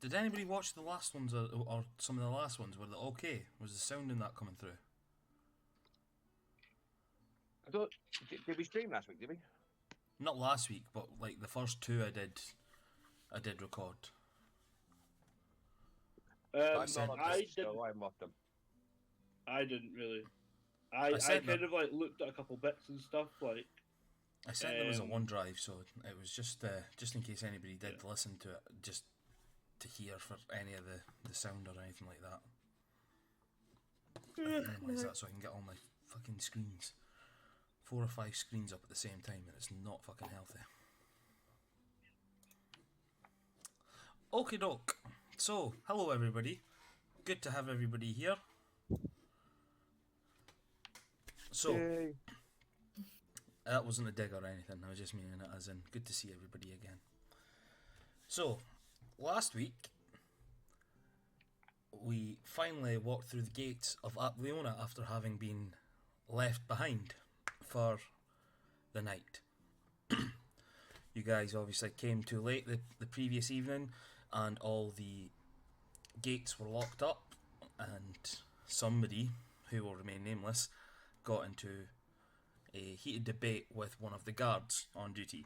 Did anybody watch the last ones or some of the last ones? Were they okay? Was the sound in that coming through? I thought, did we stream last week? Did we? Not last week, but like the first two I did record. I'm I sent not I so didn't. I mocked them. I didn't really. I sent kind them. of like looked at a couple bits and stuff. Like, I sent them as a OneDrive, so it was just in case anybody did listen to it, just to hear for any of the sound or anything like that. I minimise that so I can get all my fucking screens. 4 or 5 screens up at the same time, and it's not fucking healthy. Okie doke. So, hello everybody. Good to have everybody here. So, Yay. that wasn't a dig or anything, I was just meaning it as in good to see everybody again. So, last week, we finally walked through the gates of Apleona after having been left behind for the night. You guys obviously came too late the previous evening, and all the gates were locked up, and somebody, who will remain nameless, got into a heated debate with one of the guards on duty.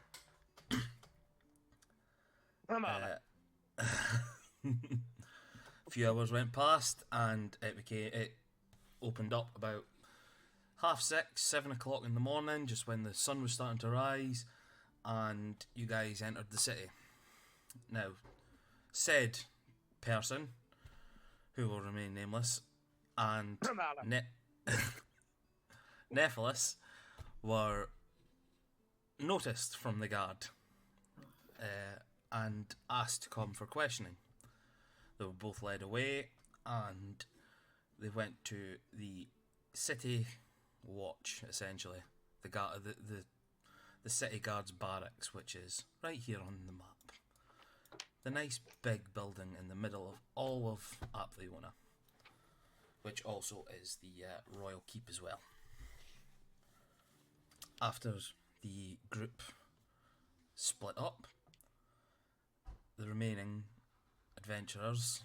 Come on. A few hours went past, and it opened up about 6:30, 7 o'clock in the morning, just when the sun was starting to rise, and you guys entered the city. Now, said person, who will remain nameless, and Nephilis were noticed from the guard and asked to come for questioning. They were both led away, and they went to the city watch, essentially, the city guard's barracks, which is right here on the map. The nice big building in the middle of all of Apleona, which also is the royal keep as well. After the group split up, the remaining adventurers,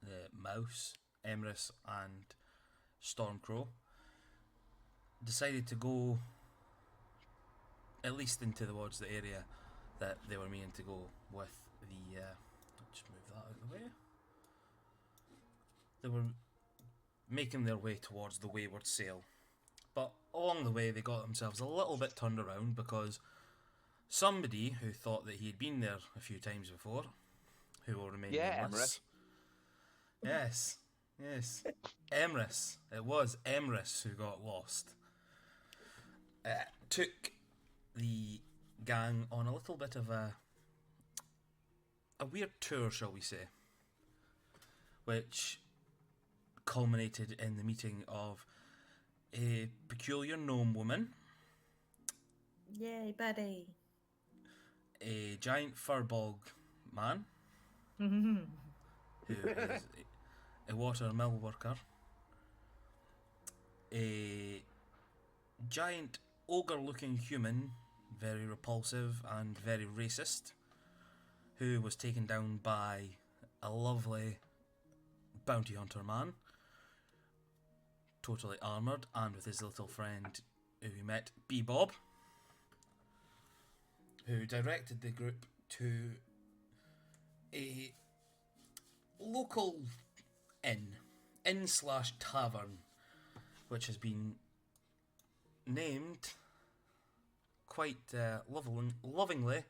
the Mouse, Emrys and Stormcrow, decided to go at least into towards the area that they were meaning to go with the just move that out of the way. They were making their way towards the Wayward Sail, but along the way they got themselves a little bit turned around because somebody who thought that he had been there a few times before, who will remain nameless. Yes, Emrys. It was Emrys who got lost. Took the gang on a little bit of a weird tour, shall we say, which culminated in the meeting of a peculiar gnome woman, Yay, buddy. a giant furbog man, who is a water mill worker, a giant ogre-looking human, very repulsive and very racist, who was taken down by a lovely bounty hunter man, totally armoured, and with his little friend who we met, Bebob, who directed the group to a local inn/tavern, which has been named quite lovingly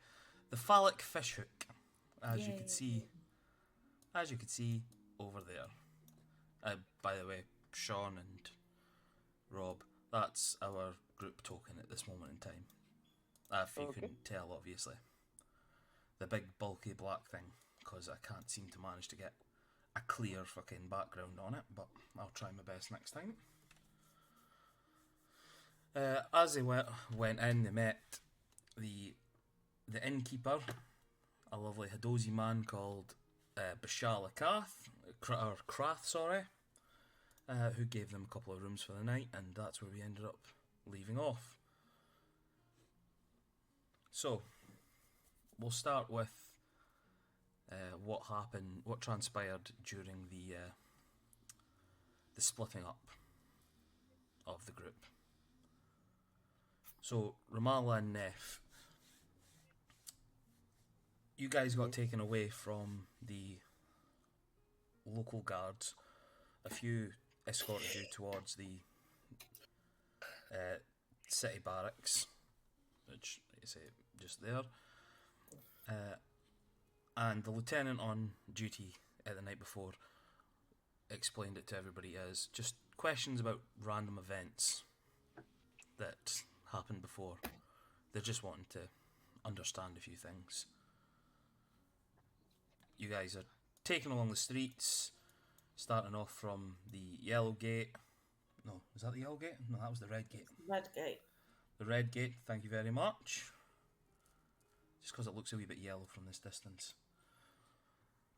the Phallic Fish Hook, as you could see over there. By the way, Sean and Rob, that's our group token at this moment in time. If you couldn't tell, obviously. The big bulky black thing, because I can't seem to manage to get a clear fucking background on it, but I'll try my best next time. As they went in, they met the innkeeper, a lovely Hadozi man called Bashar Krath, who gave them a couple of rooms for the night, and that's where we ended up leaving off. So, we'll start with what happened, what transpired during the splitting up of the group. So Ramallah and Neff, you guys got taken away from the local guards. A few escorted you towards the city barracks, which is just there. And the lieutenant on duty at the night before explained it to everybody as just questions about random events that happened before. They're just wanting to understand a few things. You guys are taken along the streets, starting off from the yellow gate. No, was that the yellow gate? No, that was the red gate. Red gate. The red gate, thank you very much. Just because it looks a wee bit yellow from this distance.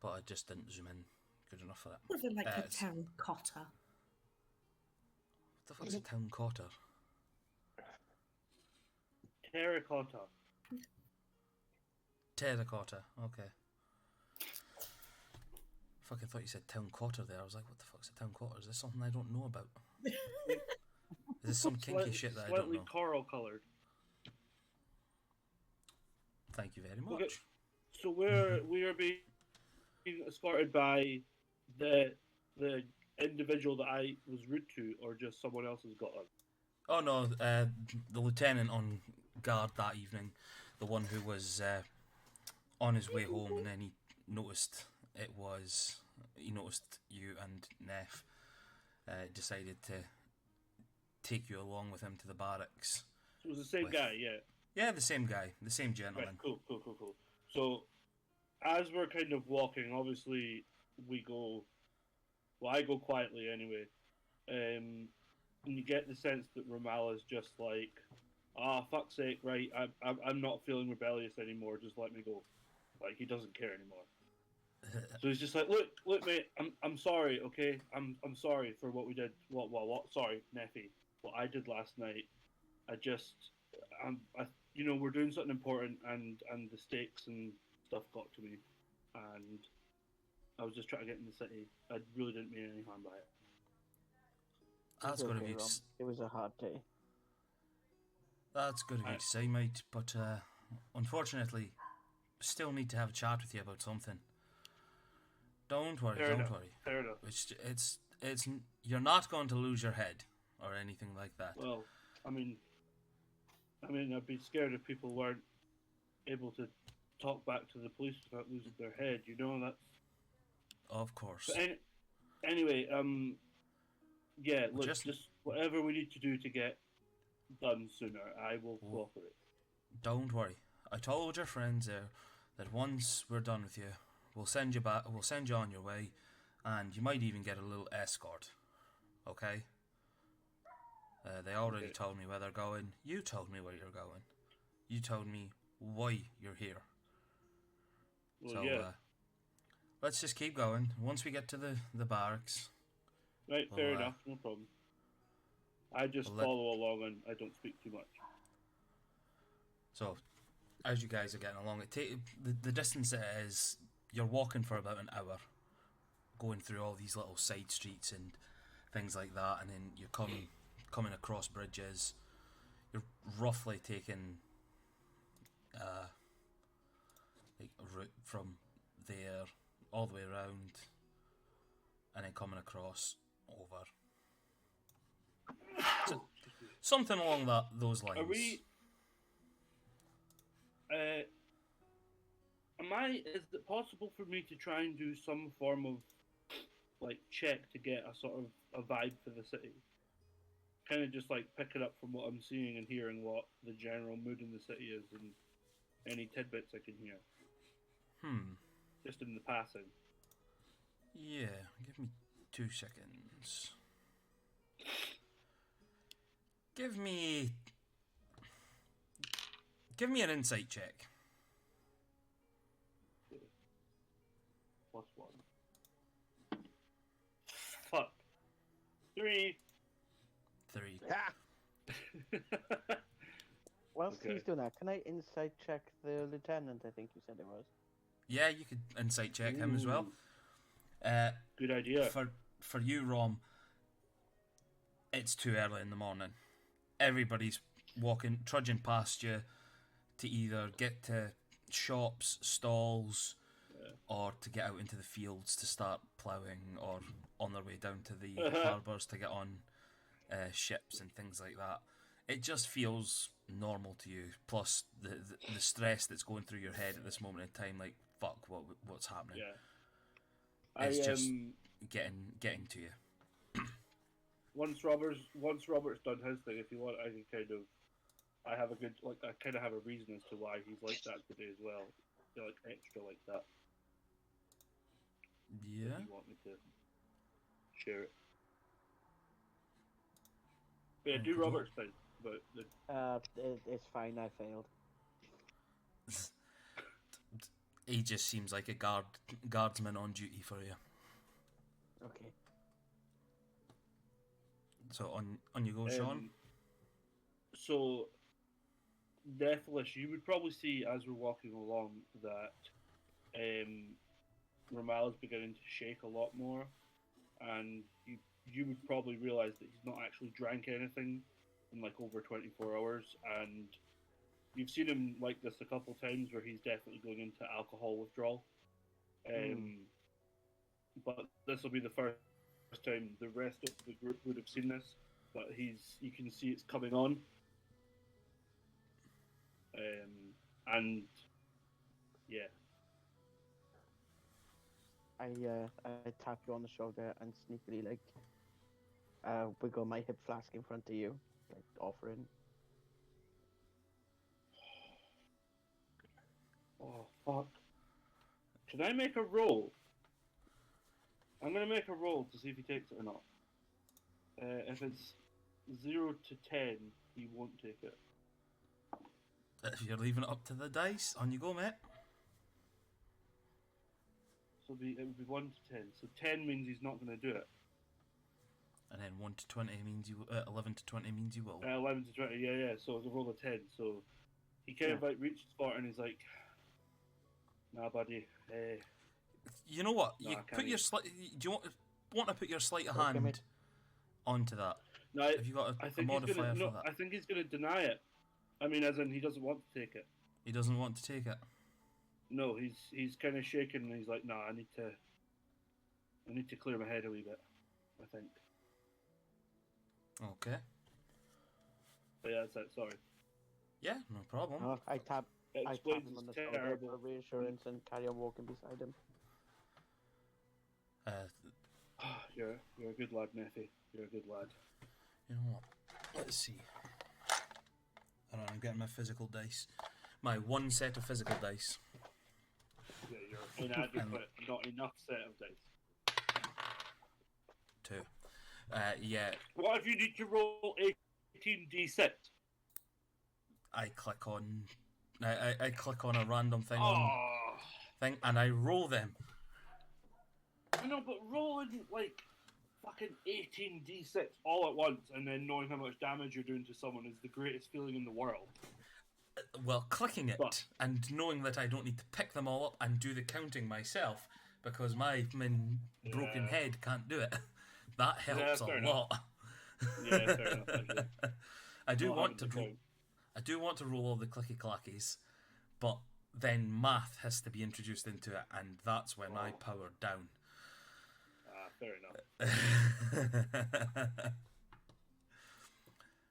But I just didn't zoom in good enough for it. Was it like a It's- terracotta? What the fuck's a town quarter? Terracotta. Terracotta, okay. Fucking thought you said town quarter there. I was like, what the fuck's a town quarter? Is this something I don't know about? Is this some kinky shit that I don't Slightly know? coral coloured. Thank you very much. Okay. So we are being escorted by the individual that I was rude to, or just someone else has got us. Oh no, the lieutenant on guard that evening, the one who was on his way home, and then he noticed you and Neff, decided to take you along with him to the barracks. So it was the same With- guy, yeah. Yeah, the same guy, the same Right, gentleman. cool. So, as we're kind of walking, obviously we go. Well, I go quietly anyway, and you get the sense that Ramallah is just like, fuck's sake, right? I'm not feeling rebellious anymore. Just let me go. Like he doesn't care anymore. So he's just like, look, mate. I'm sorry, okay? I'm sorry for what we did. What? Sorry, Neffy. What I did last night. We're doing something important, and the stakes and stuff got to me, and I was just trying to get in the city. I really didn't mean any harm by it. That's It's got to okay, be. Rom. It was a hard day. That's good of you to say, mate. But unfortunately, still need to have a chat with you about something. Don't worry, Fair enough. worry. Fair enough. It's you're not going to lose your head or anything like that. Well, I mean, I'd be scared if people weren't able to talk back to the police without losing their head. You know, that's. Of course. But anyway, yeah. Well, Look, just whatever we need to do to get done sooner, I will cooperate. Don't worry. I told your friends there that once we're done with you, we'll send you back. We'll send you on your way, and you might even get a little escort. Okay. They already Okay. told me where they're going. You told me where you're going. You told me why you're here. Well, So yeah. let's just keep going. Once we get to the barracks, Right, well, fair enough, no problem. I just well, let- follow along and I don't speak too much. so as you guys are getting along, the distance it is, you're walking for about an hour, going through all these little side streets and things like that, and then you're coming across bridges. You're roughly taking like a route from there all the way around, and then coming across over. So, something along those lines. Are we? Is it possible for me to try and do some form of like check to get a sort of a vibe for the city? Kind of just like pick it up from what I'm seeing and hearing, what the general mood in the city is, and any tidbits I can hear, just in the passing. Yeah, give me 2 seconds. Give me an insight check. +1. Fuck. 3. 3. Whilst Okay. he's doing that, can I insight check the lieutenant? I think you said it was. Yeah, you could insight check him as well. Good idea. For you, Rom, it's too early in the morning. Everybody's trudging past you to either get to shops, stalls, or to get out into the fields to start ploughing, or on their way down to the harbours to get on ships and things like that. It just feels normal to you. Plus the stress that's going through your head at this moment in time, like fuck, what's happening? Yeah, It's just getting to you. Once Robert's done his thing, if you want, I kind of have a reason as to why he's like that today as well. They're like extra like that. Yeah. If you want me to share it. But yeah, do Robert's thing. But it's fine. I failed. He just seems like a guardsman on duty for you. Okay. So on you go, Sean. So, Deathless, you would probably see as we're walking along that Ramal is beginning to shake a lot more, and you would probably realise that he's not actually drank anything in like over 24 hours, and you've seen him like this a couple times where he's definitely going into alcohol withdrawal. But this will be the first time the rest of the group would have seen this, but you can see it's coming on. And yeah, I tap you on the shoulder and sneakily wiggle my hip flask in front of you, like offering. oh fuck! Can I make a roll? I'm gonna make a roll to see if he takes it or not. If it's 0 to 10, he won't take it. If you're leaving it up to the dice, on you go, mate. So it would be 1 to 10. So 10 means he's not going to do it. And then 1 to 20 means 11 to 20 means you will. 11 to 20, yeah. So it's a roll of 10. So he kind of like reaches for it and he's like, "Nah, buddy. You know what? No, You I put can't your eat. do you want to put your sleight of Okay, hand mate. onto that? No, Have you got a modifier for that? I think he's going to deny it. I mean, as in he doesn't want to take it. He doesn't want to take it. No, he's kind of shaking and he's like, "Nah, I need to clear my head a wee bit. I think." Okay. But yeah, that's it. Sorry. Yeah, no problem. I tap It him explains on the his shoulder terrible. for reassurance and carry on walking beside him. You're a good lad, Nephi. You're a good lad. You know what? Let's see. Hold on, I'm getting my physical dice. My one set of physical dice. Yeah, you're inadequate, not enough set of dice. 2. Yeah, What if you need to roll 18d6? I click on a random thing Oh, and I roll them. I know, but rolling like fucking 18d6 all at once and then knowing how much damage you're doing to someone is the greatest feeling in the world. Well, clicking it But- and knowing that I don't need to pick them all up and do the counting myself because my broken head can't do it. That helps a fair lot. Yeah, fair enough. Actually. I do Not want to having roll. count. I do want to roll all the clicky clackies, but then math has to be introduced into it, and that's when I power down. Fair enough.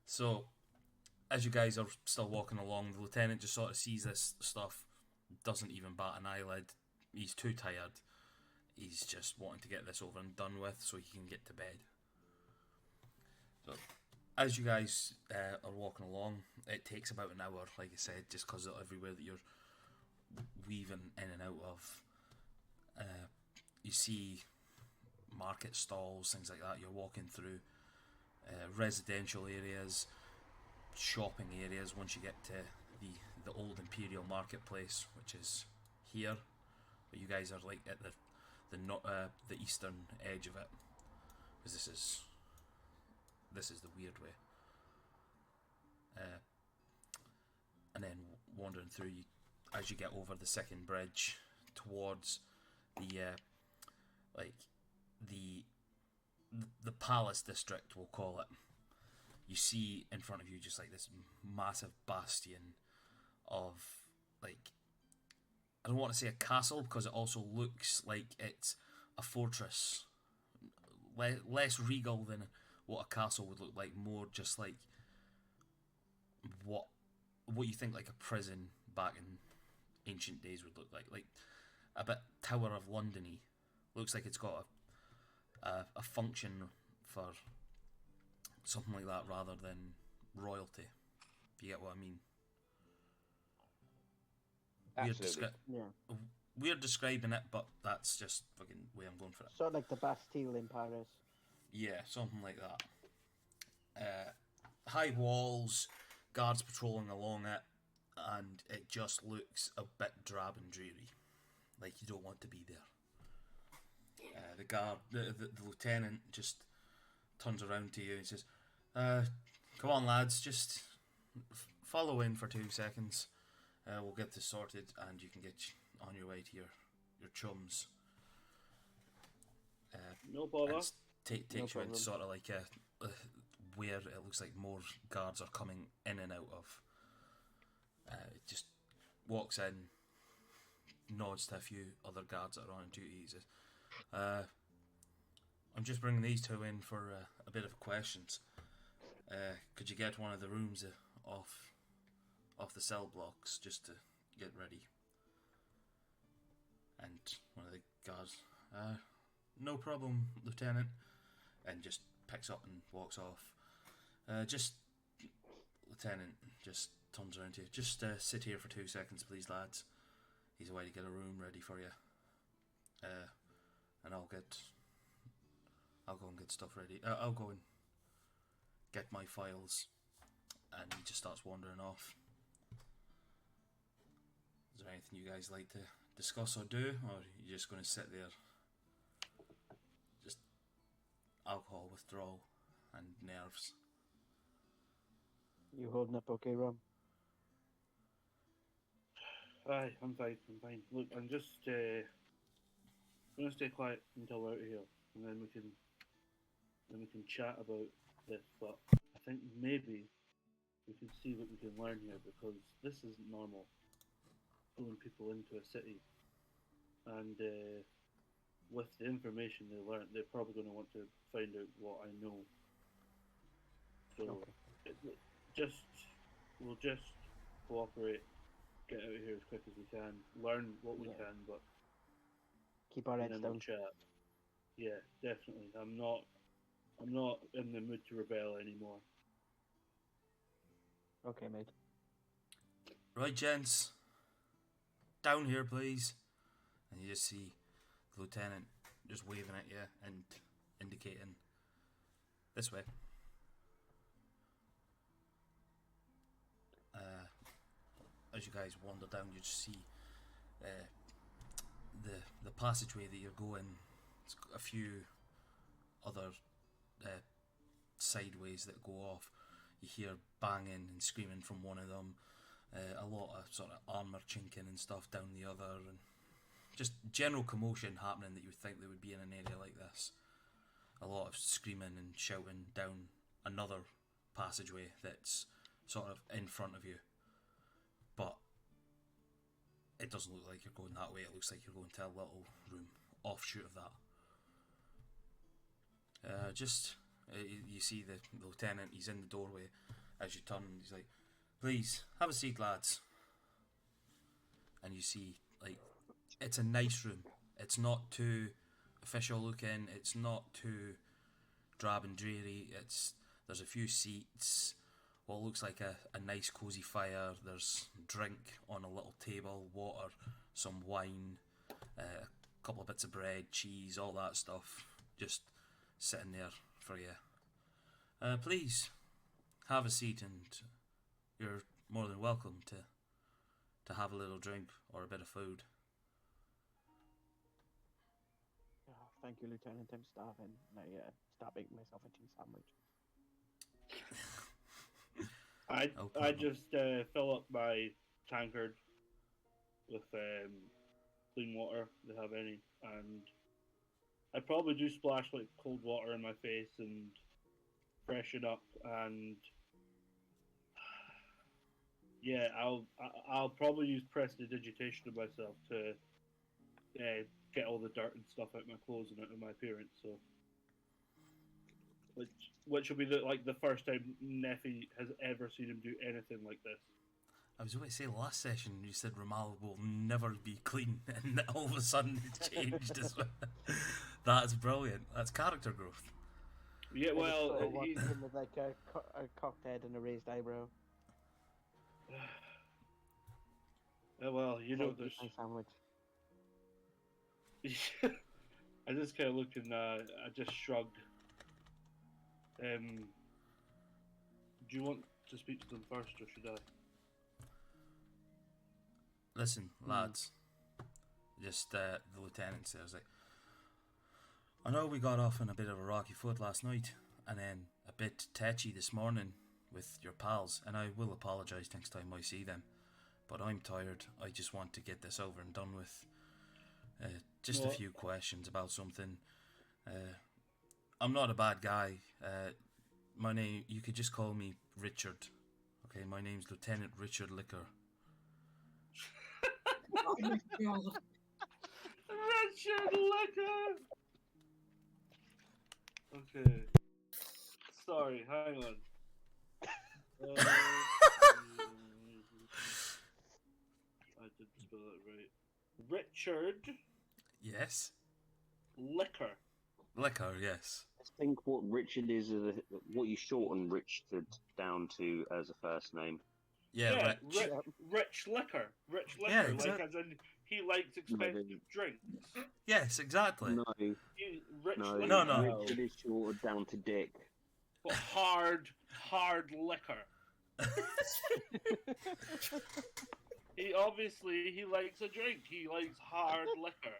So, as you guys are still walking along, the lieutenant just sort of sees this stuff, doesn't even bat an eyelid. He's too tired. He's just wanting to get this over and done with so he can get to bed. So, as you guys are walking along, it takes about an hour, like I said, just because of everywhere that you're weaving in and out of. You see market stalls, things like that. You're walking through residential areas, shopping areas. Once you get to the old Imperial Marketplace, which is here, but you guys are like at the eastern edge of it, because this is the weird way. And then wandering through, as you get over the second bridge towards the like the palace district, we'll call it. You see in front of you just like this massive bastion of, like, I don't want to say a castle because it also looks like it's a fortress, less regal than what a castle would look like, more just like what you think like a prison back in ancient days would look like a bit Tower of London-y. Looks like it's got a function for something like that rather than royalty. If you get what I mean. Absolutely. Yeah. Weird describing it, but that's just fucking way I'm going for it. Sort of like the Bastille in Paris. Yeah, something like that. High walls, guards patrolling along it, and it just looks a bit drab and dreary. Like you don't want to be there. The guard, the lieutenant just turns around to you and says, come on lads, just follow in for 2 seconds. We'll get this sorted and you can get on your way to your chums. No bother. And takes No you problem. into sort of like where it looks like more guards are coming in and out of. It just walks in, nods to a few other guards that are on duty. He says, I'm just bringing these two in for a bit of questions. Could you get one of the rooms off the cell blocks just to get ready? And one of the guards, no problem, Lieutenant, and just picks up and walks off. Just, Lieutenant, just turns around to you. Just sit here for 2 seconds, please, lads. He's away to get a room ready for you. And I'll go and get stuff ready. I'll go and get my files. And he just starts wandering off. Is there anything you guys like to discuss or do, or are you just going to sit there? Just alcohol withdrawal and nerves. You holding up okay, Ron? Aye, I'm fine. Look, I'm just gonna stay quiet until we're out of here, and then we can chat about this. But I think maybe we can see what we can learn here, because this isn't normal. Pulling people into a city, and with the information they learn, they're probably going to want to find out what I know. So, we'll just cooperate, get out of here as quick as we can, learn what we can, but Keep our and heads then we'll down. chat. Yeah, definitely. I'm not in the mood to rebel anymore. Okay, mate. Right, gents. Down here, please. And you just see the lieutenant just waving at you and indicating this way. As you guys wander down, you just see the passageway that you're going. It's got a few other sideways that go off. You hear banging and screaming from one of them. A lot of sort of armour chinking and stuff down the other, and just general commotion happening that you would think there would be in an area like this. A lot of screaming and shouting down another passageway that's sort of in front of you, but it doesn't look like you're going that way. It looks like you're going to a little room offshoot of that. You see the lieutenant, he's in the doorway. As you turn, he's like, please, have a seat, lads. And you see, like, it's a nice room. It's not too official looking. It's not too drab and dreary. There's a few seats, what looks like a nice cosy fire. There's drink on a little table, water, some wine, a couple of bits of bread, cheese, all that stuff, just sitting there for you. Please, have a seat, and you're more than welcome to have a little drink or a bit of food. Thank you, Lieutenant. I'm starving. I start making myself a cheese sandwich. I just fill up my tankard with clean water they have any, and I probably do splash like cold water in my face and freshen up, and yeah, I'll probably use prestidigitation of myself to get all the dirt and stuff out of my clothes and out of my appearance. So, which will be the first time Neffy has ever seen him do anything like this. I was going to say last session you said Ramal will never be clean, and all of a sudden it's changed as well. That's brilliant. That's character growth. Yeah, well, I walked in with like a cocked head and a raised eyebrow. well, you know, Like, there's. my sandwich. I just kind of looked and I just shrugged. Do you want to speak to them first, or should I? Listen, lads. Just the lieutenant says, like, I know we got off on a bit of a rocky foot last night, and then a bit tetchy this morning with your pals, and I will apologise next time I see them. But I'm tired. I just want to get this over and done with. Just a few questions about something. I'm not a bad guy. My name, you could just call me Richard. Okay, my name's Lieutenant Richard Licker. Oh my god. Richard Licker! Okay. Sorry, hang on. I didn't spell it right. Richard Yes? Licker. Licker, yes. I think what Richard is, what you shorten Richard down to as a first name. Yeah, Rich. Rich Licker. Rich Licker. Yeah, like exactly. as in he likes expensive drinks. Yes, exactly. No, Rich no, Licker. No. Richard is shortened down to Dick. But hard liquor. He likes a drink. He likes hard liquor.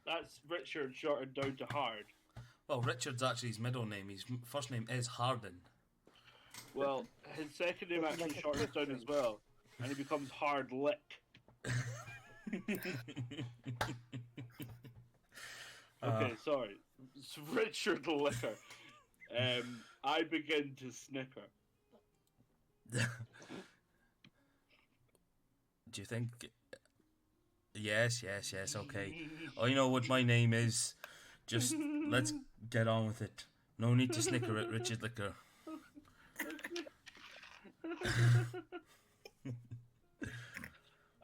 That's Richard shortened down to hard. Well, Richard's actually his middle name. His first name is Hardin. Well, his second name actually shortens down as well, and he becomes Hard Lick. Okay, sorry. It's Richard Licker. I begin to snicker. Do you think? Yes, okay. I know what my name is. Just let's get on with it. No need to snicker at Richard Licker.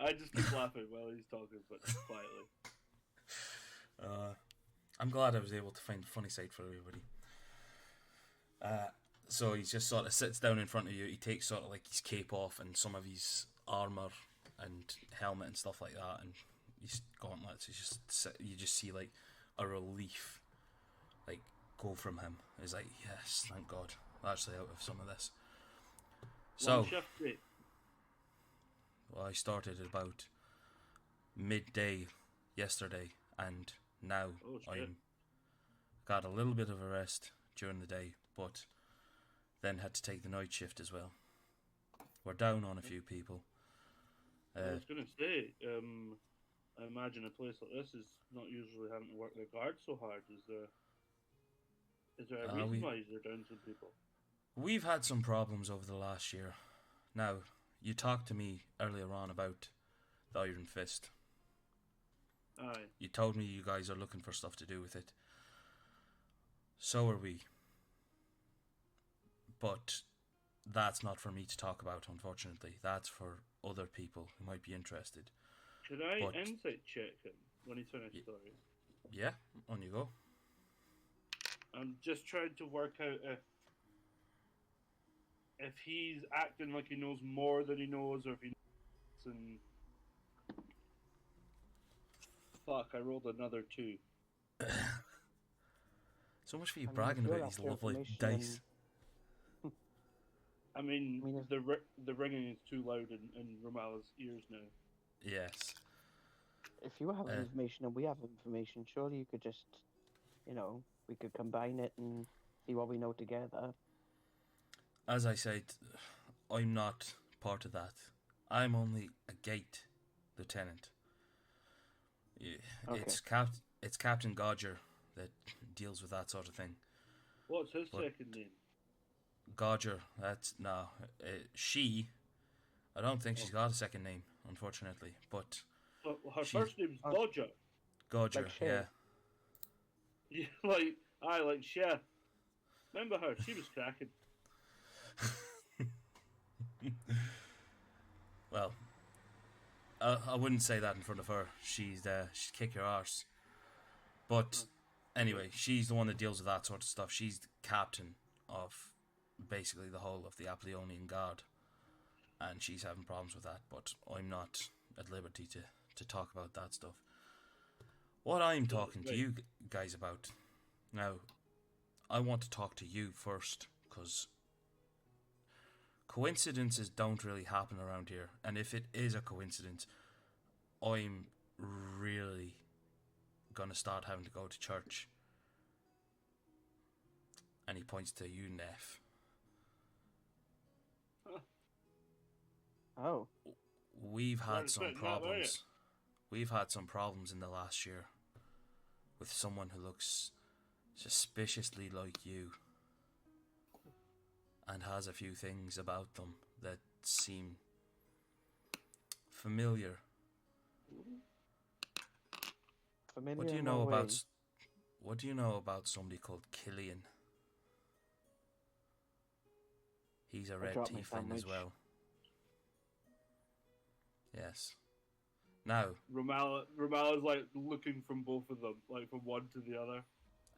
I just keep laughing while he's talking, but quietly. I'm glad I was able to find a funny side for everybody. So he just sort of sits down in front of you. He takes sort of like his cape off and some of his armor and helmet and stuff like that, and his gauntlets. You just see like a relief, like go from him. He's like, yes, thank God, I'm actually out of some of this. So, One shift break. well, I started at about midday yesterday, and now Oh, shit. I'm got a little bit of a rest during the day, but then had to take the night shift as well. We're down on a few people. I was going to say, I imagine a place like this is not usually having to work their guards so hard. Is there a reason why they're down some people? We've had some problems over the last year. Now, you talked to me earlier on about the Iron Fist. Aye. You told me you guys are looking for stuff to do with it. So are we. But that's not for me to talk about, unfortunately. That's for other people who might be interested. Could I But- insight check him when he's finished? Sorry. Yeah, on you go. I'm just trying to work out if he's acting like he knows more than he knows, or if he knows and... Fuck, I rolled another 2. So much for you I mean, bragging if you're about these after lovely information dice. I mean, I mean, the ringing is too loud in Ramala's ears now. Yes. If you have information and we have information, surely you could just, we could combine it and see what we know together. As I said, I'm not part of that. I'm only a gate lieutenant. Okay. It's Captain Godger that deals with that sort of thing. What's his But- second name? Godger, that's no. She, I don't think she's got a second name, unfortunately. But Her She- first name's Oh. Dodger. Godger, Like Cher. yeah. Yeah, like Cher. Remember her? She was cracking. Well, I wouldn't say that in front of her. She'd kick your arse. But anyway, she's the one that deals with that sort of stuff. She's the captain of basically the whole of the Apleonian Guard, and she's having problems with that. But I'm not at liberty to talk about that stuff. What I'm talking to you guys about now, I want to talk to you first because coincidences don't really happen around here, and if it is a coincidence, I'm really gonna start having to go to church. And he points to you, Neff. Oh, We've had Right, some right, not there problems. We've had some problems in the last year with someone who looks suspiciously like you and has a few things about them that seem familiar. familiar. What do you in know what about? way? What do you know about somebody called Killian? He's a red dropped my tiefling as sandwich. well. Yes. Now, Romala's like looking from both of them, like from one to the other.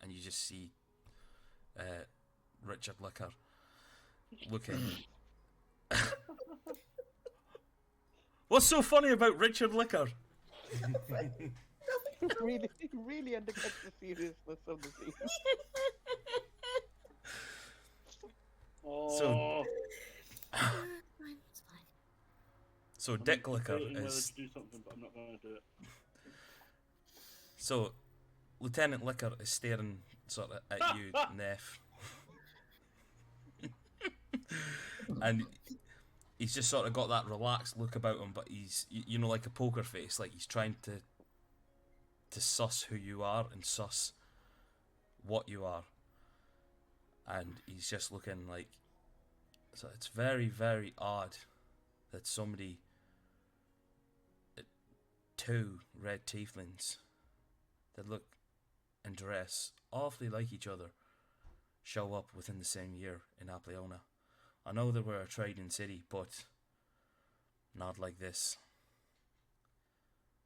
and you just see Richard Licker looking. What's so funny about Richard Licker? really undercuts the seriousness of the scene. Oh, Fine, it's fine. So I'm Dick Licker debating whether is to do something, but I'm not going to do it. so Lieutenant Licker is staring sort of at you, Neff, and he's just sort of got that relaxed look about him, but he's you know like a poker face, like he's trying to suss who you are and suss what you are, and he's just looking like. So it's very, very odd that somebody, two red tieflings that look and dress awfully like each other, show up within the same year in Apleona. I know that we're a trading city, but not like this.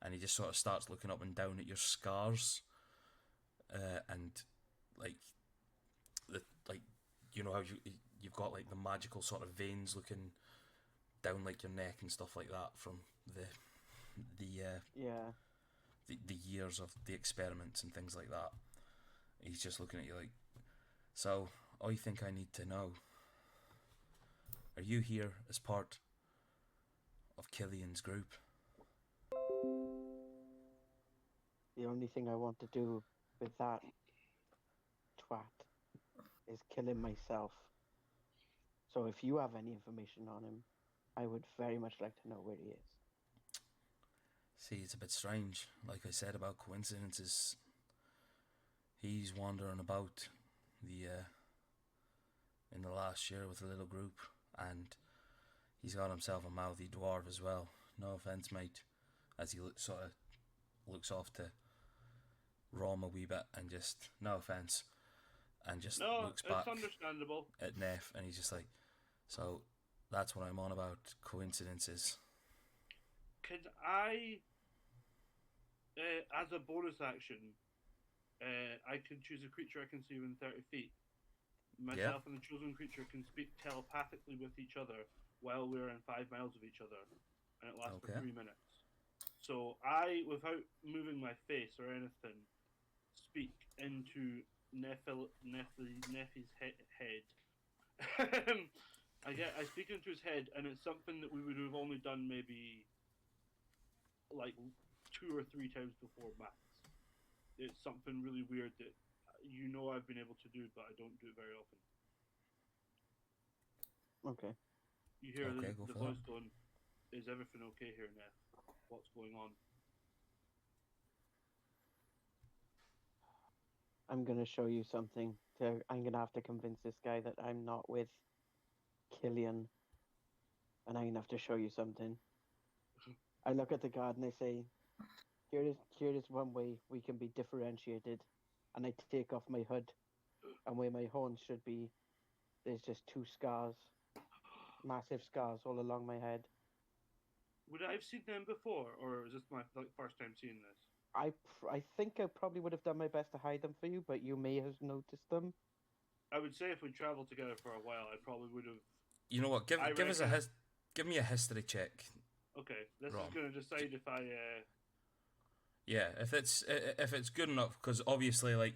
And he just sort of starts looking up and down at your scars, and like you know how you've got like the magical sort of veins looking down like your neck and stuff like that from Yeah. the years of the experiments and things like that. He's just looking at you like, so I think I need to know. Are you here as part of Killian's group? The only thing I want to do with that twat is kill him myself. So if you have any information on him, I would very much like to know where he is. See, it's a bit strange. Like I said about coincidences, he's wandering about the in the last year with a little group, and he's got himself a mouthy dwarf as well. No offense, mate. As he sort of looks off to Rom a wee bit, and just no offense, and just No, looks it's back understandable. at Neff, and he's just like, so that's what I'm on about. Coincidences. Could I, as a bonus action, I can choose a creature I can see within 30 feet. Myself and the chosen creature can speak telepathically with each other while we're in 5 miles of each other, and it lasts for Okay. 3 minutes. So I, without moving my face or anything, speak into Neffy's head. I speak into his head, and it's something that we would have only done maybe like 2 or 3 times before max. It's something really weird that I've been able to do, but I don't do it very often. Okay. You hear Okay, go the for voice that. going, "Is everything okay here, Neff? What's going on?" I'm gonna show you something. I'm gonna have to convince this guy that I'm not with Killian, and I'm gonna have to show you something. I look at the guard and I say, here is one way we can be differentiated. And I take off my hood, and where my horns should be, there's just two scars, massive scars all along my head. Would I have seen them before, or is this my first time seeing this? I think I probably would have done my best to hide them for you, but you may have noticed them. I would say if we traveled together for a while, I probably would have. You know what? Give us a reckon- give me a history check. Okay, this Rom. is going to decide if I. Yeah, if it's good enough, because obviously, like,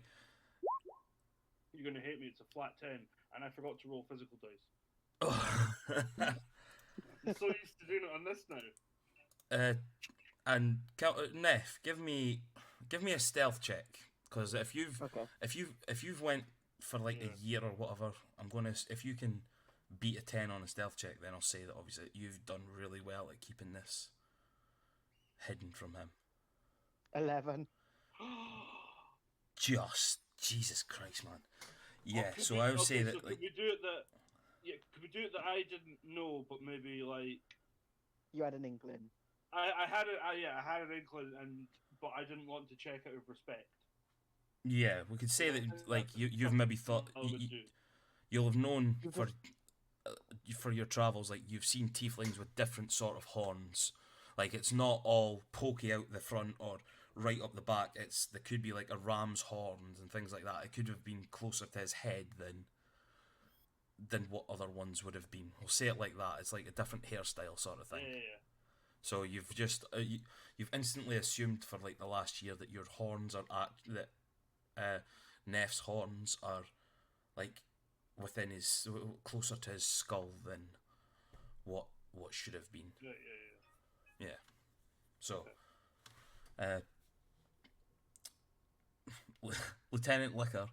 You're going to hate me. It's a flat 10, and I forgot to roll physical dice. I'm so used to doing it on this now. and Neff, give me a stealth check, because if you've went for like Yeah. a year or whatever, I'm gonna, if you can beat a 10 on a stealth check, then I'll say that obviously you've done really well at keeping this hidden from him. 11. Just Jesus Christ, man. Yeah, Could so we- I would okay, say so that, like, could we do it that? Yeah, could we do it that I didn't know, but maybe like You had an inkling. I had it. I had an inkling, but I didn't want to check out of respect. yeah, we could say that, like, you've maybe thought I would do. you'll have known You've for your travels, like, you've seen tieflings with different sort of horns. Like, it's not all pokey out the front or right up the back. There could be like a ram's horns and things like that. It could have been closer to his head than what other ones would have been. We'll say it like that. It's like a different hairstyle sort of thing. Yeah. So you've just you've instantly assumed for like the last year that your horns are Neff's horns are like within his, closer to his skull than what should have been. Yeah. So, Lieutenant Liquor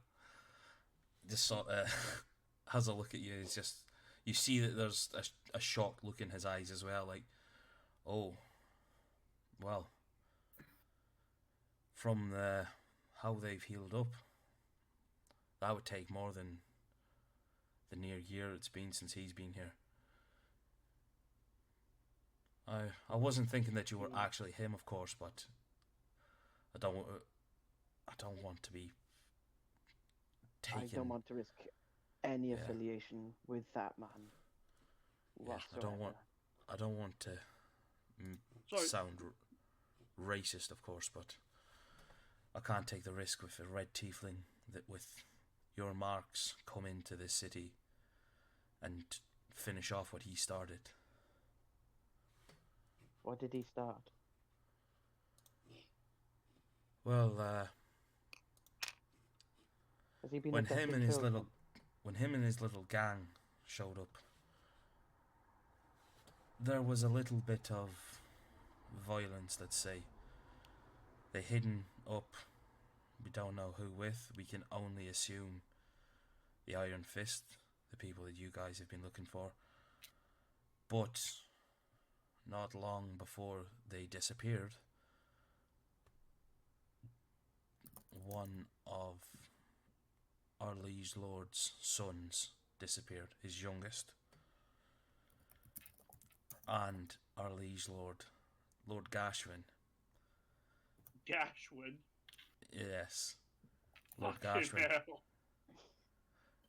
just sort of has a look at you. It's just, you see that there's a shocked look in his eyes as well. Like, oh, well, from how they've healed up, that would take more than the near year it's been since he's been here. I wasn't thinking that you were actually him, of course, but I don't want to be taken. I don't want to risk any Yeah. affiliation with that man. Yeah, I don't want to Sorry. sound racist, of course, but I can't take the risk with a red tiefling that with your marks come into this city and finish off what he started. What did he start? Well, Has he been when abducting him and his children? little gang showed up, there was a little bit of violence, let's say. They hidden up, we don't know who with. We can only assume the Iron Fist, the people that you guys have been looking for. But not long before they disappeared, one of our liege lord's sons disappeared, his youngest. And our liege lord, Lord Gashwin. Gashwin. Yes. Lord Fucking Gashwin. hell.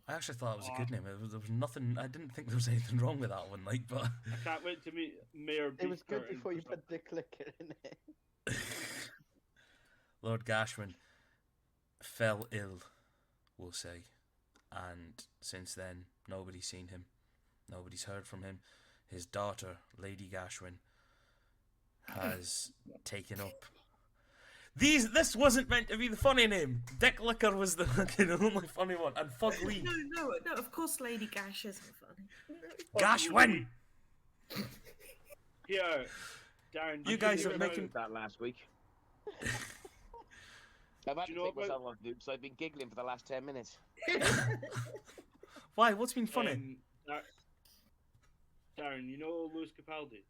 I actually thought it was a good name. There was nothing, I didn't think there was anything wrong with that one, like, but I can't wait to meet Mayor. It was good Curtin before you for put the clicker in it. Lord Gashwin fell ill, we'll say, and since then nobody's seen him, nobody's heard from him. His daughter, Lady Gashwin, has taken up. This wasn't meant to be the funny name. Dick Licker was the fucking only funny one, and Fug Lee. No, of course Lady Gash isn't funny. Gashwin. Here, Darren. You guys did are remember making- that last week. I've had Do to you know take what, myself off mute, so I've been giggling for the last 10 minutes. Why? What's been funny? Darren, you know Louis Capaldi?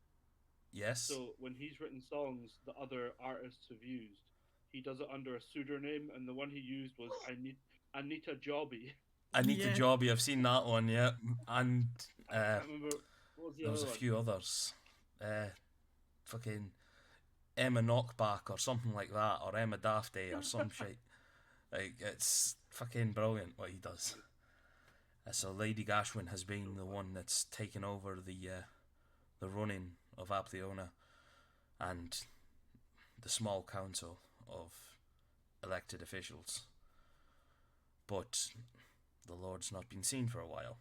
Yes. So when he's written songs that other artists have used, he does it under a pseudonym, and the one he used was Anita Jobby. Anita Yeah. Jobby, I've seen that one, yeah. And I can't remember what was the there was other a one. few others. Fucking Emma Knockback or something like that, or Emma Daft Day or some shit. Like, it's fucking brilliant what he does. So Lady Gashwin has been the one that's taken over the running of Apleona and the small council of elected officials. But the Lord's not been seen for a while.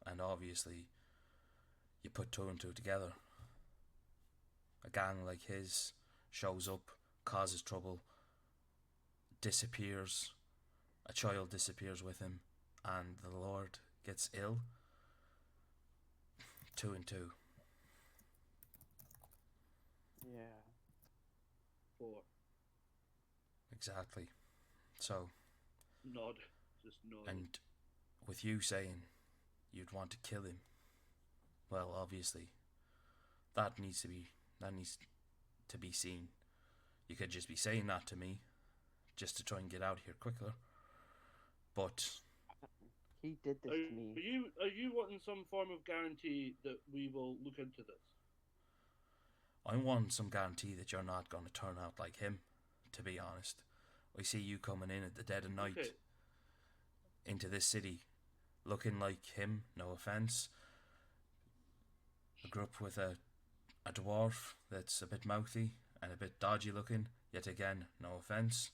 And obviously, you put two and two together. A gang like his shows up, causes trouble, disappears, a child disappears with him, and the Lord gets ill. 2 and 2. Yeah. 4. Exactly. So, Nod. Just nod. and with you saying you'd want to kill him, well, obviously, that needs to be seen. You could just be saying that to me, just to try and get out here quicker. But He did this to me. Are you wanting some form of guarantee that we will look into this? I want some guarantee that you're not going to turn out like him, to be honest. I see you coming in at the dead of night Okay. into this city looking like him, no offence. I grew up with a dwarf that's a bit mouthy and a bit dodgy looking, yet again, no offence.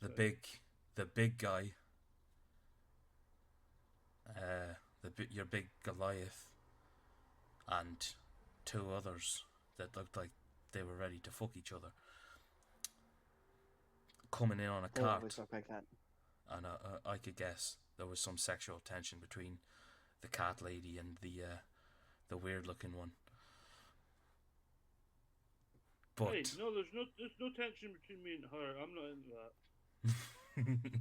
The big guy, your big Goliath, and two others that looked like they were ready to fuck each other, coming in on a They cart, always look like that. and I could guess there was some sexual tension between the cat lady and the weird looking one. But Hey, no, there's no tension between me and her. I'm not into that.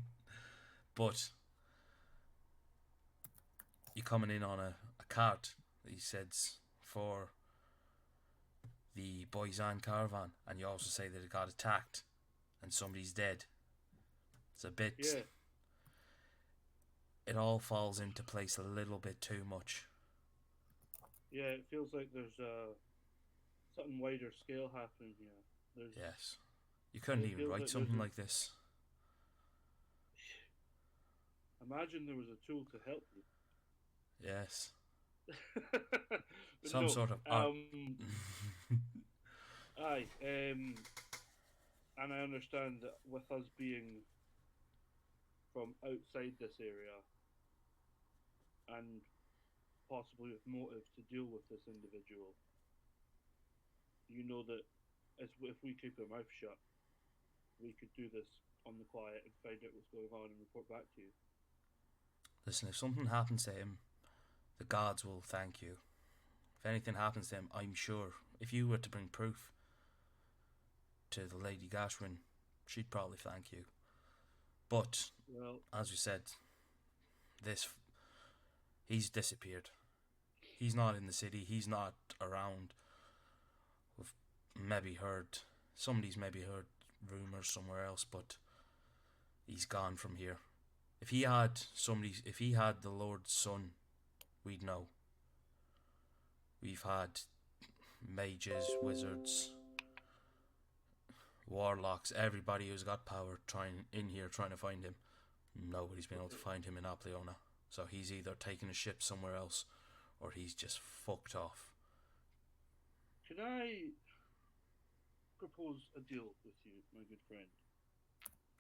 but you're coming in on a cart, he says, for the Boyzan caravan, and you also say that it got attacked and somebody's dead. It's a bit. Yeah. It all falls into place a little bit too much. Yeah, it feels like there's something wider scale happening here. There's Yes. You couldn't It even feels write like something there's a- like this. Imagine there was a tool to help you. Yes. But Some sort of art. Aye, and I understand that with us being from outside this area and possibly with motive to deal with this individual, you know that if we keep our mouth shut, we could do this on the quiet and find out what's going on and report back to you. Listen, if something happens to him, the gods will thank you. If anything happens to him, I'm sure if you were to bring proof to the Lady Gashwin, she'd probably thank you. But Well, as we said, he's disappeared. He's not in the city. He's not around. We've somebody's maybe heard rumours somewhere else, but he's gone from here. If he had the Lord's son, we'd know. We've had mages, wizards, warlocks, everybody who's got power trying to find him. Nobody's been able to find him in Apleona. So he's either taken a ship somewhere else or he's just fucked off. can I propose a deal with you, my good friend?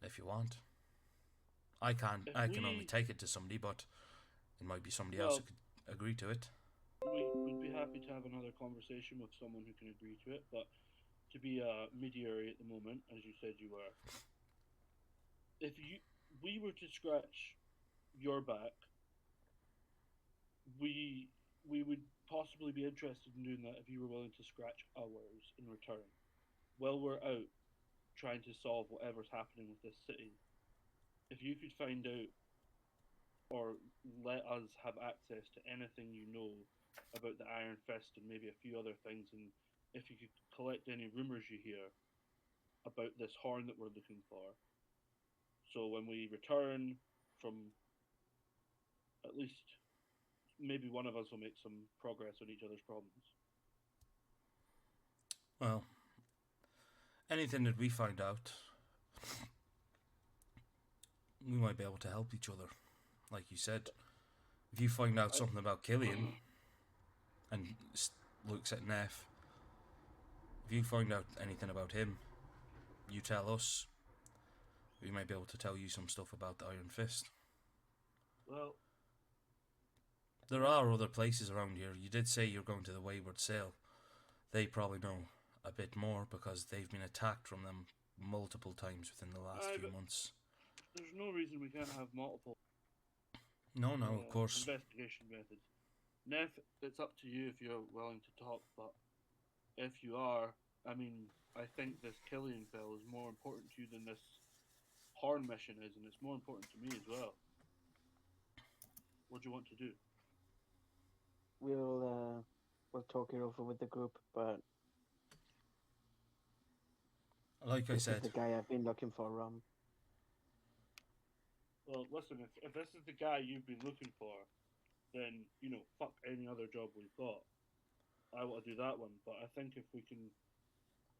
If you want. I can we- only take it to somebody, but it might be somebody else who could agree to it. We'd be happy to have another conversation with someone who can agree to it, but to be a mediator at the moment, as you said you were, if we were to scratch your back, we would possibly be interested in doing that if you were willing to scratch ours in return. While we're out trying to solve whatever's happening with this city, if you could find out or let us have access to anything you know about the Iron Fist and maybe a few other things in if you could collect any rumors you hear about this horn that we're looking for. So when we return from, at least maybe one of us will make some progress on each other's problems. Well, anything that we find out, we might be able to help each other. Like you said, if you find out something about Killian and looks at Neff, if you find out anything about him, you tell us. We might be able to tell you some stuff about the Iron Fist. Well, There are other places around here. You did say you're going to the Wayward Sail. They probably know a bit more because they've been attacked from them multiple times within the last few months. there's no reason we can't have multiple No, of course. investigation methods. Neff, it's up to you if you're willing to talk, but if you are, I mean, I think this Killian fellow is more important to you than this Horn mission is, and it's more important to me as well. What do you want to do? We'll talk it over with the group, but Like I this said, is the guy I've been looking for, Rom. Well, listen, if this is the guy you've been looking for, then, fuck any other job we've got. I want to do that one, but I think if we can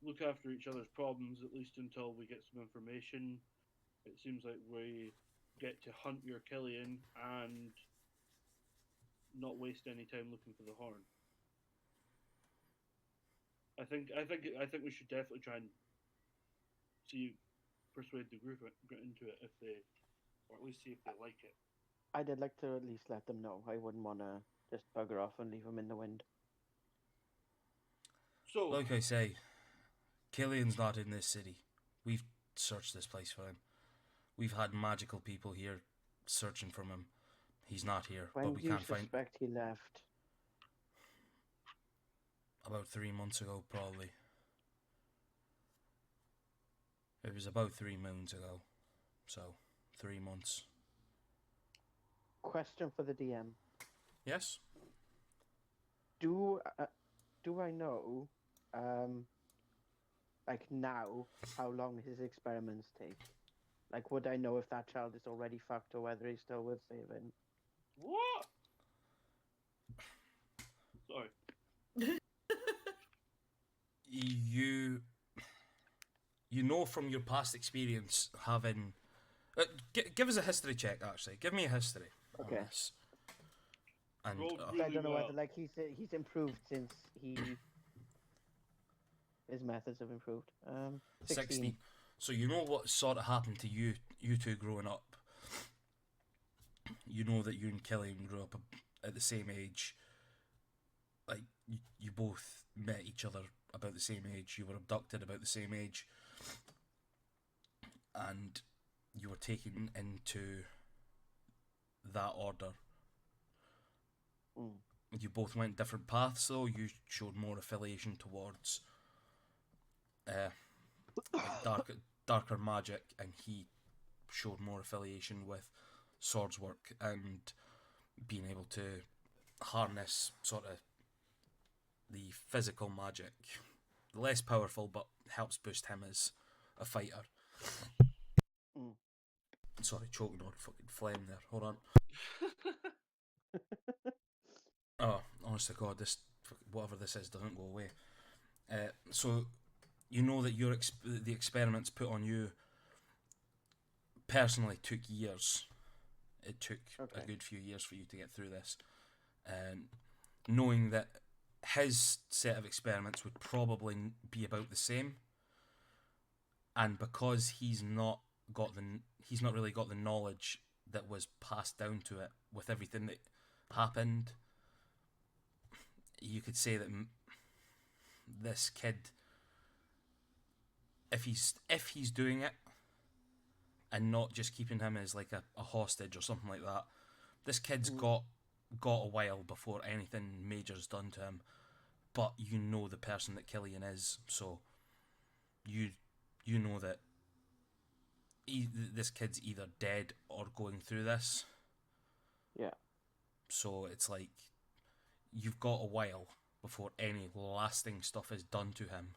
look after each other's problems, at least until we get some information, it seems like we get to hunt your Killian and not waste any time looking for the horn. I think we should definitely try and persuade the group into it, if they, or at least see if they like it. I'd like to at least let them know. I wouldn't want to just bugger off and leave them in the wind. So, like I say, Killian's not in this city. We've searched this place for him. We've had magical people here searching for him. He's not here, When but we do you can't find. suspect he left? About 3 months ago, probably. It was about 3 moons ago, so 3 months. Question for the DM: Yes. Do I know, like now, how long his experiments take? Like, would I know if that child is already fucked or whether he's still worth saving? what? Sorry. You know from your past experience having. Give us a history check. Actually, give me a history. Okay. On this. And Roll I really don't know well. whether like he's improved since his methods have improved. 16. So you know what sort of happened to you two growing up. You know that you and Killian grew up at the same age. Like you both met each other about the same age. You were abducted about the same age, and you were taken into that order. Mm. You both went different paths, though. You showed more affiliation towards like darker magic, and he showed more affiliation with swords work and being able to harness sort of the physical magic. Less powerful, but helps boost him as a fighter. Mm. Sorry, choking on fucking phlegm there. Hold on. Oh, honest to God, this whatever this is doesn't go away. So you know that the experiments put on you personally took years. It took a good few years for you to get through this, and knowing that his set of experiments would probably be about the same, and because he's not really got the knowledge that was passed down to it with everything that happened, you could say that this kid, if he's doing it and not just keeping him as like a hostage or something like that, this kid's got a while before anything major's done to him. But you know the person that Killian is, so you know that this kid's either dead or going through this. Yeah. So it's like you've got a while before any lasting stuff is done to him.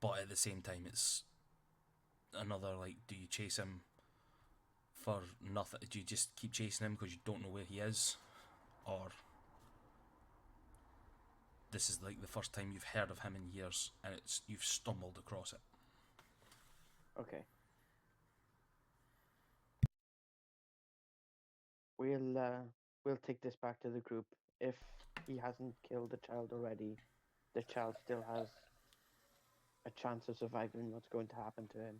But at the same time, it's another, like, do you chase him for nothing? Do you just keep chasing him because you don't know where he is? Or this is like the first time you've heard of him in years and you've stumbled across it? Okay. We'll take this back to the group. If he hasn't killed the child already, the child still has a chance of surviving what's going to happen to him.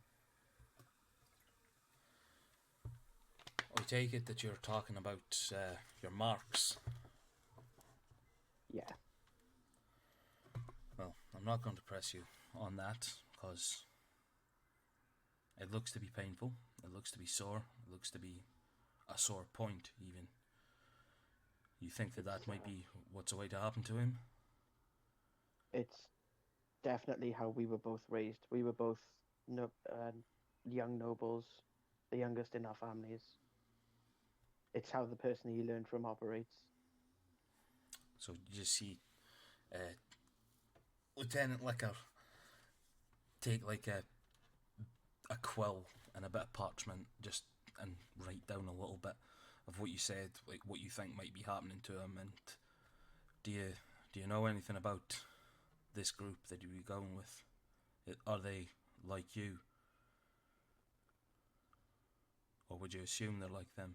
I take it that you're talking about your marks. Yeah. Well, I'm not going to press you on that because it looks to be painful. It looks to be sore. It looks to be a sore point, even. You think that might be what's away to happen to him? It's definitely how we were both raised. We were both young nobles, the youngest in our families. It's how the person he learned from operates. So you just see Lieutenant Liquor take like a quill and a bit of parchment and write down a little bit of what you said, like what you think might be happening to him. And do you know anything about this group that you'll be going with? Are they like you, or would you assume they're like them?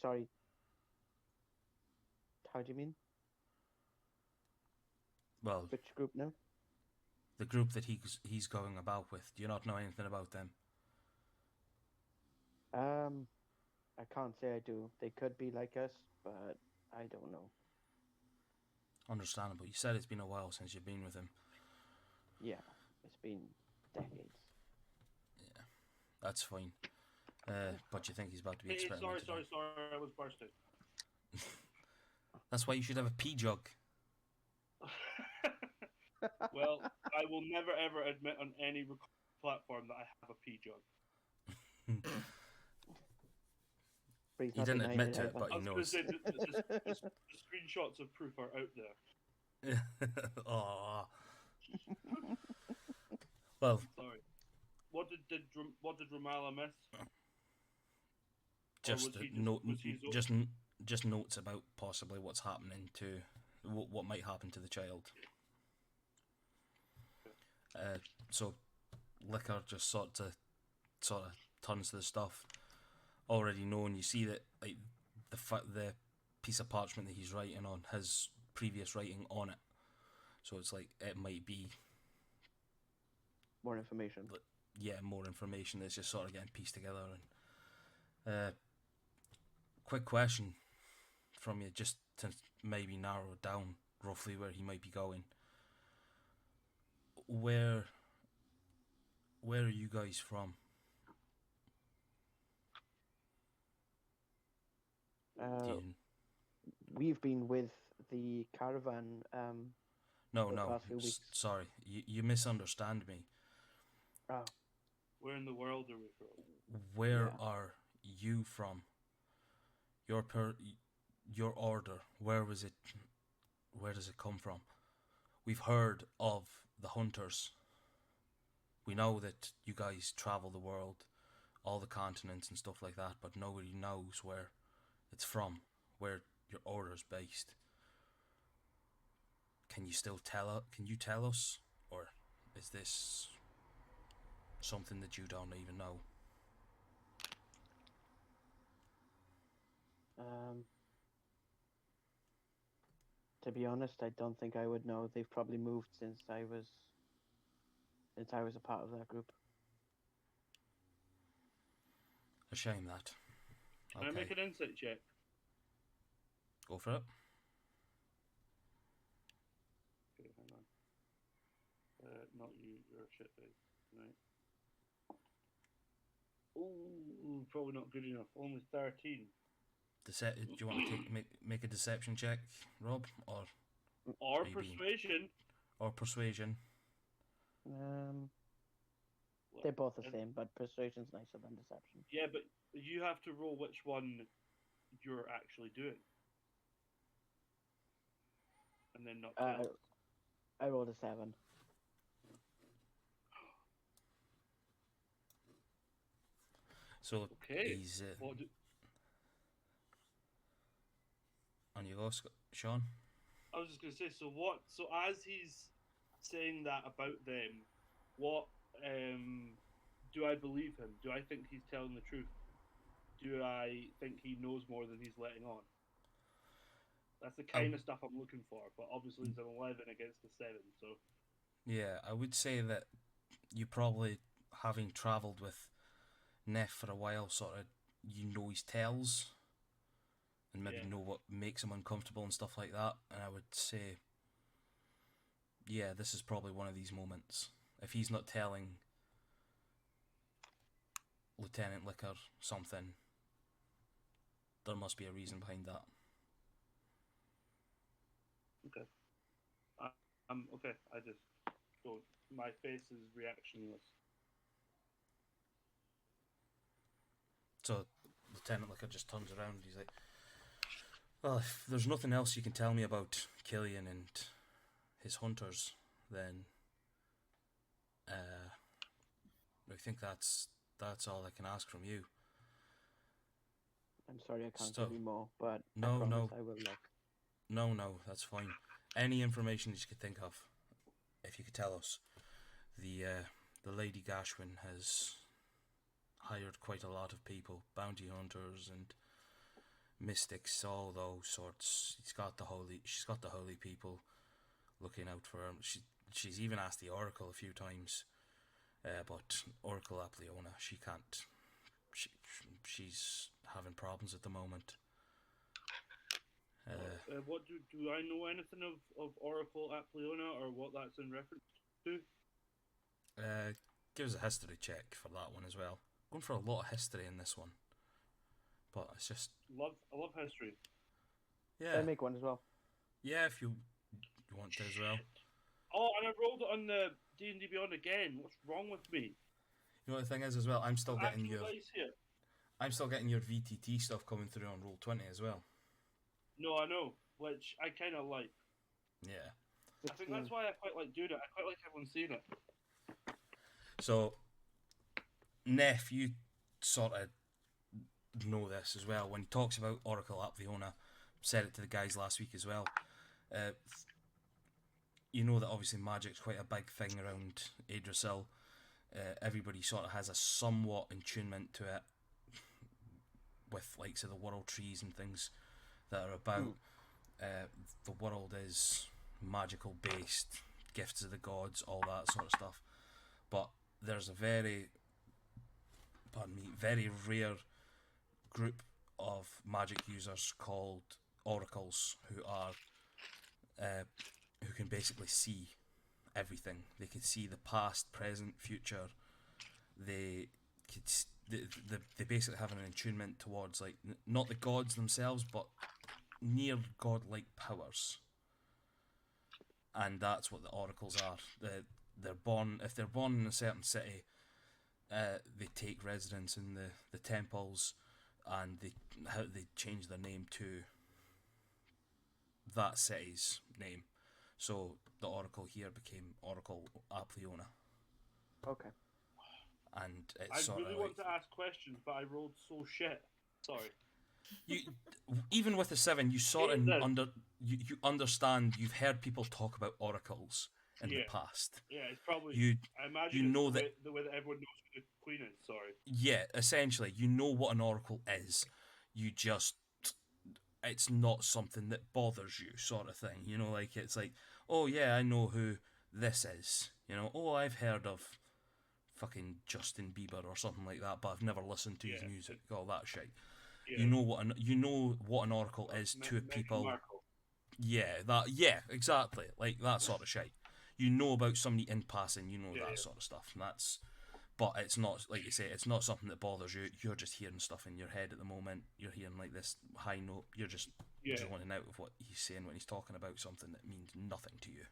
Sorry. How do you mean? Well, Which group now? the group that he's going about with. Do you not know anything about them? I can't say I do. They could be like us, but I don't know. Understandable. You said it's been a while since you've been with him. Yeah, it's been decades. Yeah, that's fine. But you think he's about to be Hey, experimented sorry, on. I was bursting. That's why you should have a pee jug. Well, I will never ever admit on any platform that I have a pee jug. But he's He not didn't denying admit to it, either. but I he was going to knows. say the screenshots of proof are out there. Aww. Well, Sorry. What did Ramala miss? just was he note, was he just notes about possibly what's happening to what might happen to the child. So Liquor just sort of turns to the stuff already known. You see that like the piece of parchment that he's writing on has previous writing on it, so it's like it might be More information. more information that's just sort of getting pieced together. And quick question from you, just to maybe narrow down roughly where he might be going. Where are you guys from? We've been with the caravan No, for the past few weeks. sorry, you misunderstand me. Oh, Where in the world are we from? Where Yeah. are you from? Your order. Where was it? Where does it come from? We've heard of the hunters. We know that you guys travel the world, all the continents and stuff like that, but nobody knows where it's from, where your order's based. Can you tell us, or is this something that you don't even know? To be honest, I don't think I would know. They've probably moved since I was a part of that group. A shame that. Can I make an insight check? Go for it. Okay, hang on. Not you, you're a shit face. Right. Ooh, probably not good enough. Only 13. Do you want to make a deception check, Rob, or Or maybe- persuasion. or persuasion? They're both the same, but persuasion's nicer than deception. Yeah, but you have to roll which one you're actually doing. then not kill. I rolled a 7. So Okay. he's What do, on you go, Sean. I was just going to say, so what? So as he's saying that about them, what do I believe him? Do I think he's telling the truth? Do I think he knows more than he's letting on? That's the kind of stuff I'm looking for. But obviously, it's an 11 against a 7, so. Yeah, I would say that you probably, having travelled with Neff for a while, sort of, you know his tells, and maybe Yeah. know what makes him uncomfortable and stuff like that. And I would say, yeah, this is probably one of these moments. If he's not telling Lieutenant Licker something, there must be a reason behind that. Okay. Okay. I just don't. My face is reactionless. So Lieutenant Licker just turns around and he's like, well, if there's nothing else you can tell me about Killian and his hunters, then I think that's all I can ask from you. I'm sorry I can't So- give you more, but No, I promise no. I will look. No, that's fine. Any information that you could think of, if you could tell us. The Lady Gashwin has hired quite a lot of people, bounty hunters and mystics, all those sorts. She's got the holy people looking out for her. She's even asked the Oracle a few times, but Oracle Apleona, she can't. She's having problems at the moment. What do I know anything of Oracle Apleona or what that's in reference to? Give us a history check for that one as well. Going for a lot of history in this one, but it's just I love history. Can yeah, I make one as well? yeah. If you want to as well. Oh, and I rolled it on the D&D Beyond again. What's wrong with me? You know what the thing is as well. I'm still getting Actual your dice here. VTT stuff coming through on Roll20 as well. No, I know, which I kind of like. Yeah. I think that's why I quite like doing it. I quite like everyone seeing it. So, Neff, you sort of know this as well. When he talks about Oracle Apleona, said it to the guys last week as well. You know that obviously magic's quite a big thing around Yggdrasil. Everybody sort of has a somewhat attunement to it, with like the world trees and things that are about. The world is magical based, gifts of the gods, all that sort of stuff. But there's a very rare group of magic users called oracles who can basically see everything. They can see the past, present, future. They basically have an attunement towards like not the gods themselves, but near godlike powers. And that's what the oracles are. They're born in a certain city. They take residence in the temples, and they change their name to that city's name. So the oracle here became Oracle Apleona. Okay. And I it's sort really of want like, to ask questions, but I rolled so shit. Sorry. you, even with the 7, you sort of Hate this. you understand. You've heard people talk about oracles in the Yeah. past. Yeah, it's probably. You I imagine you it's know the way that everyone knows who the queen is. Sorry. yeah, essentially, you know what an oracle is. You just, it's not something that bothers you, sort of thing. You know, like it's like, oh yeah, I know who this is. You know, oh I've heard of fucking Justin Bieber or something like that, but I've never listened to his Yeah. music. All that shit. Yeah. You know what an oracle is to Meghan people. Markle. Yeah, exactly, like that sort of shit. You know about somebody in passing. You know Yeah, that yeah. sort of stuff, and that's. But it's not, like you say, it's not something that bothers you. You're just hearing stuff in your head at the moment. You're hearing like this high note. You're just Yeah. wanting out of what he's saying when he's talking about something that means nothing to you.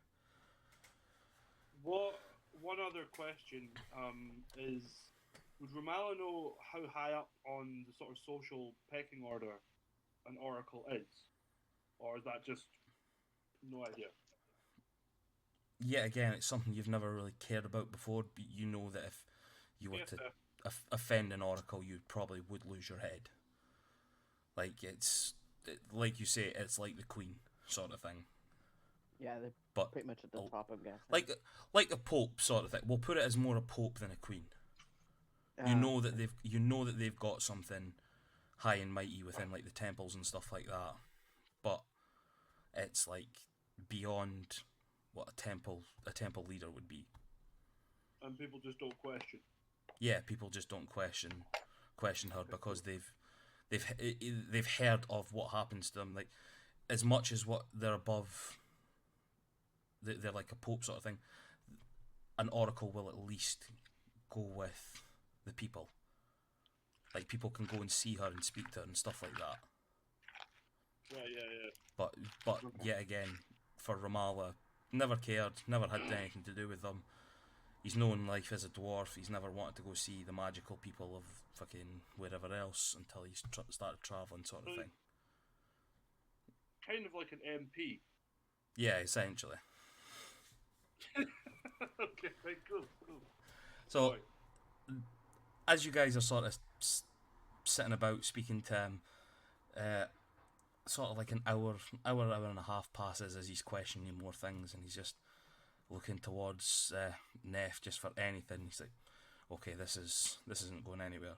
One other question is, would Romala know how high up on the sort of social pecking order an oracle is? Or is that just no idea? yet again, it's something you've never really cared about before. But you know that if you were Yeah, to offend an oracle, you probably would lose your head. Like like you say, it's like the Queen sort of thing. Yeah, they're But pretty much at the a- top, I'm guessing. like a pope sort of thing. We'll put it as more a pope than a queen. You Ah, know that they've got something high and mighty within like the temples and stuff like that, but it's like beyond what a temple leader would be. and people just don't question. Yeah, people just don't question her because they've heard of what happens to them. Like as much as what they're above, they're like a pope sort of thing. An oracle will at least go with the people. Like people can go and see her and speak to her and stuff like that. Right, yeah. But yet again, for Ramallah, never cared, never had anything to do with them. He's known life as a dwarf. He's never wanted to go see the magical people of fucking wherever else until he started travelling, sort of thing. Kind of like an MP. Yeah, essentially. Okay, right, cool. So, Sorry. as you guys are sort of sitting about speaking to him, sort of like an hour and a half passes as he's questioning more things, and he's just looking towards Neff just for anything. He's like, okay, this isn't going anywhere.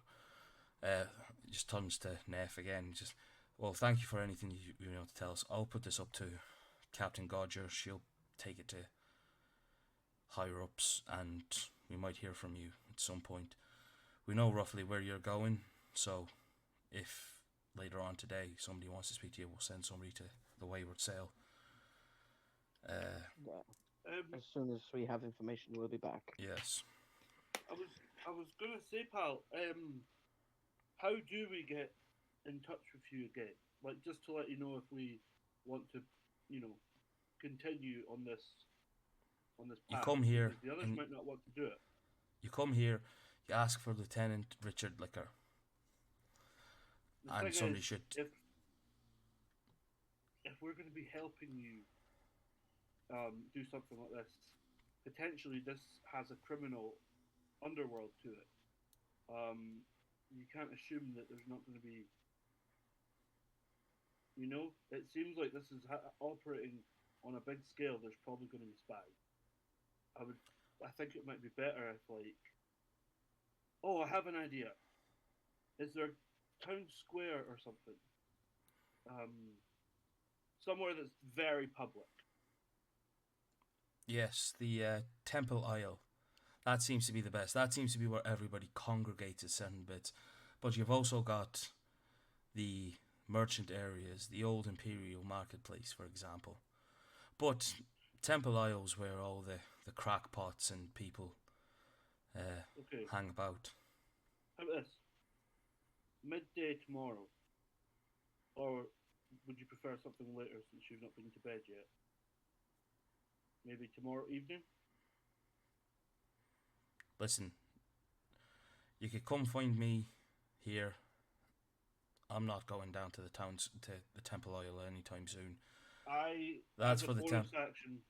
He just turns to Neff again. Just, well, thank you for anything you know to tell us. I'll put this up to Captain Godger. She'll take it to higher ups, and we might hear from you at some point. We know roughly where you're going, so if later on today somebody wants to speak to you, we'll send somebody to the Wayward Sail. As soon as we have information, we'll be back. Yes. I was gonna say, pal, how do we get in touch with you again? Like, just to let you know if we want to, continue on this You path. come here Because the others and- might not want to do it. You come here, you ask for Lieutenant Richard Licker, The and thing somebody is, should. if we're going to be helping you do something like this, potentially this has a criminal underworld to it. You can't assume that there's not going to be. It seems like this is operating on a big scale. There's probably going to be spies. I think it might be better if, like, oh, I have an idea. Is there a town square or something? Somewhere that's very public. Yes, the Temple Isle. That seems to be the best. That seems to be where everybody congregates at certain bits. But you've also got the merchant areas, the old Imperial Marketplace, for example. But Temple Isle's where all the crackpots and people Okay. hang about. How about this? Midday tomorrow. Or would you prefer something later since you've not been to bed yet? Maybe tomorrow evening? Listen, you could come find me here. I'm not going down to the Temple Isle anytime soon. That's as for a the bonus action,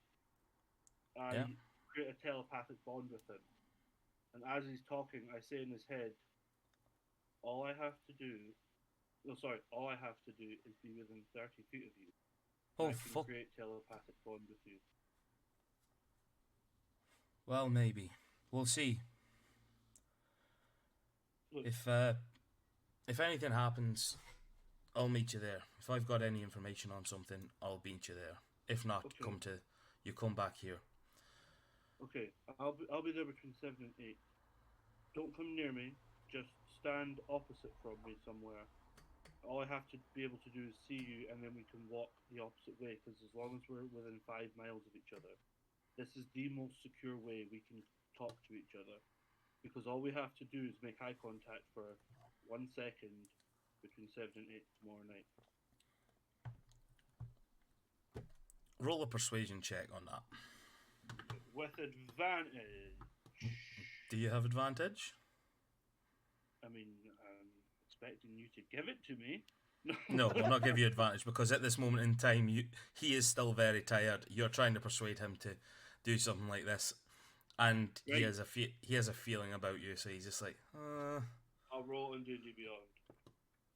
I Yeah. create a telepathic bond with him. And as he's talking, I say in his head, all I have to do is be within 30 feet of you. Oh, I can fuck. create telepathic bond with you. Well, maybe. We'll see. Look, If anything happens, I'll meet you there. If I've got any information on something, I'll meet you there. If not, Okay. you come back here. okay, I'll be there between 7 and 8. Don't come near me. Just stand opposite from me somewhere. All I have to be able to do is see you, and then we can walk the opposite way. Because as long as we're within 5 miles of each other, this is the most secure way we can talk to each other. Because all we have to do is make eye contact for 1 second between 7 and 8 tomorrow night. Roll a persuasion check on that. With advantage. Do you have advantage? I mean, I'm expecting you to give it to me. No, we'll not give you advantage because at this moment in time, he is still very tired. You're trying to persuade him to do something like this, and he Right. has a feeling about you, so he's just like, I'll roll in D&D Beyond,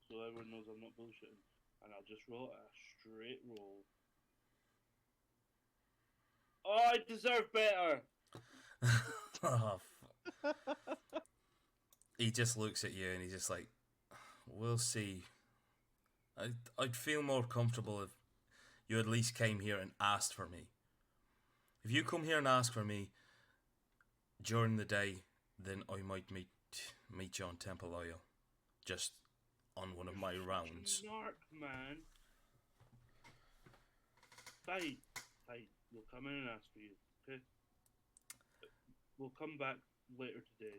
so everyone knows I'm not bullshitting, and I'll just roll a straight roll. Oh, I deserve better. oh, he just looks at you and he's just like, we'll see. I'd feel more comfortable if you at least came here and asked for me. If you come here and ask for me during the day, then I might meet you on Temple Oil, just on one of my rounds. Narc, man. Fine. We'll come in and ask for you. Okay. We'll come back later today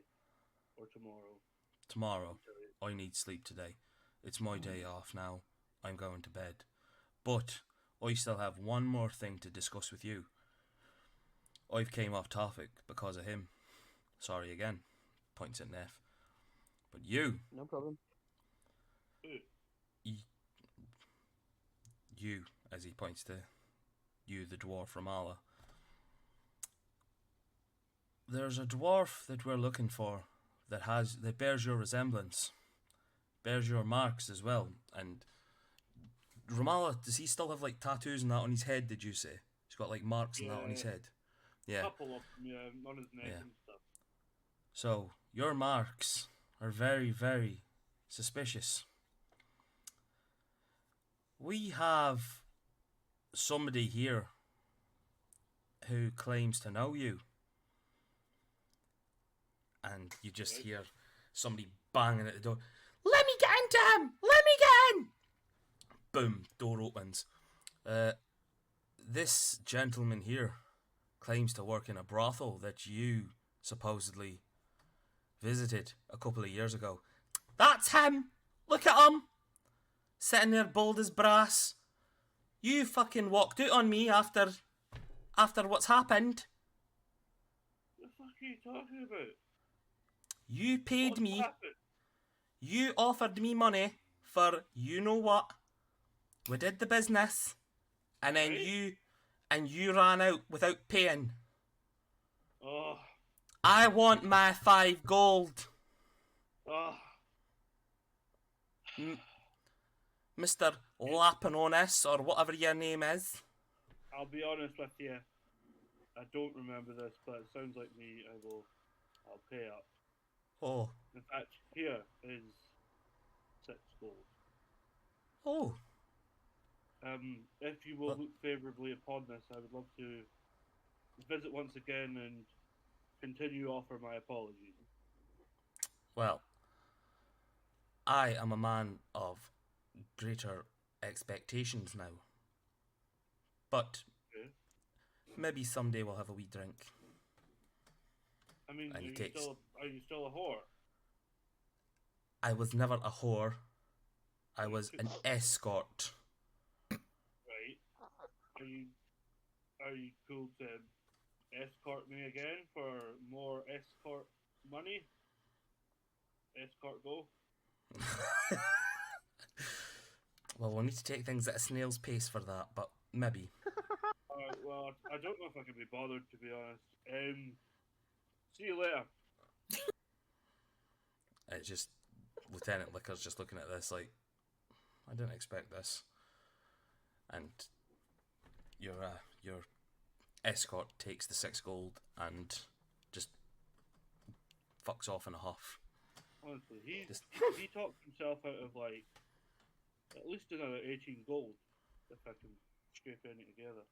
or tomorrow. Tomorrow, I need sleep today. It's my day off now. I'm going to bed. But I still have one more thing to discuss with you. I've came off topic because of him. Sorry again. Points at Neff. But you, No problem. you, as he points to you, the dwarf from Allah. There's a dwarf that we're looking for that bears your resemblance, bears your marks as well. And Ramallah, does he still have like tattoos and that on his head? Did you say he's got like marks and that on his head? Yeah. Couple of them, yeah, on his neck and stuff. So your marks are very, very suspicious. We have somebody here who claims to know you. And you just hear somebody banging at the door. Let me get into him! Let me get in! Boom, door opens. This gentleman here claims to work in a brothel that you supposedly visited a couple of years ago. That's him! Look at him! Sitting there bold as brass. You fucking walked out on me after what's happened. What the fuck are you talking about? You paid What's me. happened? You offered me money for you know what. We did the business, and then Right. you ran out without paying. Oh, I want my 5 gold, oh. Mr. Lapinonis, or whatever your name is. I'll be honest with you. I don't remember this, but it sounds like me. I'll pay up. Oh, In fact, here is 6 gold. oh. If you will look favourably upon this, I would love to visit once again and continue to offer my apologies. Well, I am a man of greater expectations now. But Okay. maybe someday we'll have a wee drink. I mean, And are he you, takes- still a whore? I was never a whore. I was an escort. Right. Are you cool to escort me again for more escort money? Escort go? Well, we'll need to take things at a snail's pace for that, but maybe. Well, I don't know if I can be bothered, to be honest. See you later. It's just Lieutenant Licker's just looking at this like, I didn't expect this. And your escort takes the 6 gold and just fucks off in a huff. Honestly, he Just- talked himself out of like at least another 18 gold if I can scrape any together.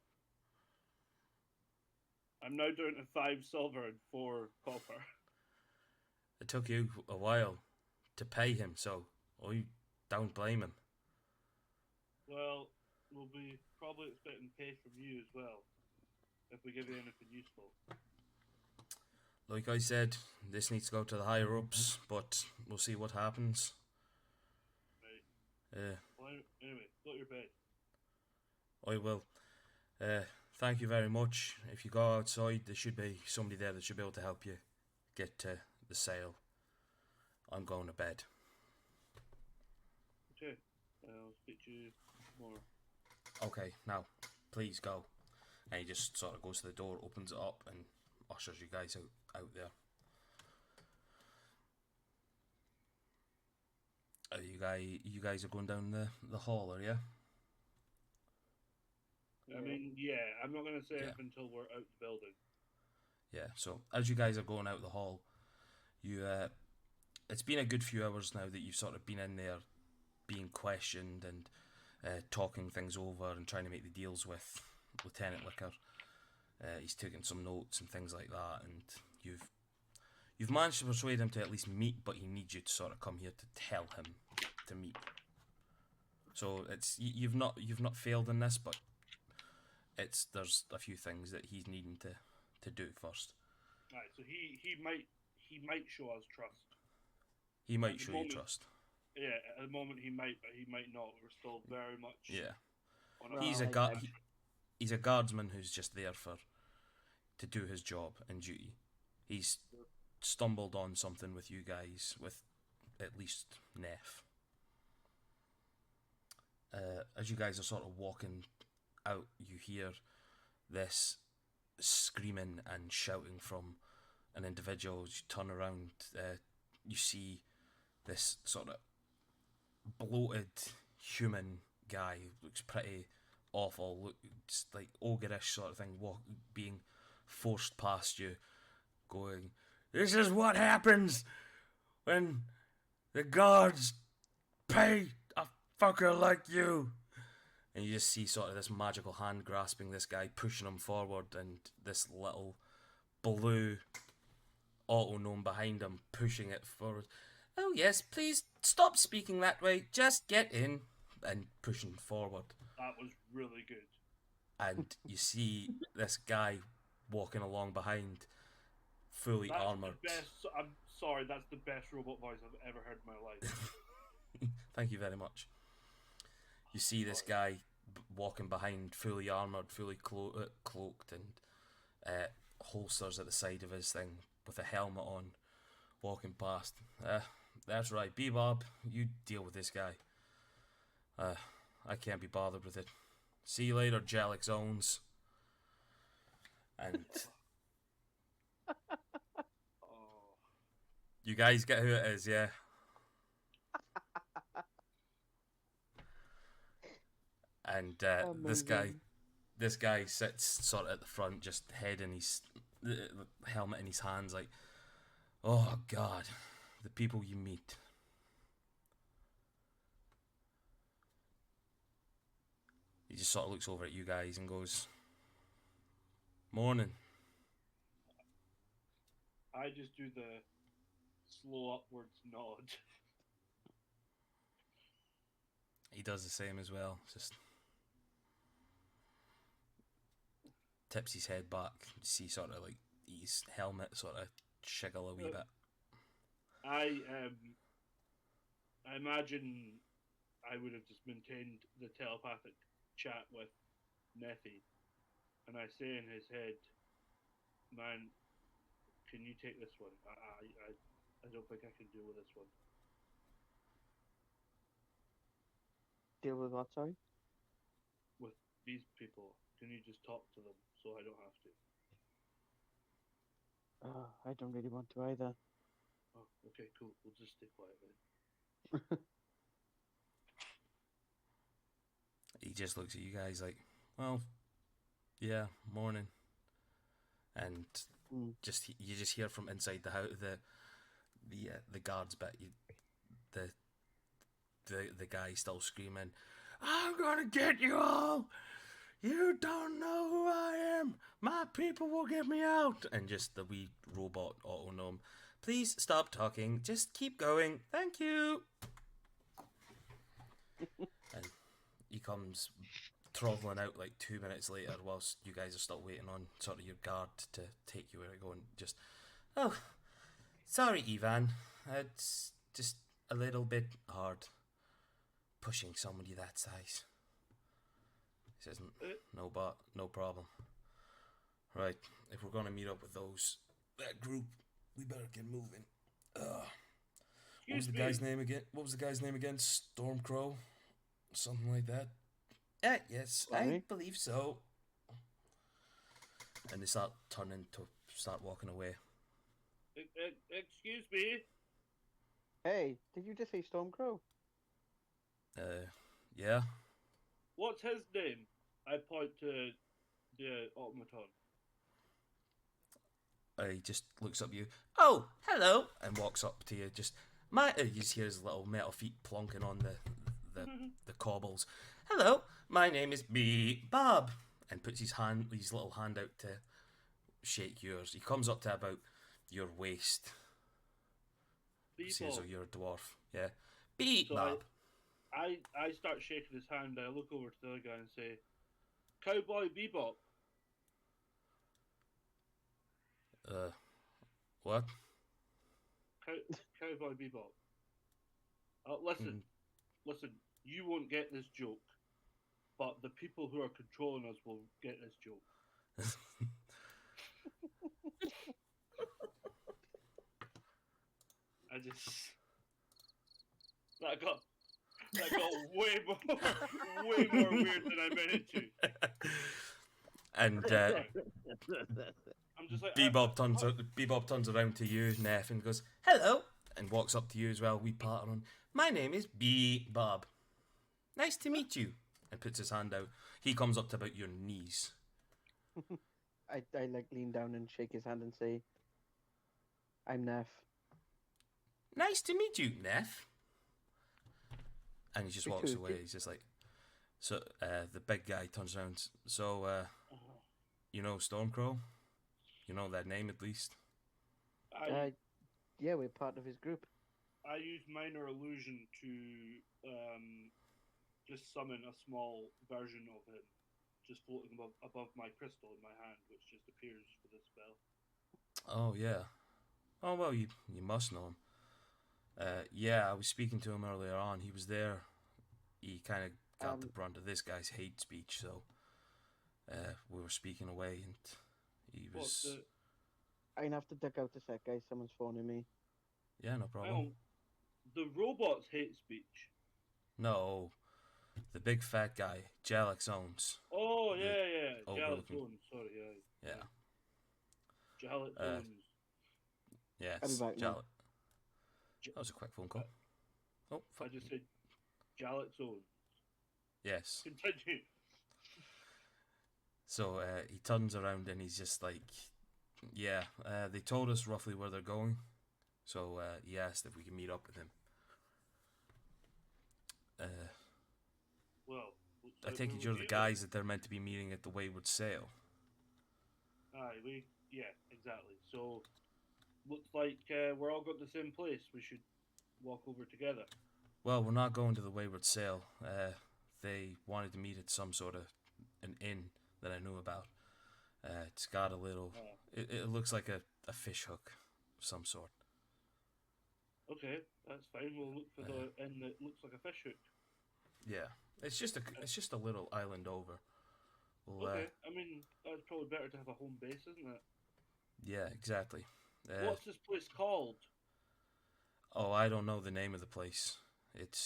I'm now down to 5 silver and 4 copper. It took you a while to pay him, so I don't blame him. Well, we'll be probably expecting pay from you as well if we give you anything useful. Like I said, this needs to go to the higher ups, but we'll see what happens. Right. Well, anyway, go to your bed. I will. Thank you very much. If you go outside, there should be somebody there that should be able to help you get to the sail. I'm going to bed. Okay. I'll speak to you tomorrow. Okay, now, please go. And he just sort of goes to the door, opens it up, and ushers you guys out there. You guys are going down the hall, are you? I mean, yeah, I'm not going to say Yeah. anything until we're out the building. Yeah, so as you guys are going out the hall, it's been a good few hours now that you've sort of been in there being questioned and talking things over and trying to make the deals with Lieutenant Licker. He's taken some notes and things like that, and you've managed to persuade him to at least meet, but he needs you to sort of come here to tell him to meet. So you've not failed in this, but there's a few things that he's needing to do first. Right, so he might show us trust. He might At the show you moment- trust. Yeah, at the moment he might, but he might not. We're still very much. Yeah. On our He's a own. he's a guardsman who's just there to do his job and duty. He's stumbled on something with you guys, with at least Neff. As you guys are sort of walking out, you hear this screaming and shouting from an individual. As you turn around, you see this sort of bloated human guy, looks pretty awful, looks like ogreish sort of thing, being forced past you, going, "This is what happens when the guards pay a fucker like you." And you just see sort of this magical hand grasping this guy, pushing him forward, and this little blue auto gnome behind him pushing it forward. "Oh yes, please stop speaking that way, just get in," and pushing forward. That was really good. And you see this guy walking along behind, fully That's armoured. the best. I'm sorry, that's the best robot voice I've ever heard in my life. Thank you very much. You see this guy walking behind, fully armoured, fully cloaked, and holsters at the side of his thing with a helmet on, walking past. That's right, Bebob, you deal with this guy. I can't be bothered with it. See you later, Jellic Zones. And Oh, you guys get who it is, yeah? And this guy sits sort of at the front, just head in his helmet in his hands, like, "Oh God, the people you meet." He just sort of looks over at you guys and goes, "Morning." I just do the slow upwards nod. He does the same as well, just tips his head back. You see sort of like his helmet sort of shiggle a wee bit. I imagine I would have just maintained the telepathic chat with Neffy, and I say in his head, "Man, can you take this one? I don't think I can deal with this one." Deal with what, sorry? With these people, can you just talk to them so I don't have to? I don't really want to either. Oh, okay, cool. We'll just stay quiet then. He just looks at you guys like, "Well, yeah, morning." And you just hear from inside the house, the guards bit, the guy still screaming, "I'm gonna get you all! You don't know who I am! My people will get me out!" And just the wee robot auto gnome, "Please stop talking, just keep going, thank you!" And he comes throttling out like 2 minutes later whilst you guys are still waiting on sort of your guard to take you where you're going. Just, "Oh, sorry, Ivan. It's just a little bit hard pushing somebody that size." He says, no problem. Right, if we're going to meet up with that group, we better get moving. What was the guy's name again? Stormcrow? Something like that. Yes, I Sorry? believe so. and they start turning to start walking away. Excuse me. Hey, did you just say Stormcrow? Yeah. What's his name? I point to the automaton. He just looks up at you. Oh, hello, and walks up to you. You just hear his little metal feet plonking on the cobbles. Hello, my name is B Bob, and puts his little hand out to shake yours. He comes up to about your waist. Says, "Oh, you're a dwarf." Yeah, B Bob. I start shaking his hand. I look over to the other guy and say, "Cowboy Bebop." What? Cowboy Bebop. Listen. You won't get this joke, but the people who are controlling us will get this joke. That got way more weird than I meant it to. And I'm just like Bebop turns around to you, Neff, and goes, "Hello," and walks up to you as well. We partner on. My name is B Bob. Nice to meet you. And puts his hand out. He comes up to about your knees. I like lean down and shake his hand and say, "I'm Neff." Nice to meet you, Neff. And he just Me walks too, away. dude. He's just like, so the big guy turns around. So, you know Stormcrow? You know that name at least? Yeah, we're part of his group. I use minor illusion to just summon a small version of him, just floating above my crystal in my hand, which just appears for this spell. Oh, yeah. Oh, well, you must know him. Yeah, I was speaking to him earlier on. He was there. He kind of got the brunt of this guy's hate speech, so we were speaking away, and he was... I'm gonna have to duck out a sec, guys. Someone's phoning me. Yeah, no problem. The robots hate speech. No, the big fat guy, Jalix owns. Oh, yeah. Jalix overlooking. owns, sorry, yeah. Jalix owns. Yes, I'll be back now. That was a quick phone call. Oh, fuck. I just said Jalix owns. Yes. Continue. So he turns around and he's just like, yeah, they told us roughly where they're going. So he asked if we can meet up with him. Well, I take it you're the guys that they're meant to be meeting at the Wayward Sail. Aye, yeah, exactly. So, looks like we're all going to the same place. We should walk over together. Well, we're not going to the Wayward Sail. They wanted to meet at some sort of an inn that I knew about. It's got a little... It looks like a fish hook of some sort. Okay, that's fine. We'll look for the inn that looks like a fish hook. Yeah, it's just a little island over. Okay, I mean, that's probably better to have a home base, isn't it? Yeah, exactly. What's this place called? Oh, I don't know the name of the place. It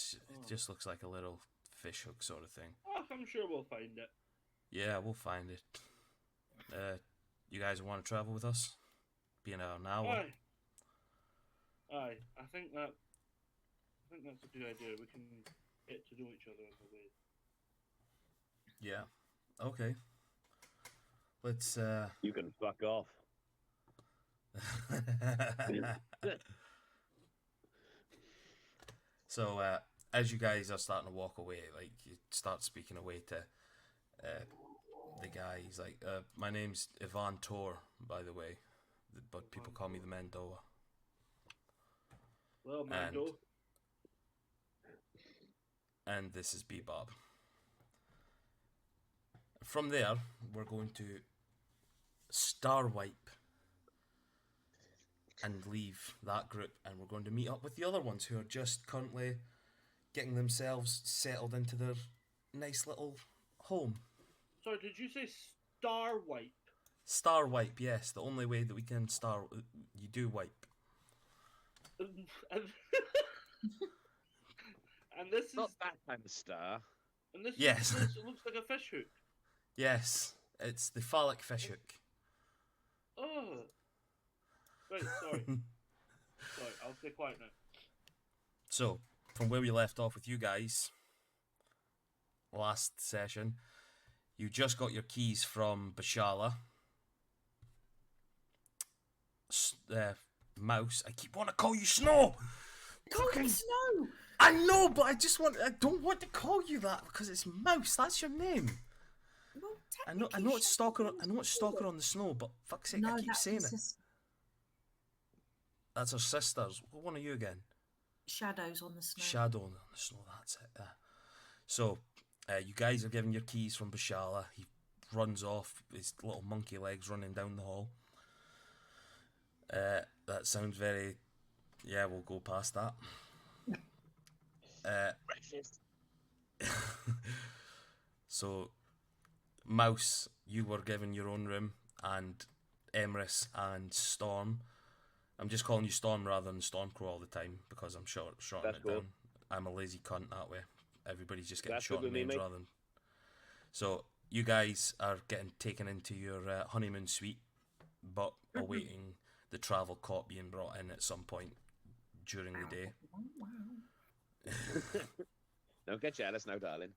just looks like a little fish hook sort of thing. Oh, I'm sure we'll find it. Yeah, we'll find it. You guys want to travel with us? Be an hour. Aye. I think that's a good idea. We can get to know each other on the way. Yeah. Okay. Let's. You can fuck off. So, as you guys are starting to walk away, like you start speaking away to the guy. He's like, "My name's Ivan Tor, by the way, but people call me the Mendoa." Well, Mando. And this is Bebop. From there, we're going to star wipe and leave that group, and we're going to meet up with the other ones who are just currently getting themselves settled into their nice little home. Sorry, did you say star wipe? Star wipe, yes. The only way that we can you do wipe. And this is not that kind of star. And this yes. It looks like a fish hook. Yes, it's the phallic fish hook. Oh. Right, sorry. Sorry, I'll stay quiet now. So, from where we left off with you guys last session, you just got your keys from Bashala. Mouse. I keep wanting to call you Snow. Call him Snow. I know, but I don't want to call you that because it's Mouse. That's your name. Well, I know it's Stalker. I know it's Stalker on the Snow, but fuck's sake, I keep saying it. That's her sisters. What one are you again? Shadows on the Snow. Shadow on the Snow. That's it. So, you guys are given your keys from Bashala. He runs off. His little monkey legs running down the hall. That sounds very. Yeah, we'll go past that. So, Mouse, you were given your own room, and Emrys and Storm. I'm just calling you Storm rather than Stormcrow all the time because I'm shorting That's it cool. down. I'm a lazy cunt that way. Everybody's just getting That's short good with me, names mate. rather than. So you guys are getting taken into your honeymoon suite, but awaiting the travel cot being brought in at some point during the day. Don't get jealous now, darling.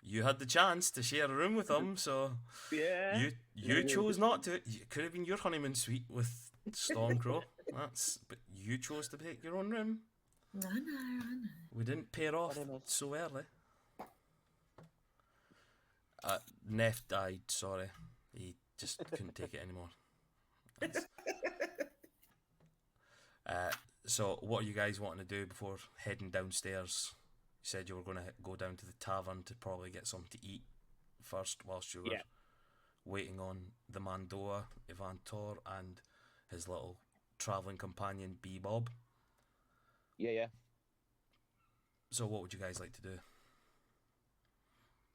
You had the chance to share a room with him, so Yeah. you chose not to. It could have been your honeymoon suite with Stormcrow. But you chose to pick your own room. I know. We didn't pair off so early. Neff died. Sorry, he just couldn't take it anymore. So what are you guys wanting to do before heading downstairs? You said you were going to go down to the tavern to probably get something to eat first whilst you were waiting on the Mandoa, Ivan Tor, and his little travelling companion, Bebob. Yeah. So what would you guys like to do?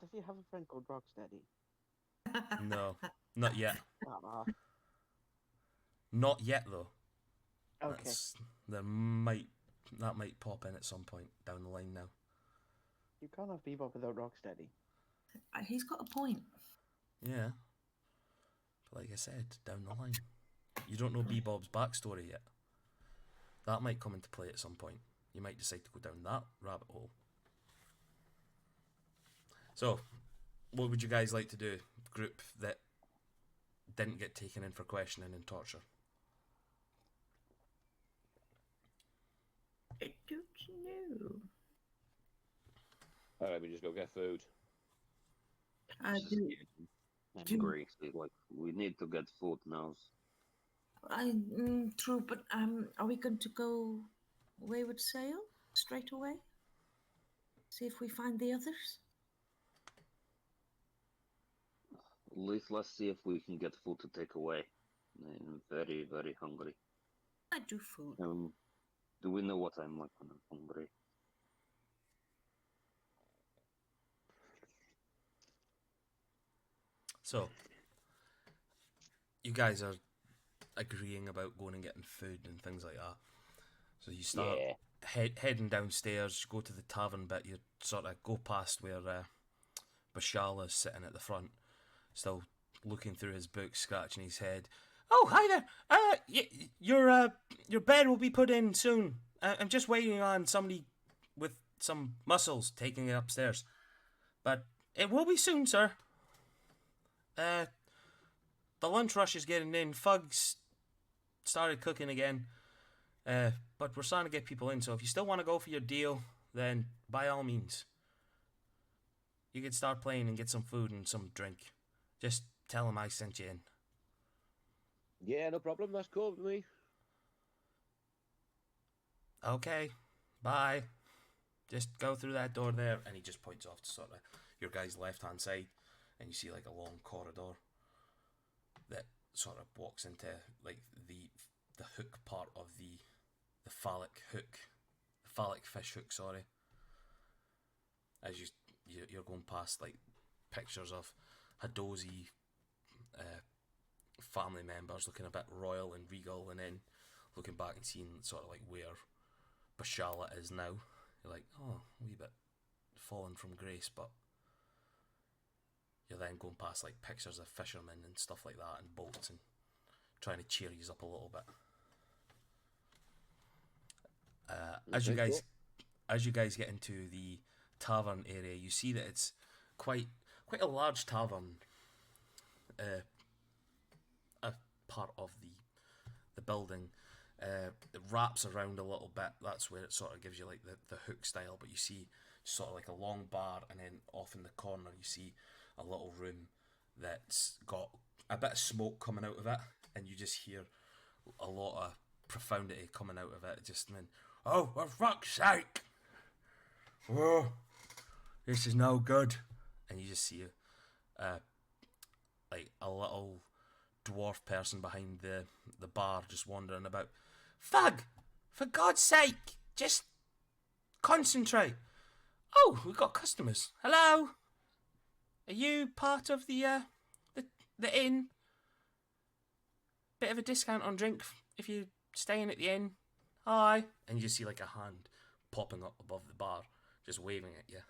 Does he have a friend called Rocksteady? No, not yet. Ah, Not yet, though. okay. That might pop in at some point down the line now. You can't have Bebop without Rocksteady. He's got a point. Yeah. But like I said, down the line. You don't know Bebop's backstory yet. That might come into play at some point. You might decide to go down that rabbit hole. So, what would you guys like to do? Group that didn't get taken in for questioning and torture. I don't know. Alright, we just go get food. I do. Angry. Like, we need to get food now. True, but are we going to go away with sail straight away? See if we find the others. Let's see if we can get food to take away. I'm very, very hungry. I do food. Do we know what I'm like when I'm hungry? So, you guys are agreeing about going and getting food and things like that. So you start heading downstairs, you go to the tavern bit, you sort of go past where Bashala's sitting at the front, still looking through his book, scratching his head. Oh, hi there. Your bed will be put in soon. I'm just waiting on somebody with some muscles taking it upstairs. But it will be soon, sir. The lunch rush is getting in. Fugs started cooking again. But we're starting to get people in, so if you still want to go for your deal, then by all means. You can start playing and get some food and some drink. Just tell him I sent you in. Yeah, no problem. That's cool with me. Okay, bye. Just go through that door there. And he just points off to sort of your guy's left-hand side, and you see like a long corridor that sort of walks into like the hook part of the phallic fish hook, sorry. As you're going past like pictures of Hadozi family members looking a bit royal and regal, and then looking back and seeing sort of like where Bashala is now. You're like, oh, a wee bit fallen from grace, but you're then going past like pictures of fishermen and stuff like that and boats and trying to cheer you up a little bit. As you Okay, guys as you guys get into the tavern area, you see that it's quite a large tavern. A part of the building. It wraps around a little bit. That's where it sort of gives you like the hook style. But you see sort of like a long bar, and then off in the corner you see a little room that's got a bit of smoke coming out of it, and you just hear a lot of profundity coming out of it. Just mean, oh, for fuck's sake! Whoa, this is no good. And you just see like a little dwarf person behind the bar just wandering about. Fug! For God's sake, just concentrate. Oh, we've got customers. Hello? Are you part of the inn? Bit of a discount on drink if you're staying at the inn. Hi. And you just see like a hand popping up above the bar, just waving at you.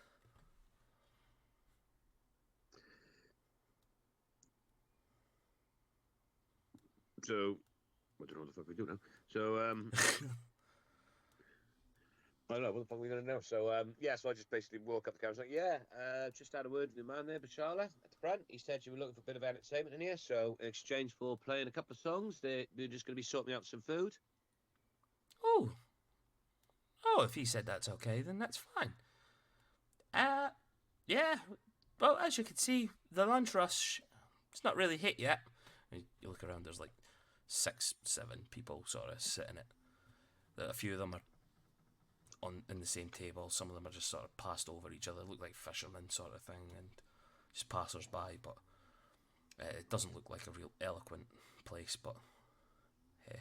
So, I don't know what the fuck we do now. So, I don't know, what the fuck are we going to know? So, so I just basically walk up the counter and was like, just had a word with the man there, Bashala, at the front. He said you were looking for a bit of entertainment in here, so in exchange for playing a couple of songs, they're just going to be sorting me out some food. Oh, if he said that's okay, then that's fine. Yeah, well, as you can see, the lunch rush, it's not really hit yet. And you look around, there's like 6, 7 people sort of sitting it. A few of them are in the same table. Some of them are just sort of passed over each other, look like fishermen sort of thing, and just passers by. But it doesn't look like a real eloquent place. But hey,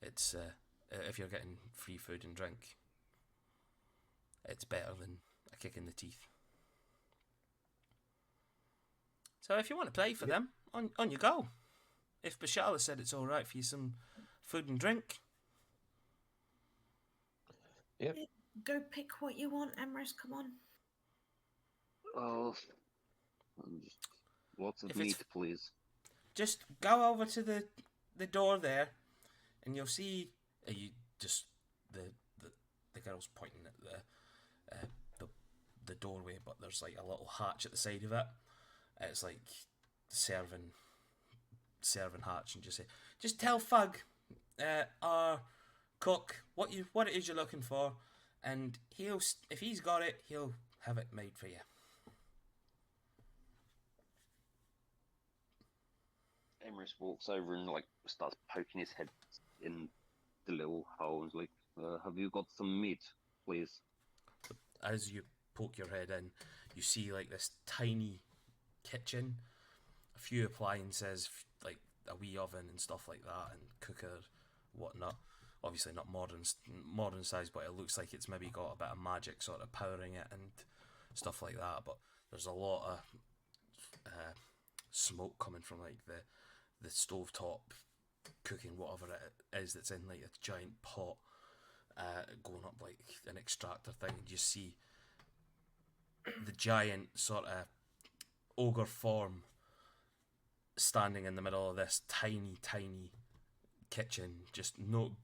it's if you're getting free food and drink, it's better than a kick in the teeth. So if you want to play for them, on you go. If Bashala said it's all right for you, some food and drink. Yep. Go pick what you want, Emrys. Come on. Oh, lots of If it's- meat, please. Just go over to the door there, and you'll see. You just the girl's pointing at the doorway, but there's like a little hatch at the side of it. It's like serving hatch, and just tell Fug, our cook, what it is you're looking for, and if he's got it, he'll have it made for you. Emrys walks over and like starts poking his head in the little hole and is like, have you got some meat, please? As you poke your head in, you see like this tiny kitchen, a few appliances, like a wee oven and stuff like that, and cooker, whatnot. Obviously not modern size, but it looks like it's maybe got a bit of magic sort of powering it and stuff like that. But there's a lot of smoke coming from like the stovetop cooking whatever it is that's in like a giant pot, going up like an extractor thing, and you see the giant sort of ogre form standing in the middle of this tiny kitchen. Just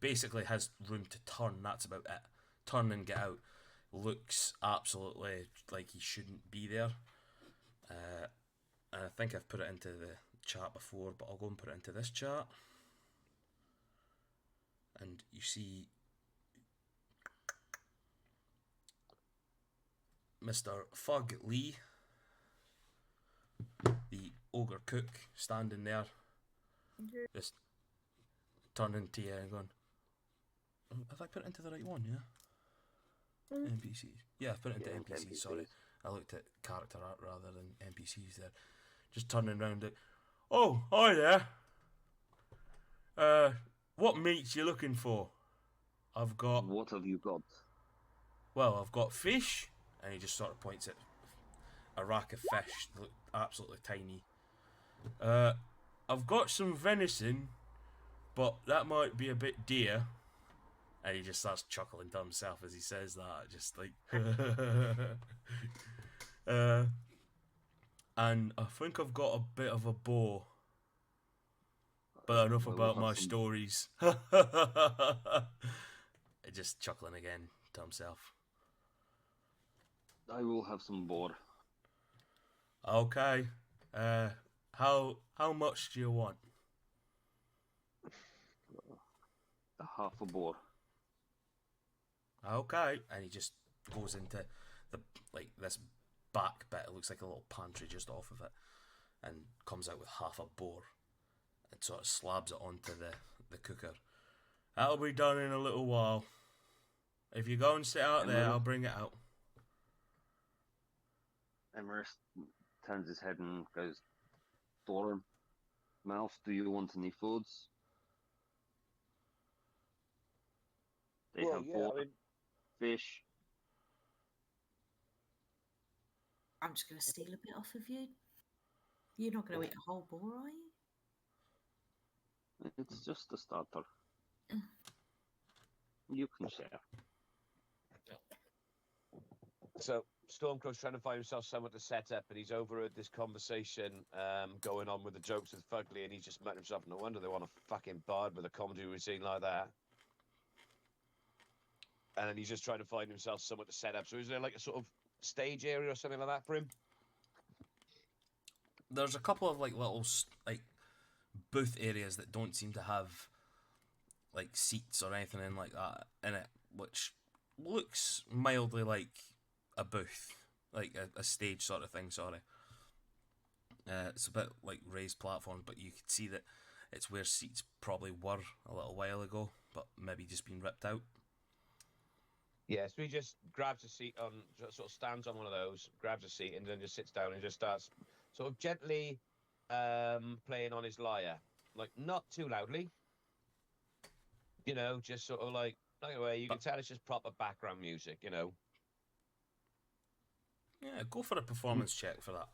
basically has room to turn, that's about it. Turn and get out. Looks absolutely like he shouldn't be there. And I think I've put it into the chat before, but I'll go and put it into this chat. And you see Mr. Fug Lee, the ogre cook, standing there, just turning to you and going, have I put it into the right one, yeah? NPCs. Yeah, I've put it into NPCs, sorry. I looked at character art rather than NPCs there. Just turning around it. Oh, hi there. What meats you looking for? I've got... What have you got? Well, I've got fish, and he just sort of points at a rack of fish, look absolutely tiny. I've got some venison, but that might be a bit dear. And he just starts chuckling to himself as he says that, just like... and I think I've got a bit of a bow. But enough I will about have my some- stories. Just chuckling again to himself. I will have some boar. Okay. How much do you want? A half a boar. Okay. And he just goes into the this back bit. It looks like a little pantry just off of it, and comes out with half a boar, and sort of slabs it onto the cooker. That'll be done in a little while. If you go and sit out there, I'll bring it out. Emerus turns his head and goes, Storm, Mouse, do you want any foods? They Well, have yeah, boar, I mean, fish. I'm just going to steal a bit off of you. You're not going to eat a whole boar, are you? It's just a starter. Mm. You can share. so Stormcrow's trying to find himself somewhere to set up, and he's overheard this conversation going on with the jokes with Fugly, and he's just met himself. No wonder they want a fucking bard with a comedy routine like that. And then he's just trying to find himself somewhere to set up. So is there like a sort of stage area or something like that for him? There's a couple of little booth areas that don't seem to have seats or anything like that in it, which looks mildly like a booth, like a stage sort of thing. Sorry, it's a bit like raised platforms, but you could see that it's where seats probably were a little while ago, but maybe just been ripped out. Yeah, so he just grabs a seat on, sort of stands on one of those, grabs a seat, and then just sits down and just starts sort of gently playing on his lyre, like not too loudly. You know, just sort of like away. You can tell it's just proper background music. You know. Yeah, go for a performance check for that.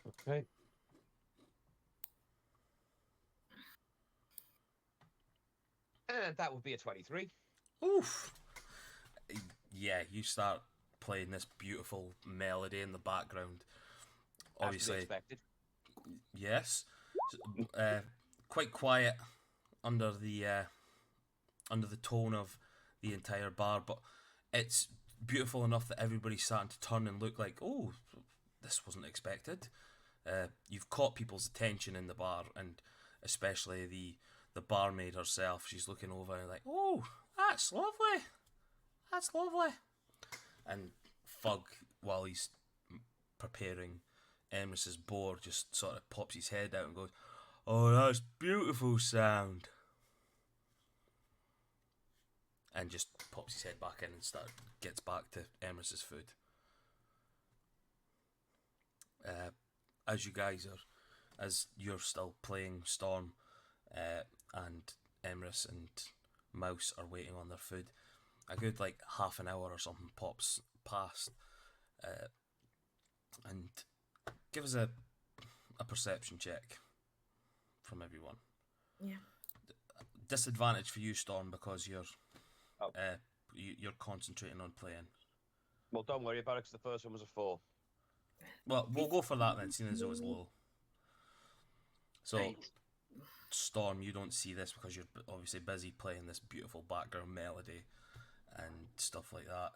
Okay. And that would be a 23. Oof. Yeah, you start playing this beautiful melody in the background. As to be Obviously, expected. yes. Quite quiet under the tone of the entire bar, but it's beautiful enough that everybody's starting to turn and look like, oh, this wasn't expected. You've caught people's attention in the bar, and especially the barmaid herself. She's looking over and like, oh, that's lovely. That's lovely. And Fug, while he's preparing Emrys's board, just sort of pops his head out and goes, oh, that's beautiful sound. And just pops his head back in and gets back to Emrys's food. As you're still playing Storm, and Emrys and Mouse are waiting on their food, a good half an hour or something pops past, and give us a perception check from everyone. Yeah. Disadvantage for you, Storm, because you're Oh. you're concentrating on playing. Well, don't worry about it, because the first one was a 4. Well, we'll go for that then, seeing as though it's low. So, 8. Storm, you don't see this because you're obviously busy playing this beautiful background melody and stuff like that.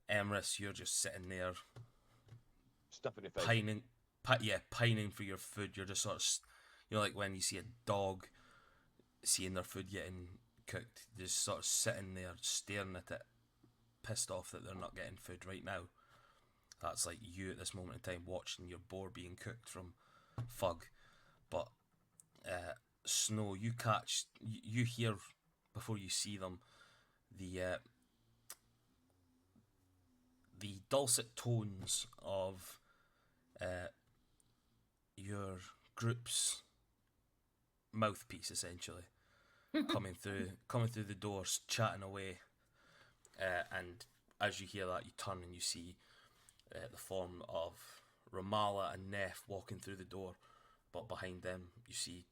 Emrys, you're just sitting there Stuff in your face. pining for your food. You're just sort of, like when you see a dog seeing their food getting cooked, just sort of sitting there staring at it, pissed off that they're not getting food right now. That's like you at this moment in time watching your boar being cooked from Fug. But Snow, you hear before you see them the dulcet tones of your group's mouthpiece, essentially, coming through the doors, chatting away, and as you hear that, you turn and you see the form of Ramallah and Neff walking through the door, but behind them you see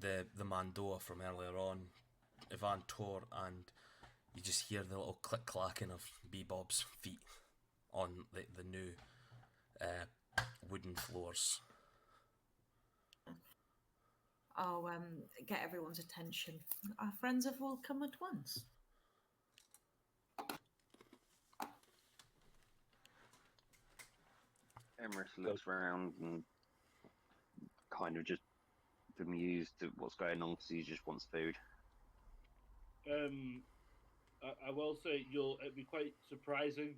the Mandoa from earlier on, Ivan Tor, and you just hear the little click clacking of Bebop's feet on the new wooden floors. I'll get everyone's attention. Our friends have all come at once. Emrys looks around and kind of just bemused at what's going on because he just wants food. I will say it'd be quite surprising.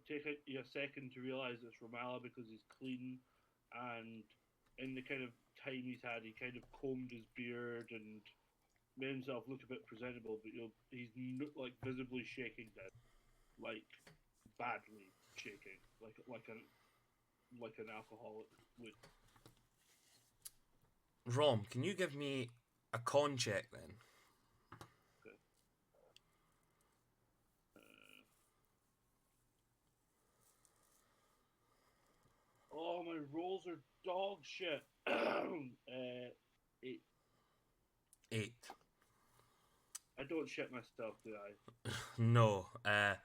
Take you a second to realise it's Ramallah because he's clean, and in the kind of time he's had, he kind of combed his beard and made himself look a bit presentable. But he's like visibly shaking down, like badly shaking, like an alcoholic would. Rom, can you give me a con check then? Okay. Oh, my rolls are dog shit. 8. 8. I don't shit myself, do I? No, but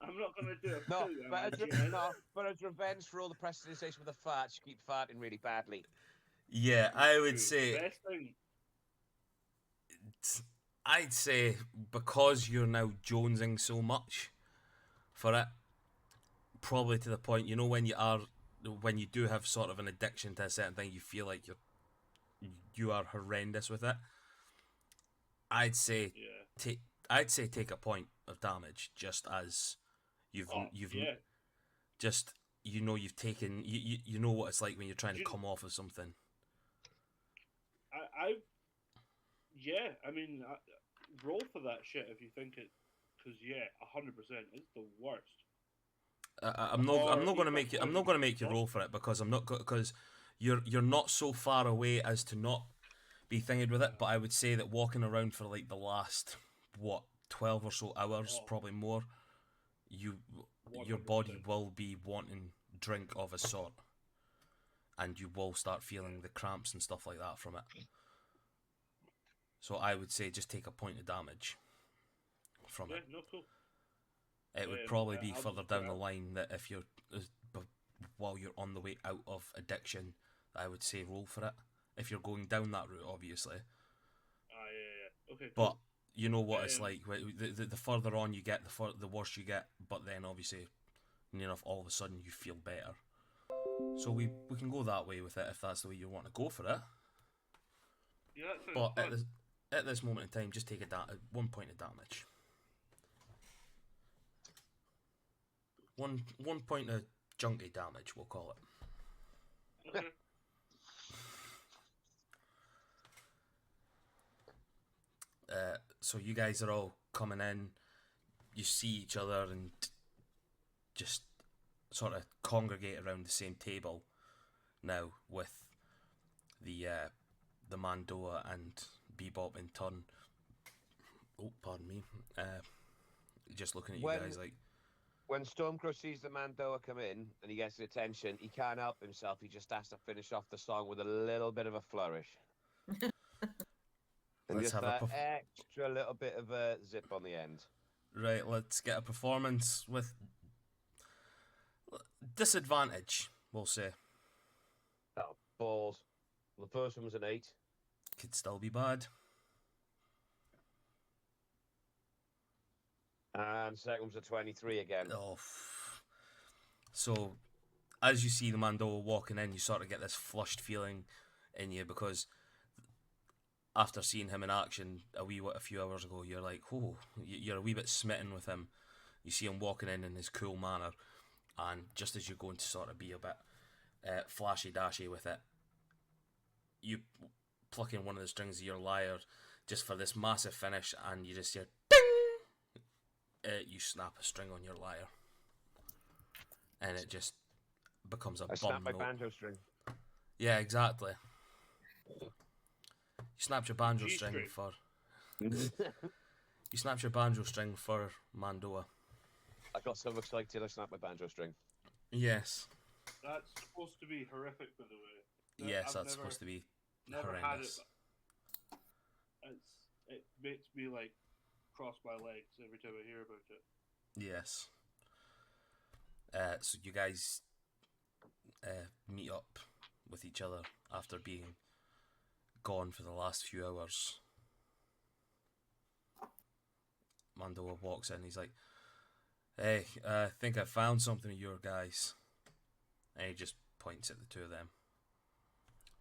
I'm not gonna do it. No, poo, am but I, as, Jen? but as revenge for all the prestidigitation with the fart, you keep farting really badly. yeah, I would True. say Best thing. I'd say because you're now jonesing so much for it, probably to the point, you know, when you do have sort of an addiction to a certain thing, you feel like you are horrendous with it. I'd say Yeah. take a point of damage, just as you've Yeah. just you've taken you know what it's like when you're trying to You- come off of something. I mean, roll for that shit if you think it, because 100%, it's the worst. I'm not going to make you. I'm not going to make you Oh. roll for it because because you're not so far away as to not be thinking with it. But I would say that walking around for like the last 12 or so hours, probably more, your 100%. body will be wanting drink of a sort, and you will start feeling the cramps and stuff like that from it. So I would say just take a point of damage from it. No, cool. It would probably be I'll further just down put the out- line that if you're while you're on the way out of addiction, I would say roll for it. If you're going down that route, obviously. Yeah. Okay, But cool. you know what it's like. The further on you get, the worse you get. But then obviously, near enough, all of a sudden you feel better. So we can go that way with it if that's the way you want to go for it. Yeah, that sounds But fun. at this moment in time, just take 1 point of damage. One point of junkie damage, we'll call it. Okay. So you guys are all coming in. You see each other and just sort of congregate around the same table now with the Mandoa and Bebop in turn. Oh, pardon me. Just looking at you guys like. When Stormcrow sees the Mandoa come in and he gets the attention, he can't help himself. He just has to finish off the song with a little bit of a flourish. And Let's just have that extra little bit of a zip on the end. Right, let's get a performance with disadvantage, we'll say. Oh, balls. Well, the first one was an 8. Could still be bad. And second was a 23 again. Oh. So, as you see the Mandoa walking in, you sort of get this flushed feeling in you because after seeing him in action a few hours ago, you're like, oh, you're a wee bit smitten with him. You see him walking in his cool manner, and just as you're going to sort of be a bit flashy dashy with it, you pluck in one of the strings of your lyre just for this massive finish, and you just hear ding. You snap a string on your lyre, and it just becomes a bum snap my note. banjo string. Yeah, exactly. You snapped your banjo G-string. string for. You snapped your banjo string for Mandoa. I got so excited I snapped my banjo string. Yes. That's supposed to be horrific, by the way. Yes, that's supposed to be Never had horrendous. it. It makes me like cross my legs every time I hear about it. Yes. So you guys meet up with each other after being gone for the last few hours. Mandoa walks in. He's like, "Hey, I think I found something of your guys." And he just points at the two of them.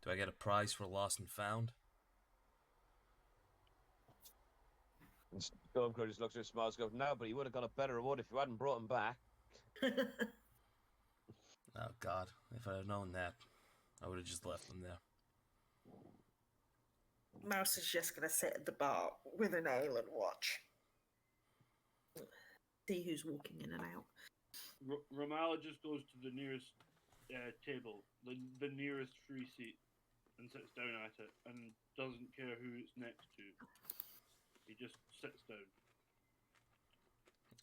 "Do I get a prize for lost and found?" And Stormcrow just looks at him, smiles, goes, "No, but he would have got a better reward if you hadn't brought him back." Oh God, if I'd have known that, I would have just left them there. Mouse is just going to sit at the bar with an ale and watch. See who's walking in and out. Ramala just goes to the nearest table, the nearest free seat, and sits down at it, and doesn't care who it's next to. He just sits down.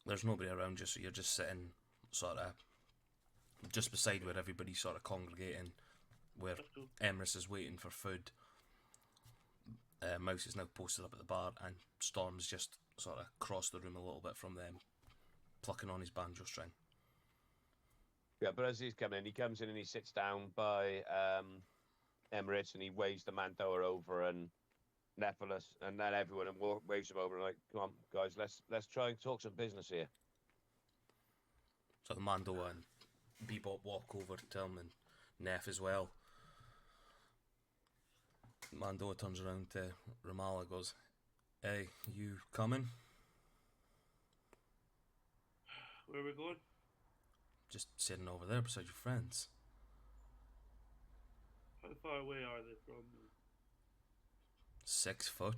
There's nobody around you, so you're just sitting sort of just beside where everybody's sort of congregating, where That's cool. Emrys is waiting for food. Mouse is now posted up at the bar, and Storm's just sort of crossed the room a little bit from them, plucking on his banjo string. Yeah, but as he's coming in, he comes in and he sits down by Emirates, and he waves the Mandoa over and Nephilis and then everyone, and waves him over and like, "Come on, guys, let's try and talk some business here." So the Mandoa and Bebop walk over to him, and Neff as well. Mandoa turns around to Ramala and goes, "Hey, you coming?" Where are we going? "Just sitting over there beside your friends." How far away are they from me? 6 foot.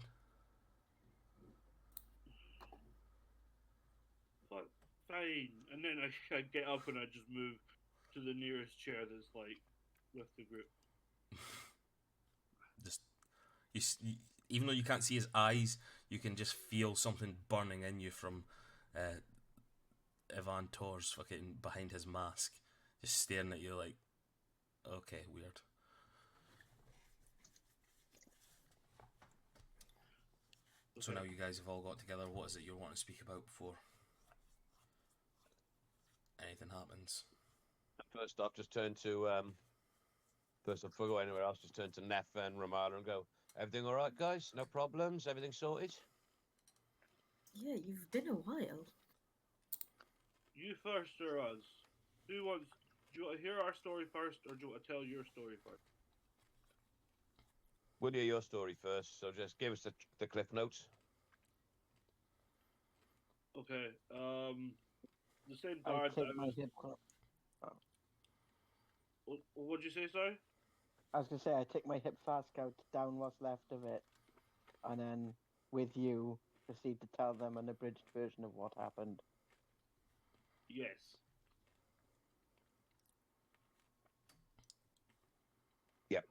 Fine. And then I get up and I just move to the nearest chair that's like with the group. Just even though you can't see his eyes, you can just feel something burning in you from Ivan Tor's fucking behind his mask, just staring at you like, okay, weird. So now you guys have all got together. What is it you're wanting to speak about before anything happens? First off, just turn to first off, before we go anywhere else, just turn to Neff and Ramada and go, "Everything all right, guys? No problems? Everything sorted?" Yeah, you've been a while. You first or us? Do you want to hear our story first, or do you want to tell your story first? We'll hear your story first, so just give us the cliff notes. Okay. The same I guard that take I my was. hip. What'd you say, sorry? I was gonna say I take my hip fast scout down what's left of it, and then with you proceed to tell them an abridged version of what happened. Yes. Yep,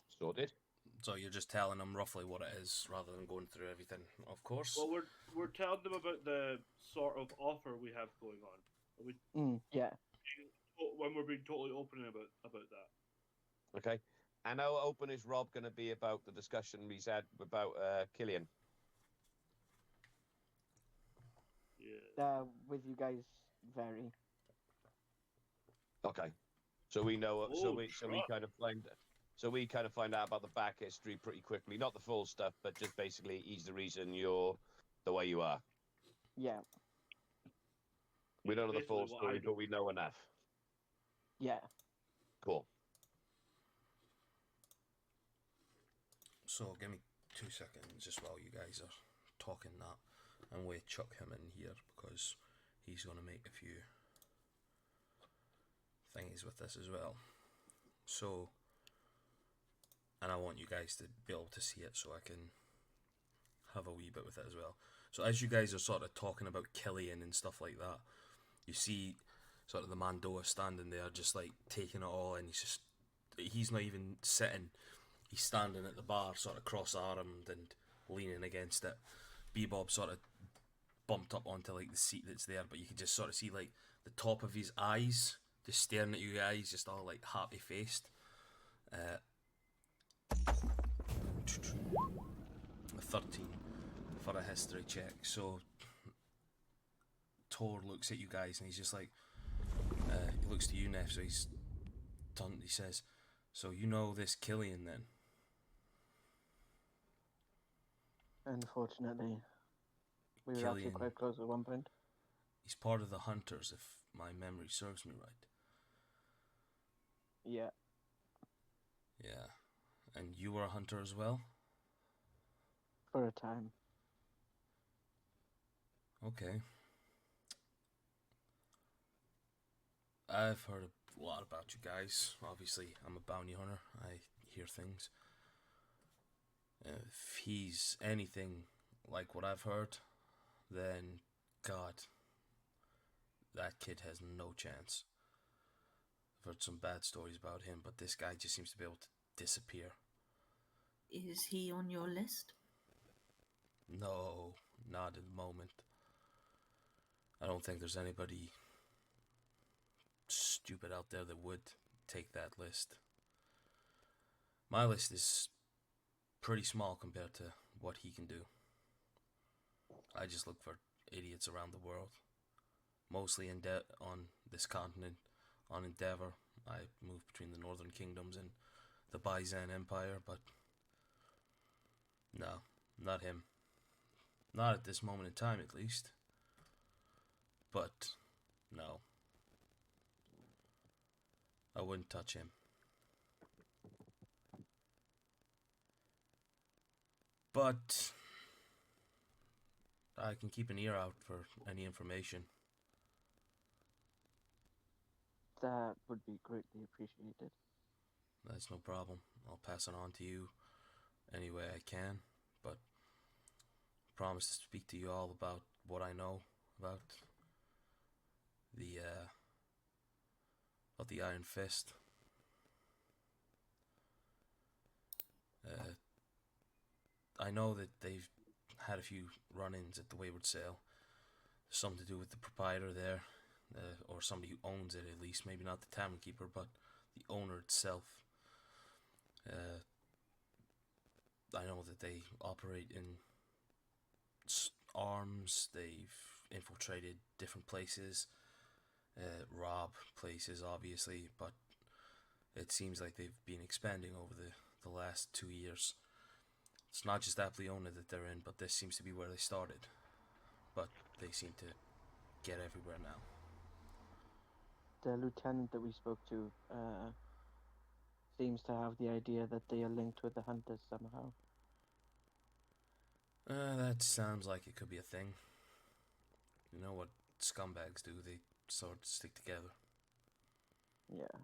sorted. So you're just telling them roughly what it is rather than going through everything, of course. Well, we're telling them about the sort of offer we have going on. Are we, Yeah. when we're being totally open about that. Okay. And how open is Rob going to be about the discussion he's had about Killian? Yeah. With you guys, very. Okay. So we know. Oh, we sure. kind of find. So we kind of find out about the back history pretty quickly. Not the full stuff, but just basically he's the reason you're the way you are. Yeah. We don't know the full Basically what I story, do. but we know enough. Yeah. Cool. So give me 2 seconds just while you guys are talking that. I'm going to chuck him in here because he's going to make a few thingies with this as well. So, and I want you guys to be able to see it so I can have a wee bit with it as well. So as you guys are sort of talking about Killian and stuff like that, you see sort of the Mandoa standing there just like taking it all in. He's not even sitting. He's standing at the bar sort of cross-armed and leaning against it. Bebop sort of bumped up onto like the seat that's there, but you can just sort of see like the top of his eyes just staring at you guys, just all like happy faced. A 13 for a history check. So Tor looks at you guys and he's just like, He looks to you, Neff, so he says, "So you know this Killian then?" Unfortunately, we were actually Killian, quite close at one point. he's part of the Hunters, if my memory serves me right. Yeah. Yeah. And you were a hunter as well? For a time. Okay. I've heard a lot about you guys. Obviously, I'm a bounty hunter. I hear things. If he's anything like what I've heard, then God, that kid has no chance. I've heard some bad stories about him, but this guy just seems to be able to disappear. Is he on your list? No, not at the moment. I don't think there's anybody stupid out there that would take that list. My list is pretty small compared to what he can do. I just look for idiots around the world. Mostly on this continent, on Endeavor. I move between the Northern Kingdoms and the Byzan Empire, but no, not him. Not at this moment in time, at least. But no, I wouldn't touch him. But I can keep an ear out for any information. That would be greatly appreciated. That's no problem. I'll pass it on to you any way I can, but I promise to speak to you all about what I know about the Iron Fist. I know that they've had a few run-ins at the Wayward Sale. Something to do with the proprietor there, or somebody who owns it at least. Maybe not the tavern keeper, but the owner itself. I know that they operate in arms. They've infiltrated different places, rob places, obviously, but it seems like they've been expanding over the last 2 years. It's not just Apleona that they're in, but this seems to be where they started. But they seem to get everywhere now. The lieutenant that we spoke to seems to have the idea that they are linked with the hunters somehow. That sounds like it could be a thing. You know what scumbags do, they sort of stick together. Yeah.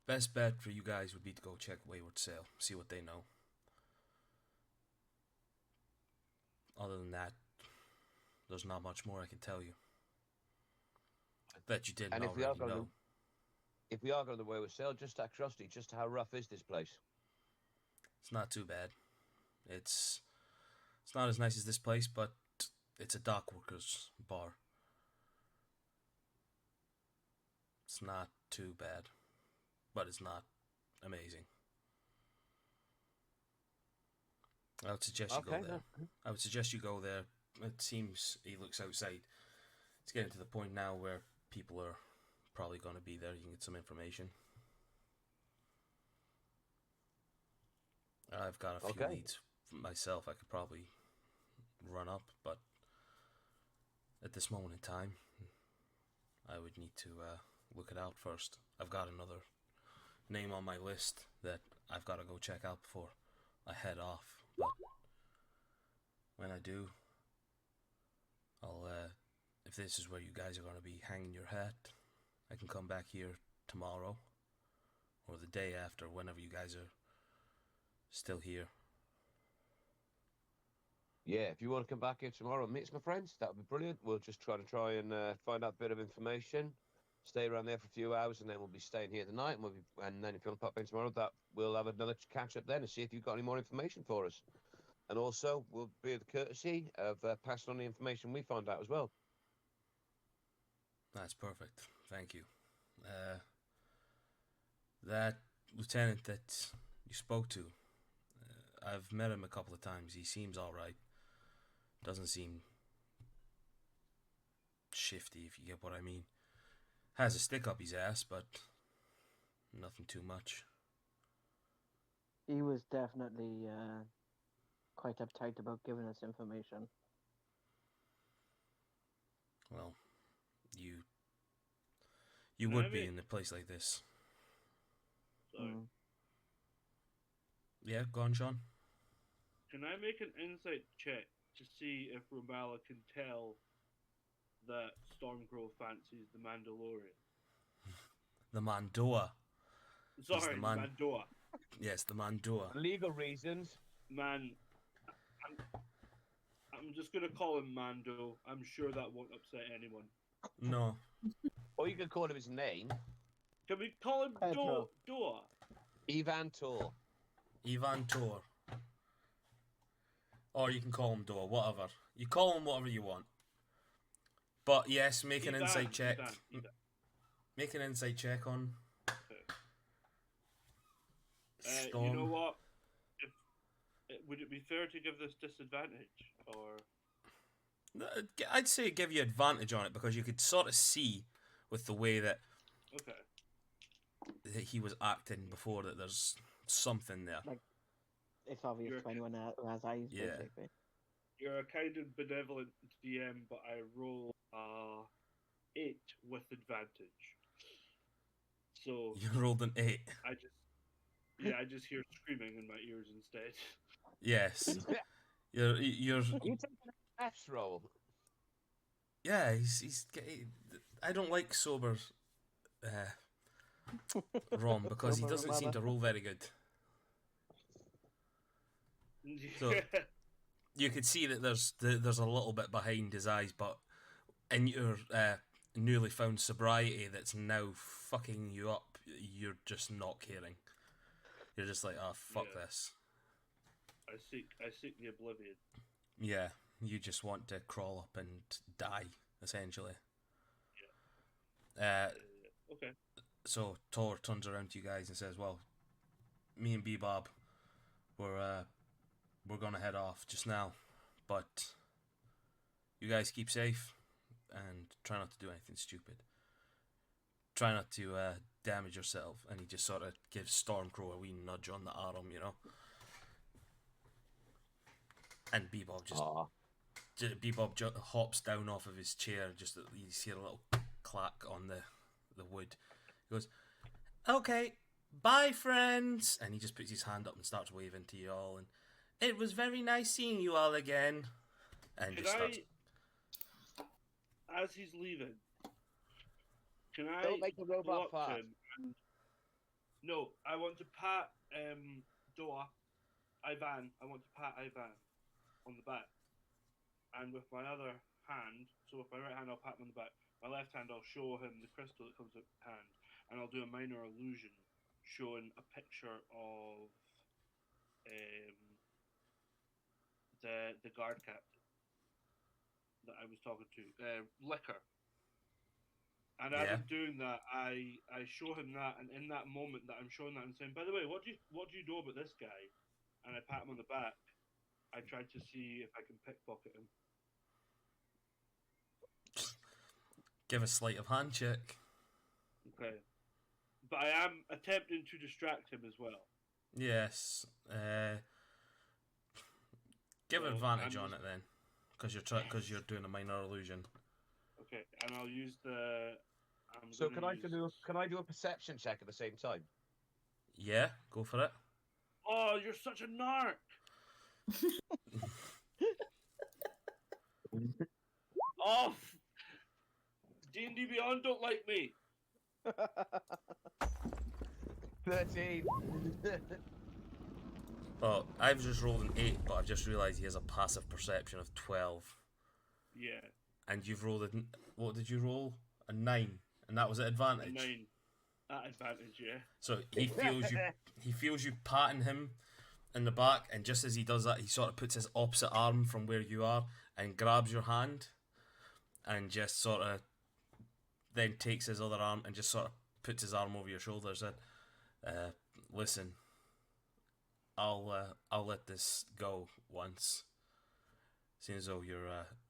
Best bet for you guys would be to go check Wayward Sale, see what they know. Other than that, there's not much more I can tell you. I bet you didn't And already know. If we are going the way with Sale, just out of curiosity, just how rough is this place? It's not too bad. It's not as nice as this place, but it's a dock workers bar. It's not too bad, but it's not amazing. I would suggest you go there. No. I would suggest you go there. It seems he looks outside. It's getting to the point now where people are probably going to be there. You can get some information. I've got a few leads myself I could probably run up, but at this moment in time, I would need to look it out first. I've got another name on my list that I've got to go check out before I head off. But when I do, I'll if this is where you guys are going to be hanging your hat, I can come back here tomorrow or the day after, whenever you guys are still here. Yeah, if you want to come back here tomorrow and meet my friends, that would be brilliant. We'll just try and find out a bit of information, stay around there for a few hours, and then we'll be staying here tonight. And then if you want to pop in tomorrow, we'll have another catch up then and see if you've got any more information for us. And also, we'll be the courtesy of passing on the information we find out as well. That's perfect. Thank you. That lieutenant that you spoke to, I've met him a couple of times. He seems alright. Doesn't seem shifty, if you get what I mean. Has a stick up his ass, but nothing too much. He was definitely quite uptight about giving us information. Well, you Can I would be make- in a place like this. Sorry. Mm. Yeah, go on, Sean. Can I make an insight check to see if Romala can tell that Stormcrow fancies the Mandalorian? The Mandoa. Sorry, the the man- Mandoa. Yes, the Mandoa. For legal reasons. Man, I'm just gonna call him Mando. I'm sure that won't upset anyone. No. Or you could call him his name. Can we call him Pedro. Doa? Ivan Tor. Ivan Tor. Or you can call him Doa, whatever. You call him whatever you want. But yes, make an insight check. Ivan. Make an insight check on Storm. You know what? Would it be fair to give this disadvantage, or I'd say give you advantage on it because you could sort of see with the way that okay? he was acting before that there's something there. It's obvious You're- to anyone who has eyes, Yeah. basically. You're a kind of benevolent DM, but I roll 8 with advantage. So You rolled an 8. I just hear screaming in my ears instead. Yes. You're You take an F's roll. yeah, he's I don't like sober Rom because he Sober doesn't seem Romana. to roll very good. So- You could see that there's a little bit behind his eyes, but in your newly found sobriety that's now fucking you up, you're just not caring. You're just like, oh fuck Yeah. this. I seek the oblivion. Yeah, you just want to crawl up and die, essentially. Okay. So Tor turns around to you guys and says, "Well, me and Bebob, we're gonna head off just now, but you guys keep safe and try not to do anything stupid. Try not to damage yourself." And he just sort of gives Stormcrow a wee nudge on the arm, you know. And Bebop hops down off of his chair. Just you see a little clack on the wood. He goes, "Okay, bye, friends." And he just puts his hand up and starts waving to you all. And it was very nice seeing you all again. And Can just starts. as he's leaving, can I Don't make the go robot up to fart. him and... No, I want to pat Doa, Ivan. I want to pat Ivan on the back, and with my other hand, so with my right hand I'll pat him on the back. My left hand I'll show him the crystal that comes out the hand, and I'll do a minor illusion showing a picture of the guard captain that I was talking to, Liquor. And as Yeah. I'm doing that, I show him that, and in that moment that I'm showing that, I'm saying, "By the way, what do you know about this guy?" And I pat him on the back. I try to see if I can pickpocket him. Give a sleight of hand check. Okay, but I am attempting to distract him as well. Yes. Give Well, advantage I'm on just- it then, because you're doing a minor illusion. Okay, and I'll use the. So can I do a perception check at the same time? Yeah, go for it. Oh, you're such a narc! Oh, D&D Beyond don't like me. 13. Oh, I've just rolled an 8, but I've just realised he has a passive perception of 12. Yeah, And you've rolled what did you roll? A 9, and that was at a advantage. 9 at advantage. Yeah. So he feels you patting him in the back, and just as he does that, he sort of puts his opposite arm from where you are and grabs your hand, and just sort of then takes his other arm and just sort of puts his arm over your shoulders and listen, I'll let this go once. Seeing as though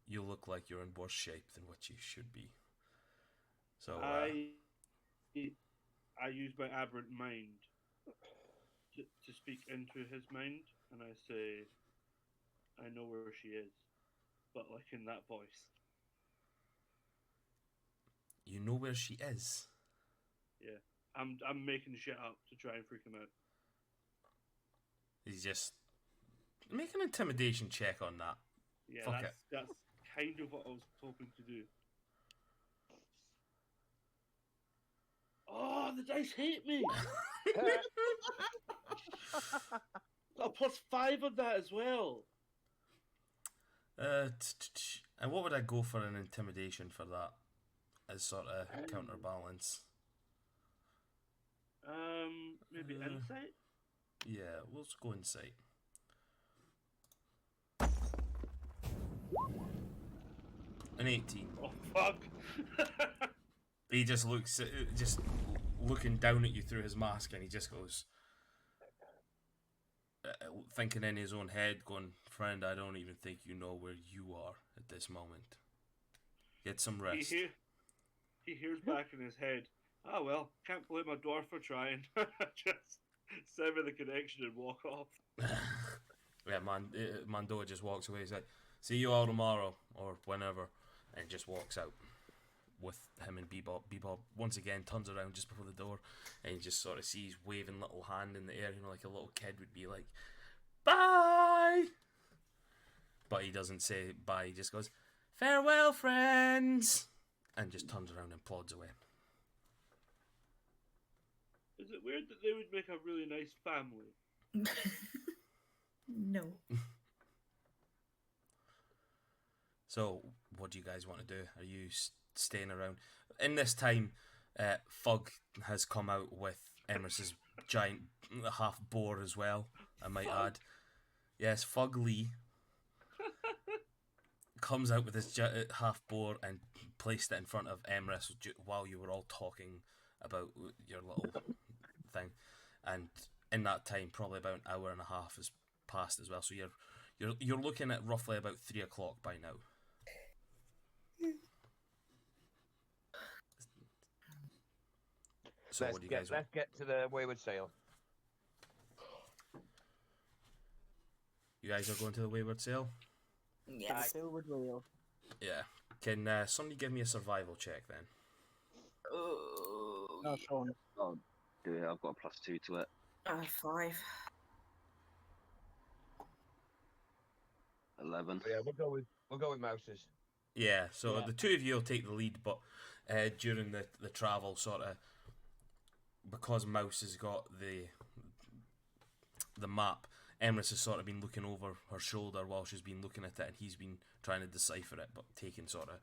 you look like you're in worse shape than what you should be. So I use my aberrant mind to speak into his mind, and I say, I know where she is, but like in that voice. you know where she is. Yeah, I'm making shit up to try and freak him out. He's just make an intimidation check on that. Yeah, Fuck it. that's kind of what I was hoping to do. Oh, the dice hate me. Got a +5 on that as well. And what would I go for an intimidation for that as sort of counterbalance? Maybe insight. Yeah, let's go insight. An 18. Oh fuck! He just looks, just looking down at you through his mask, and he just goes, thinking in his own head, going, "Friend, I don't even think you know where you are at this moment. Get some rest." He hears back in his head, "Ah well, can't blame a dwarf for trying." Just sever the connection and walk off. Yeah, Mandoa just walks away. He's like, "See you all tomorrow," or whenever, and just walks out with him and Bebop. Bebop once again turns around just before the door, and you just sort of sees waving little hand in the air, like a little kid would be like, "Bye!" But he doesn't say bye, he just goes, "Farewell, friends!" and just turns around and plods away. Is it weird that they would make a really nice family? No. So, what do you guys want to do? Are you staying around? In this time, Fug has come out with Emrys's giant half boar as well, I might add. Yes, Fug Lee comes out with his half boar and placed it in front of Emrys while you were all talking about your little thing. And in that time, probably about an hour and a half has passed as well. So you're looking at roughly about 3 o'clock by now. So what do you guys want? Let's get to the Wayward Sail. You guys are going to the Wayward Sail? Yes. Silver wheel. Yeah. Can somebody give me a survival check then? Oh, No, Sean. I'll do it. I've got a +2 to it. 5. 11. Oh, yeah, we'll go with Mouses. Yeah, so Yeah. the two of you will take the lead, but during the travel, sort of, because Mouse has got the map, Emrys has sort of been looking over her shoulder while she's been looking at it, and he's been trying to decipher it, but taking sort of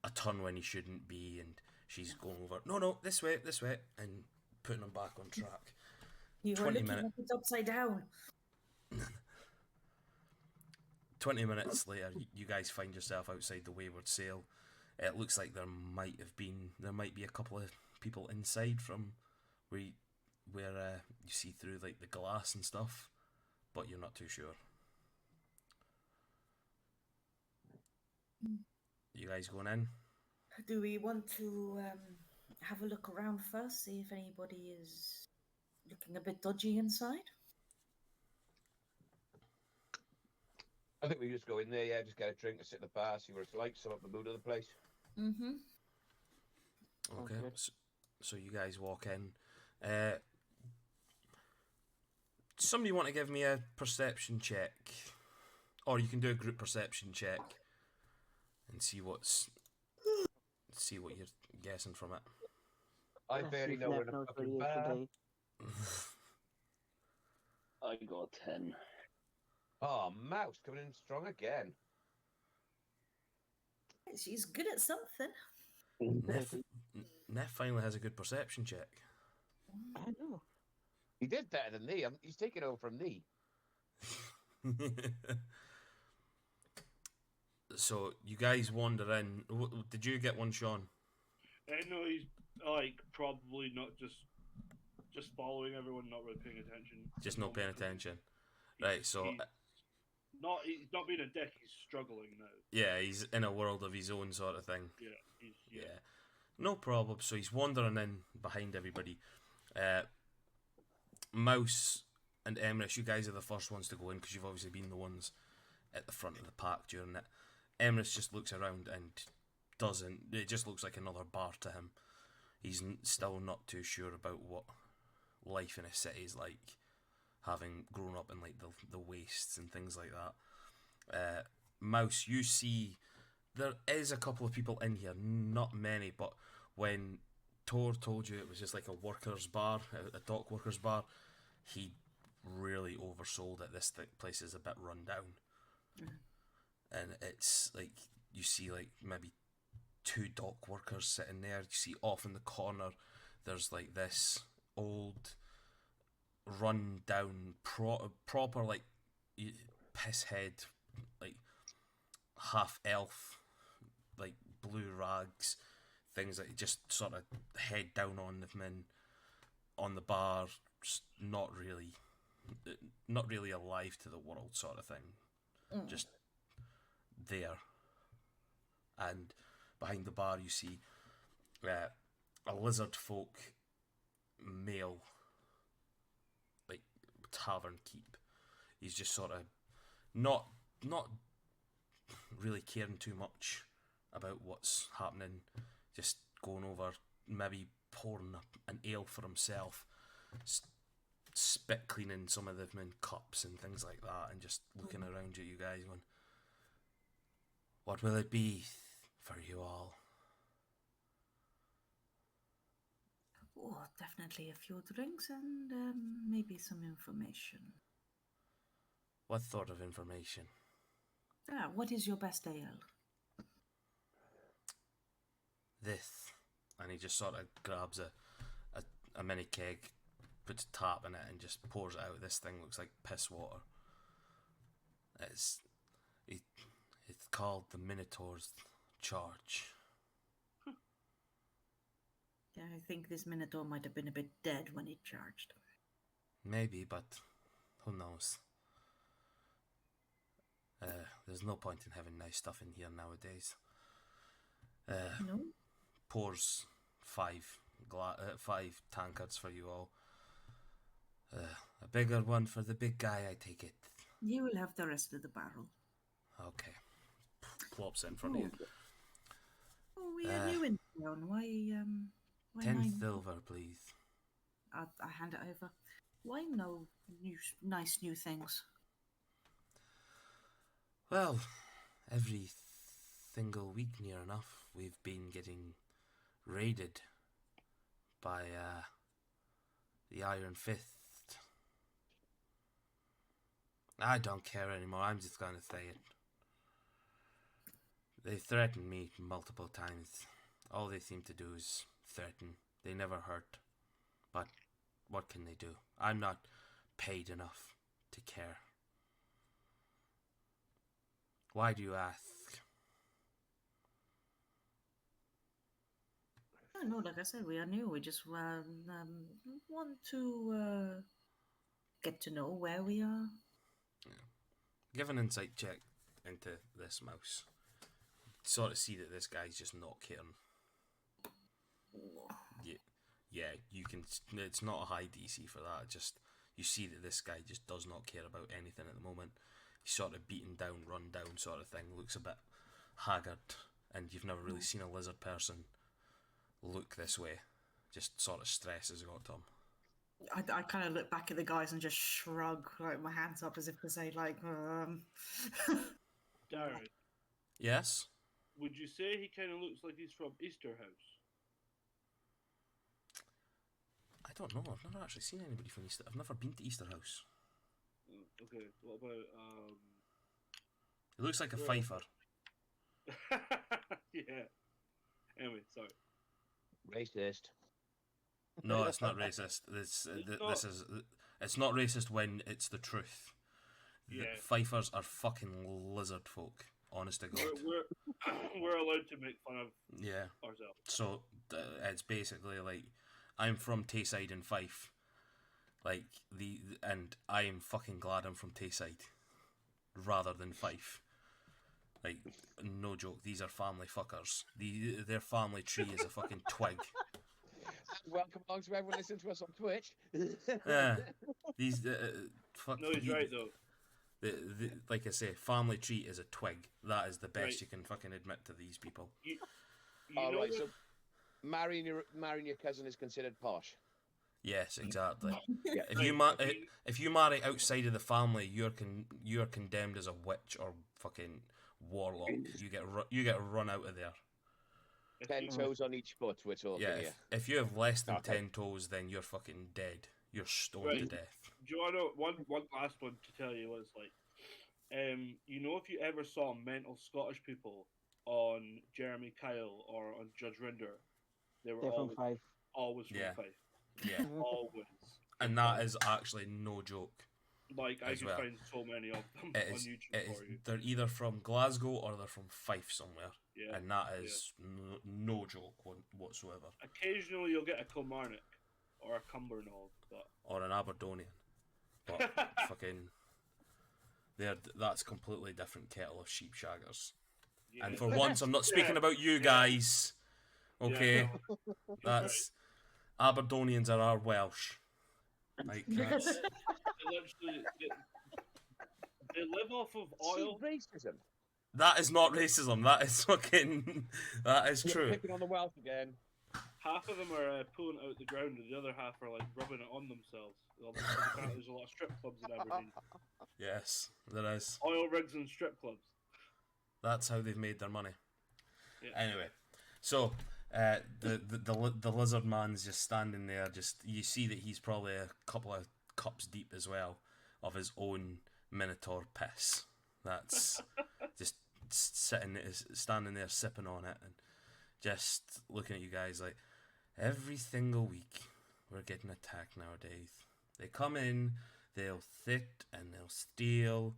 a turn when he shouldn't be, and she's going over, no, this way, and putting him back on track. You were 20 looking minutes. at it upside down. 20 minutes later, you guys find yourself outside the Wayward Sail. It looks like there might be a couple of people inside from where you see through like the glass and stuff, but you're not too sure. You guys going in? Do we want to have a look around first, see if anybody is looking a bit dodgy inside? I think we just go in there, yeah, just get a drink and sit in the bar, see what it's like, sum up the mood of the place. Mm-hmm. Okay, good. so you guys walk in. Somebody want to give me a perception check, or you can do a group perception check and see what you're guessing from it. I Let's barely see if know where Nev the knows where fucking he is bar. today. I got a 10. Oh, Mouse coming in strong again. She's good at something. Neff finally has a good perception check. I know. He did better than me. He's taking over from me. So you guys wander in. Did you get one, Sean? I know he's like probably not just following everyone, not really paying attention. Just not paying attention. Right, so he's not being a dick. He's struggling now. yeah, he's in a world of his own sort of thing. Yeah, Yeah. No problem. So he's wandering in behind everybody. Mouse and Emrys, you guys are the first ones to go in because you've obviously been the ones at the front of the pack during it. Emrys just looks around and doesn't. It just looks like another bar to him. He's still not too sure about what life in a city is like, having grown up in like the wastes and things like that. Mouse, you see there is a couple of people in here, not many, but when Tor told you it was just like a workers' bar, a dock workers' bar, he really oversold it. This place is a bit run down. And it's like, you see like maybe 2 dock workers sitting there. You see off in the corner, there's like this old, run down, proper like piss head, like half elf, like blue rags, things that just sort of head down on the men on the bar, not really alive to the world sort of thing, just there. And behind the bar you see a lizard folk male, like tavern keep. He's just sort of not really caring too much about what's happening, just going over, maybe pouring an ale for himself, spit cleaning some of them in cups and things like that, and just looking around at you guys going, what will it be for you all? Oh, definitely a few drinks and maybe some information. What sort of information? What is your best ale? This. And he just sort of grabs a mini keg, puts a tap in it, and just pours it out. This thing looks like piss water. It's called the Minotaur's Charge. Yeah, I think this Minotaur might have been a bit dead when it charged. Maybe, but who knows? There's no point in having nice stuff in here nowadays. No? Pours 5 tankards for you all. A bigger one for the big guy, I take it. You will have the rest of the barrel. Okay. Plops in front of you. Oh, we are new in town. Why 10 silver, please. I hand it over. Why no nice new things? Well, every single week near enough, we've been getting raided by the Iron Fist. I don't care anymore, I'm just gonna say it. They threatened me multiple times. All they seem to do is threaten. They never hurt. But what can they do? I'm not paid enough to care. Why do you ask? Oh, no, like I said, we are new. We just want to get to know where we are. Give an insight check into this mouse. Sort of see that this guy's just not caring. Yeah, you can. It's not a high DC for that. Just you see that this guy just does not care about anything at the moment. He's sort of beaten down, run down, sort of thing. Looks a bit haggard, and you've never really seen a lizard person look this way. Just sort of stress has got to him. I kind of look back at the guys and just shrug, like my hands up as if to say, like, Darren, Yes? would you say he kind of looks like he's from Easterhouse? I don't know. I've never actually seen anybody from Easter. I've never been to Easterhouse. Okay, what about, It looks like a Yeah. fifer. yeah. Anyway, sorry. Racist. No, it's not racist. This is. It's not racist when it's the truth. The Yeah. fifers are fucking lizard folk. Honest to God. We're allowed to make fun of Yeah. ourselves. So it's basically like I'm from Tayside in Fife, like and I am fucking glad I'm from Tayside, rather than Fife. Like, no joke, these are family fuckers. Their family tree is a fucking twig. Welcome along to everyone listening to us on Twitch. Yeah, these fuck. No, he's right though. Like I say, family tree is a twig. That is the best Right. you can fucking admit to these people. You All know right, what- so marrying your cousin is considered posh. Yes, exactly. Yeah. If you marry outside of the family, you're condemned as a witch or fucking warlock. You get run out of there. if 10 you- toes on each foot, we're talking Yeah, here. if you have less than Okay. 10 toes, then you're fucking dead. You're stoned Right. to death. Do you want to know one last one to tell you what it's like? You know, if you ever saw mental Scottish people on Jeremy Kyle or on Judge Rinder, they were They're from always, Five. always from Yeah. Fife. Yeah, Always. and that is actually no joke. Like, I as can well. find so many of them It on is. YouTube It is. for you. They're either from Glasgow or they're from Fife somewhere, Yeah. and that is no joke whatsoever. Occasionally you'll get a Kilmarnock or a Cumbernauld, but Or an Aberdonian, but fucking, that's completely different kettle of sheep shaggers. yeah. And for once, I'm not speaking Yeah. about you Yeah. guys. Yeah, Okay, no, that's Aberdonians are our Welsh. Like that's, they literally they live off of oil. See, racism. that is not racism. That is fucking. That is You're true. picking on the Welsh again. Half of them are pulling it out the ground, and the other half are like rubbing it on themselves. Apparently there's a lot of strip clubs in Aberdeen. Yes, there is. Oil rigs and strip clubs. That's how they've made their money. Yeah. Anyway, so the lizard man's just standing there. Just you see that he's probably a couple of cups deep as well of his own minotaur piss. That's just standing there sipping on it and just looking at you guys like every single week we're getting attacked nowadays. They come in, they'll sit and they'll steal.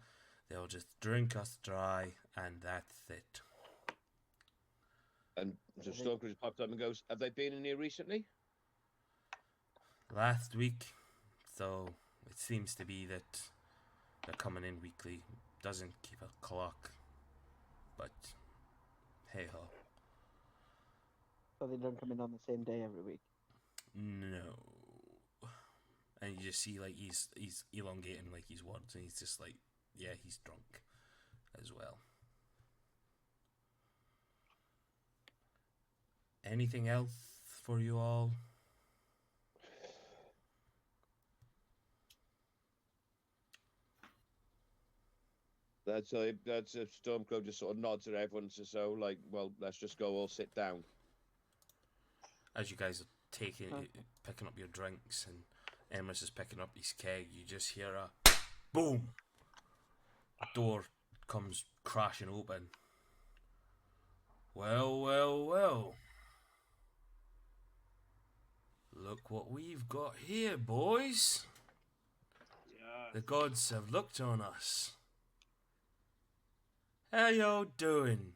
They'll just drink us dry, and that's it. And so Stormcrow just popped up and goes, "Have they been in here recently?" Last week, so it seems to be that they're coming in weekly. Doesn't keep a clock, but hey ho. So they don't come in on the same day every week. No. And you just see like he's elongating like his words, and he's just like, yeah, he's drunk as well. Anything else for you all? That's a Stormcrow just sort of nods at everyone, so like, well, let's just go all sit down. As you guys are picking up your drinks, and Emrys is picking up his keg, you just hear a boom. A door comes crashing open. Well, well, well. Look what we've got here, boys. Yeah. The gods have looked on us. How y'all doing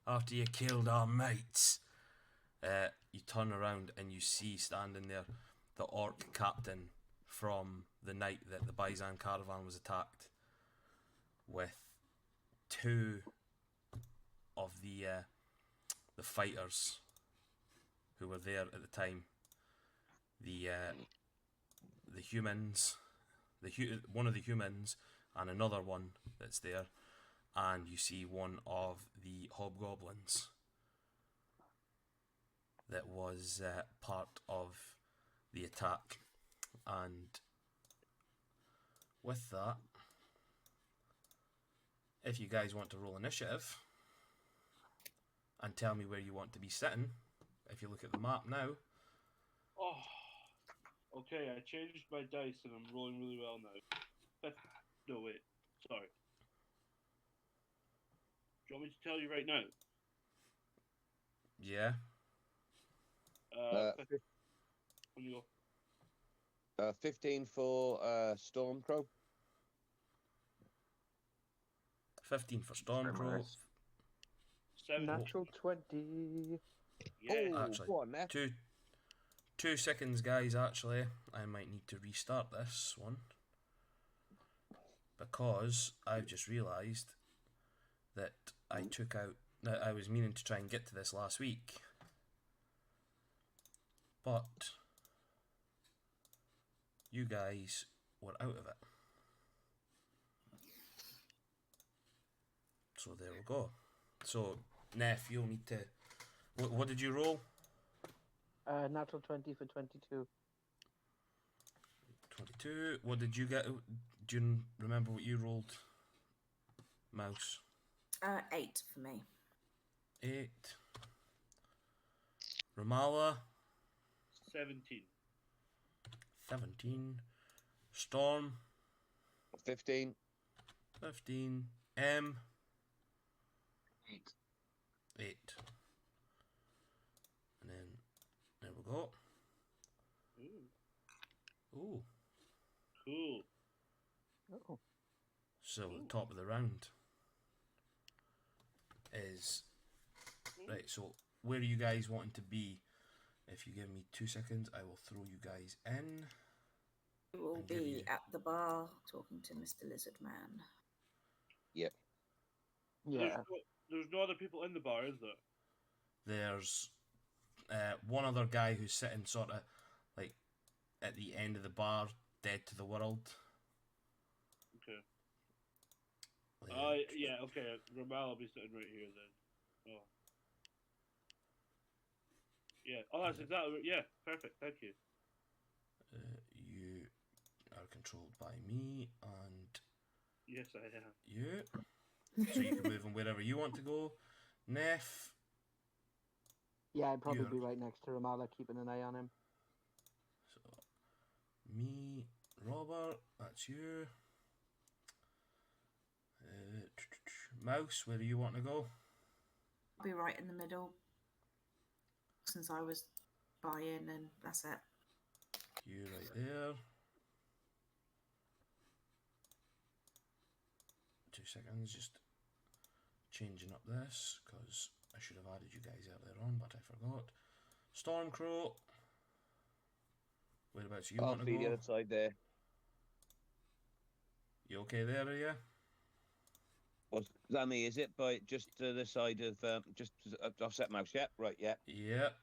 after you killed our mates? You turn around and you see standing there the orc captain from the night that the Byzan caravan was attacked, with two of the fighters who were there at the time. The humans, one of the humans, and another one that's there, and you see one of the hobgoblins that was part of the attack. And with that, if you guys want to roll initiative and tell me where you want to be sitting, if you look at the map now. Oh, okay. I changed my dice and I'm rolling really well now. No, wait. Sorry. Do you want me to tell you right now? Yeah. When you go. 15 for Stormcrow. 15 for Stormcrow. 7. Natural 20. Yeah. Oh, Actually, go on there. 2 seconds, guys. Actually, I might need to restart this one because I've just realised that I took out. That I was meaning to try and get to this last week, but you guys were out of it. So there we go. So Neff, you'll need to. What did you roll? Natural 20 for 22. 22. What did you get? Do you remember what you rolled? Mouse. 8 for me. 8. Ramala. 17. 17. Storm. 15. 15. M. 8. 8. And then there we go. Ooh, Ooh. cool. Oh. So the top of the round is right. So where are you guys wanting to be? If you give me 2 seconds, I will throw you guys in. We will And give be you- at the bar talking to Mr. Lizard Man. Yep. Yeah. There's no other people in the bar, is there? There's one other guy who's sitting sort of like at the end of the bar, dead to the world. Okay. Uh, Yeah, okay. Ramal will be sitting right here then. Oh. Yeah. Oh, that's exactly. Yeah, perfect. Thank you. you are controlled by me and Yes, I am. you. So you can move him wherever you want to go. Neff, Yeah, I'd probably You're- be right next to Ramala, keeping an eye on him. so me, Robert, that's you. Mouse, where do you want to go? I'll be right in the middle since I was buying, and that's it. You right there. 2 seconds, just changing up this because I should have added you guys earlier on, but I forgot. Stormcrow, whereabouts you I'll want to feed the go? other side there. You okay there, are you? What's that me? Is it by just to the side of just offset mouse? Yep. Right. Yeah. Yep,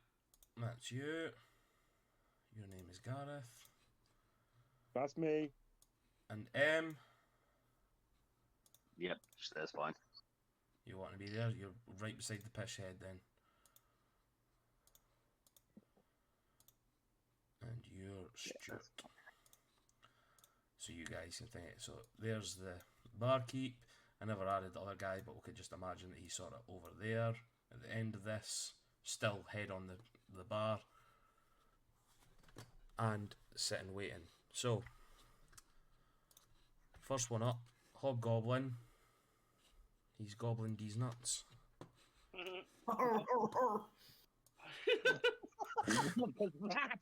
that's you. Your name is Gareth. That's me. And M, Yep, that's fine. you want to be there? You're right beside the pish head then. And you're Stuart. So you guys can think. So there's the barkeep. I never added the other guy, but we could just imagine that he's sort of over there at the end of this, still head on the bar and sitting waiting. So first one up, Hobgoblin. He's gobbling these nuts. What was that?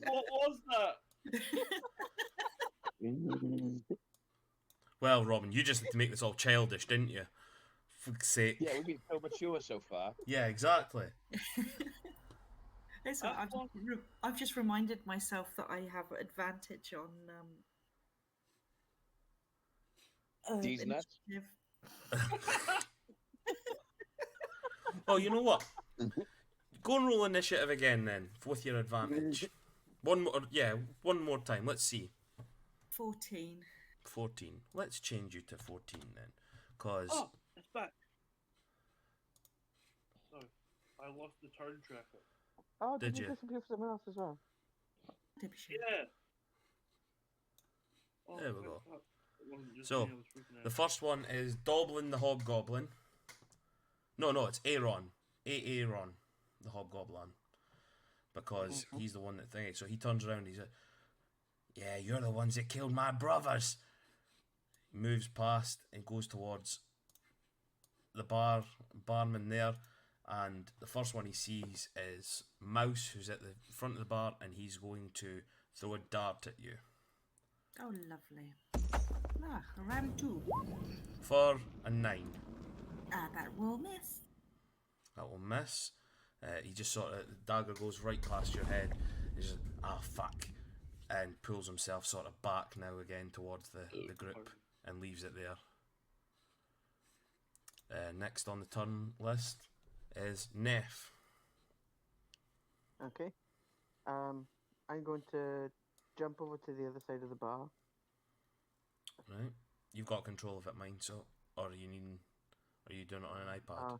What was that? Well, Robin, you just had to make this all childish, didn't you? For fuck's sake. Yeah, we've been so mature so far. Yeah, exactly. It's all right, I've just reminded myself that I have advantage on These nuts? initiative. Oh, you know what? Go and roll initiative again then, with your advantage. One more time. Let's see. 14. 14. Let's change you to 14 then, cause Oh, it's back. Sorry, I lost the turn tracker. Oh, Did did you you? disappear for someone else as well? Dipshit. Yeah. Oh, There we thank go. God. It wasn't just So, me, I was freaking out. the first one is Doblin the Hobgoblin. No, it's Aaron. Aaron, the Hobgoblin. Because he's the one that thinks. So he turns around, he's like, yeah, you're the ones that killed my brothers. He moves past and goes towards the barman there. And the first one he sees is Mouse, who's at the front of the bar, and he's going to throw a dart at you. Oh, lovely. Round 2. For a 9. That will miss. That will miss. He just sort of, the dagger goes right past your head. He's just, fuck. And pulls himself sort of back now again towards the group and leaves it there. Next on the turn list is Neff. Okay. I'm going to jump over to the other side of the bar. Right, you've got control of it, mind. So, or are you doing it on an iPad?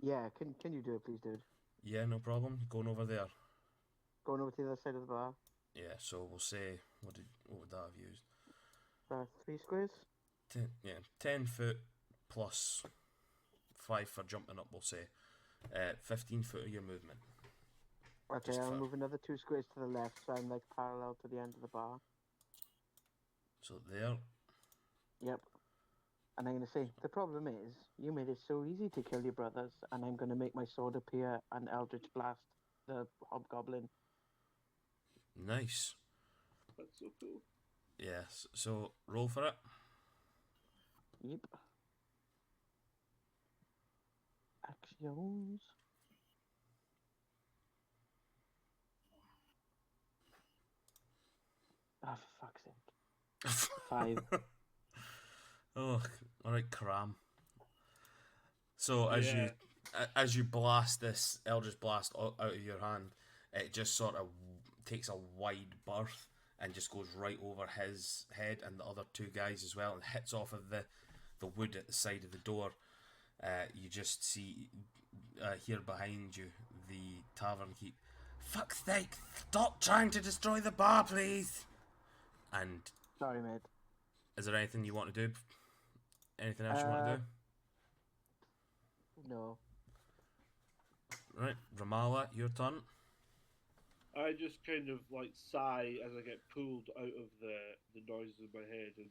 Yeah. Can you do it, please, dude? Yeah, no problem. Going over there. Going over to the other side of the bar. Yeah, so we'll say what would that have used? 3 squares. 10 foot plus 5 for jumping up. We'll say 15 foot of your movement. Okay, Just I'll for- move another 2 squares to the left, so I'm like parallel to the end of the bar. So there. Yep. And I'm going to say, the problem is, you made it so easy to kill your brothers, and I'm going to make my sword appear and Eldritch Blast the hobgoblin. Nice. That's so cool. Yes. So roll for it. Yep. Actions. Ah, for fuck's sake. 5. Oh, all right, cram. So as you blast this Eldritch Blast out of your hand, it just sort of takes a wide berth and just goes right over his head and the other 2 guys as well, and hits off of the wood at the side of the door. You just see here behind you the tavern keep. Fuck's sake! Stop trying to destroy the bar, please. And Sorry, mate. is there anything you want to do? Anything else you want to do? No. Right, Ramala, your turn. I just kind of like sigh as I get pulled out of the noises in my head, and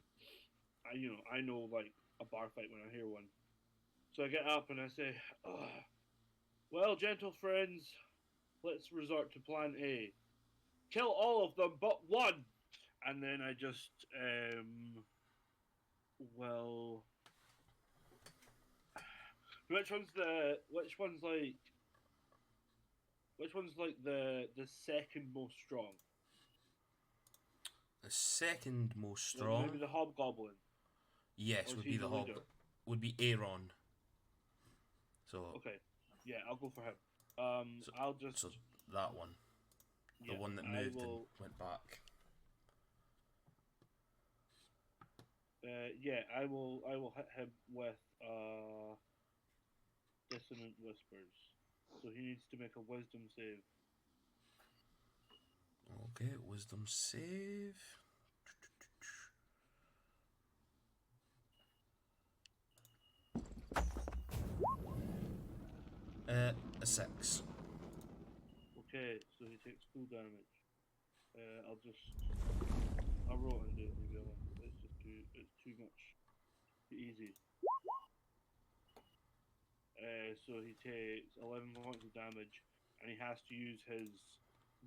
I know like a bar fight when I hear one. So I get up and I say, well, gentle friends, let's resort to plan A. Kill all of them but one! And then I just, which one's like the second most strong? The second most Like strong, maybe the hobgoblin. yes, Or would is he be the the leader? would be Aaron. So Okay, yeah, I'll go for him. I'll just so that one, the yeah, one that I moved and will. went back. I will hit him with dissonant whispers. So he needs to make a wisdom save. Okay, wisdom save. A 6. Okay, so he takes full damage. I'll roll it and do it maybe. It's too much, too easy. So he takes 11 points of damage, and he has to use his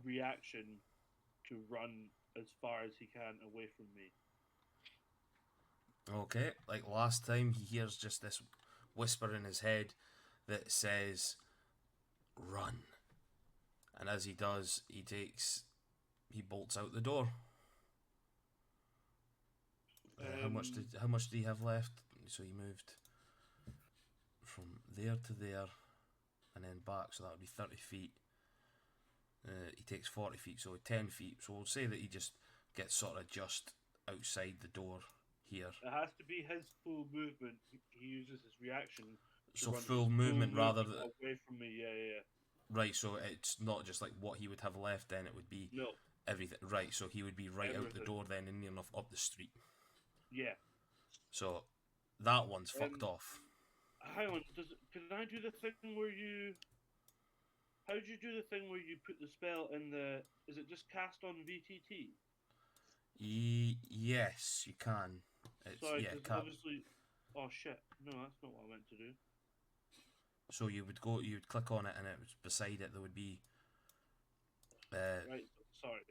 reaction to run as far as he can away from me. Okay, like last time, he hears just this whisper in his head that says, "Run," and as he does, he bolts out the door. How much did he have left? So he moved from there to there, and then back. So that would be 30 feet. He takes 40 feet, so 10 feet. So we'll say that he just gets sort of just outside the door here. It has to be his full movement. He uses his reaction. So full movement rather than away from me. Yeah. Right. So it's not just like what he would have left. Then it would be No. everything. Right. So he would be right out the Everything. door then, and near enough up the street. Yeah. So that one's fucked off. Hang on. Can I do the thing where you? How do you do the thing where you put the spell in the? Is it just cast on VTT? Yes, you can. It's, Sorry, yeah, because obviously. Oh shit! No, that's not what I meant to do. So you would click on it, and it was beside it. There would be. Right. Sorry.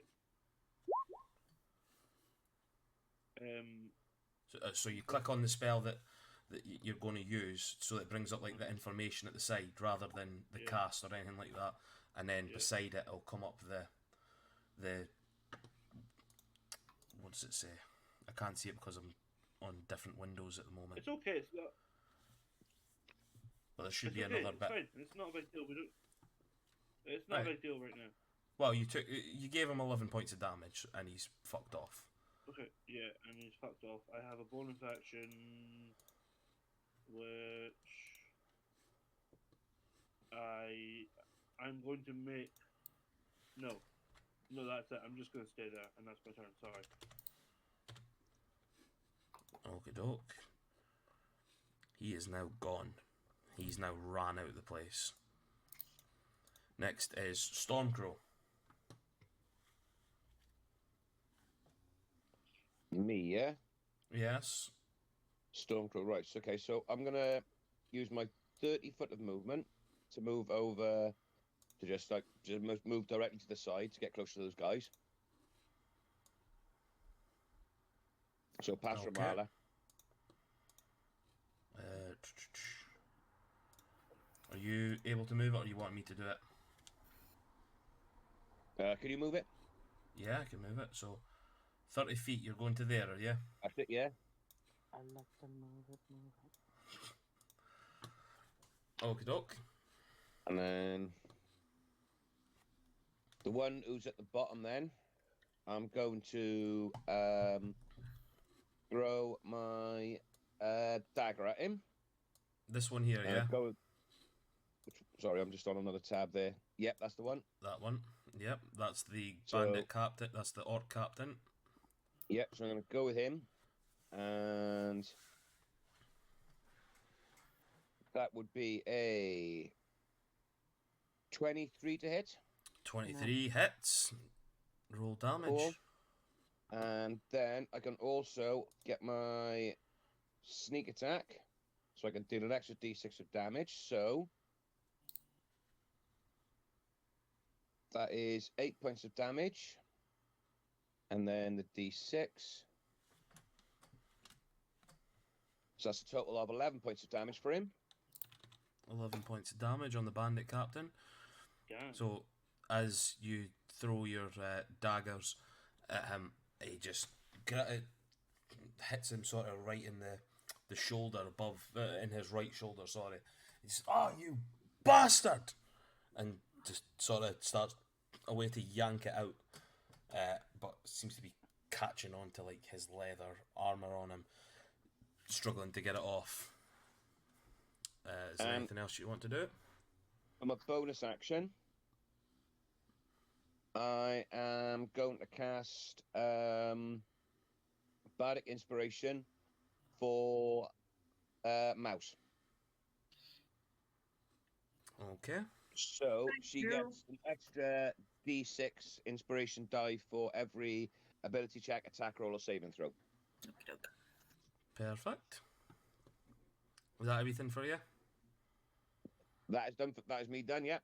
So you click on the spell that you're going to use, so it brings up like the information at the side rather than the cast or anything like that, and then beside it it'll come up the what does it say? I can't see it because I'm on different windows at the moment. It's okay. It's not. But there should It's be okay, another it's bit. fine. It's not a big deal. We don't. It's not Right. a big deal right now. Well, you gave him 11 points of damage, and he's fucked off. Okay, yeah, and he's fucked off. I have a bonus action, which I'm going to make. No, that's it. I'm just going to stay there, and that's my turn. Sorry. Okie doke. He is now gone. He's now ran out of the place. Next is Stormcrow. Me, yeah? Yes. Stormcrow, right. Okay, so I'm going to use my 30 foot of movement to move over to just move directly to the side to get closer to those guys. So pass Okay. Ramala. Are you able to move it, or you want me to do it? Can you move it? Yeah, I can move it. So, 30 feet, you're going to there, are you? That's it, yeah. I let them move it. Okie doke. And then the one who's at the bottom, then I'm going to throw my dagger at him. This one here, yeah? Sorry, I'm just on another tab there. Yep, that's the one. That one. Yep, that's the So- bandit captain. That's the orc captain. Yep, so I'm going to go with him. And that would be a 23 to hit. 23 hits. Roll damage. Cool. And then I can also get my sneak attack. So I can deal an extra d6 of damage. So that is 8 points of damage. And then the d6. So that's a total of 11 points of damage for him. 11 points of damage on the bandit captain. Yeah. So, as you throw your daggers at him, he just hits him sort of right in the shoulder above, in his right shoulder, sorry. He's, "Oh, you bastard!" And just sort of starts a way to yank it out, but seems to be catching on to like his leather armour on him, struggling to get it off. Is there anything else you want to do? On my bonus action, I am going to cast Bardic Inspiration for Mouse. Okay. So she you. gets an extra d6 inspiration die for every ability check, attack roll, or saving throw. Okey-doke. Perfect. Was that everything for you? That is done. That is me done. Yeah.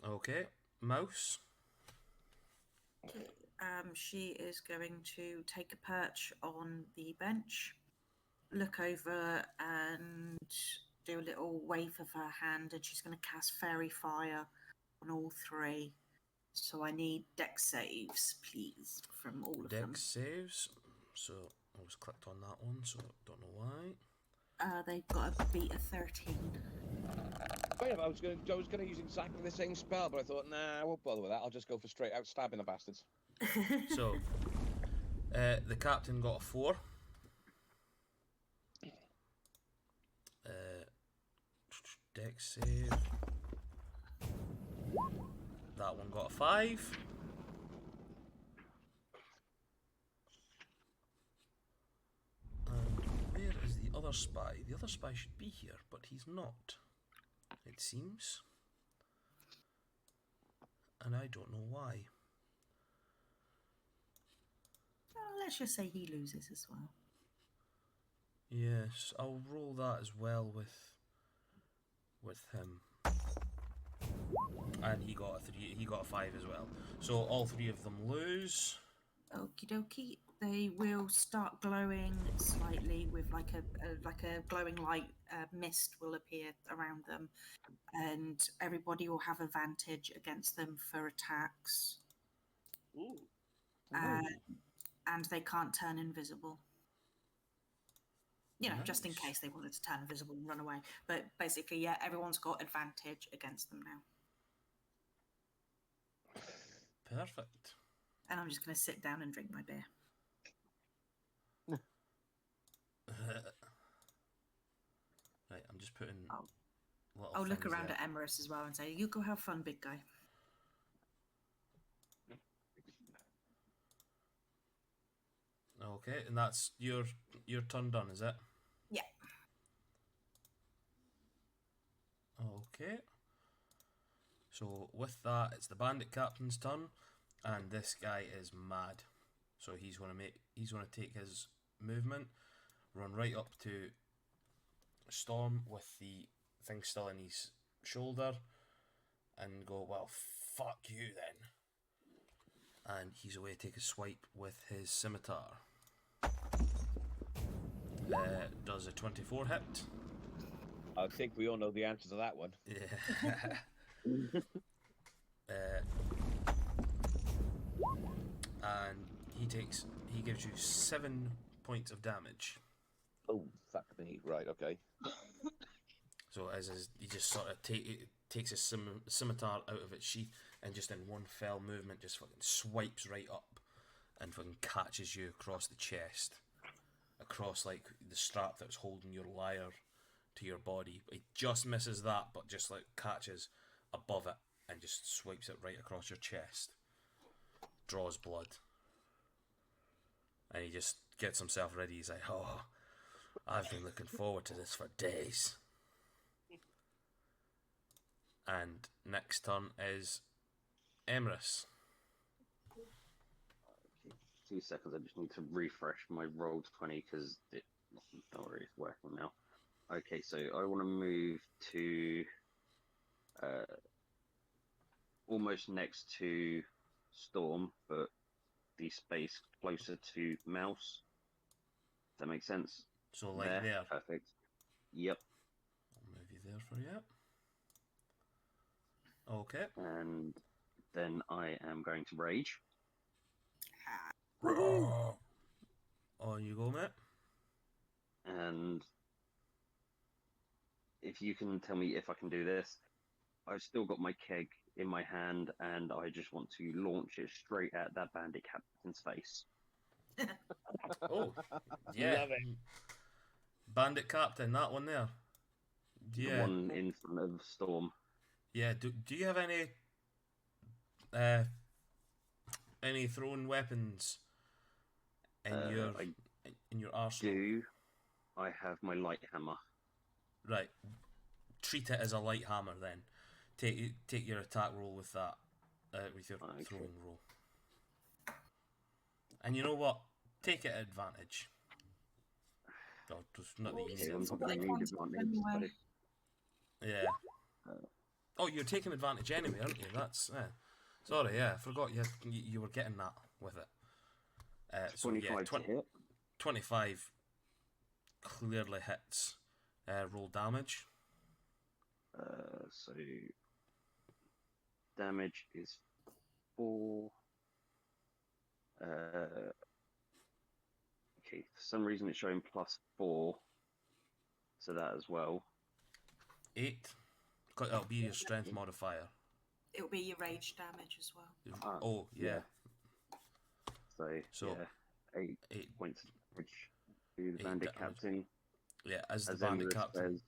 Okay. Mouse. Okay, she is going to take a perch on the bench, look over and do a little wave of her hand, and she's going to cast Fairy Fire on all three. So I need dex saves, please, from all of them. Dex saves. So I was clicked on that one, so don't know why. They've got to beat a 13. Oh, yeah, I was gonna use exactly the same spell, but I thought, nah, I won't bother with that. I'll just go for straight out stabbing the bastards. So the captain got a 4. Dex save. That one got a 5. And where is the other spy? The other spy should be here, but he's not, it seems. And I don't know why. Well, let's just say he loses as well. Yes, I'll roll that as well with him. And he got a 3. He got a 5 as well. So all 3 of them lose. Okie dokie. They will start glowing slightly with like a glowing light. Mist will appear around them, and everybody will have advantage against them for attacks. Ooh. And they can't turn invisible. You know, just in Nice. case they wanted to turn invisible and run away. But basically, yeah, everyone's got advantage against them now. Perfect. And I'm just going to sit down and drink my beer. Right, I'm just putting Oh. little I'll look things around there. at Emerus as well and say, you go have fun, big guy. Okay, and that's your turn done, is it? Yeah. Okay. So with that, it's the bandit captain's turn, and this guy is mad. So he's gonna take his movement, run right up to Storm with the thing still in his shoulder, and go, well, fuck you then. And he's away to take a swipe with his scimitar. Does a 24 hit? I think we all know the answer to that one. Yeah. And he gives you 7 points of damage. Oh, fuck me. Right, okay. So he just sort of takes his scimitar out of its sheath and just in one fell movement just fucking swipes right up and fucking catches you across the chest, across like the strap that was holding your lyre to your body. He just misses that, but just like catches above it and just swipes it right across your chest. Draws blood. And he just gets himself ready. He's like, oh, I've been looking forward to this for days. And next turn is Emrys. 2 seconds. I just need to refresh my roll 20 because don't worry, it's working now. Okay, so I want to move to almost next to Storm, but the space closer to Mouse. Does that make sense? So like there. Perfect. Yep. I'll move you there for you. Okay. And then I am going to rage. On you go, mate. And if you can tell me if I can do this, I've still got my keg in my hand, and I just want to launch it straight at that bandit captain's face. Oh, yeah. Love it. Bandit captain, that one there. Yeah. The one in front of Storm. Yeah. Do you have any thrown weapons in your arsenal? I have my light hammer. Right. Treat it as a light hammer then. Take your attack roll with that, with your throwing roll. And you know what? Take it at advantage. No, just not that you need Okay, it. I'm not going to need advantage. So, Yeah. Oh, you're taking advantage anyway, aren't you? That's sorry, yeah, I forgot you were getting that with it. So 25 to hit. 25 clearly hits. Roll damage. So damage is 4. Okay, for some reason it's showing +4. So that as well. 8. That'll be your strength modifier. It'll be your rage damage as well. Oh, yeah. So yeah, 8 points of damage to the bandit captain. Yeah, as the bandit captain. Says,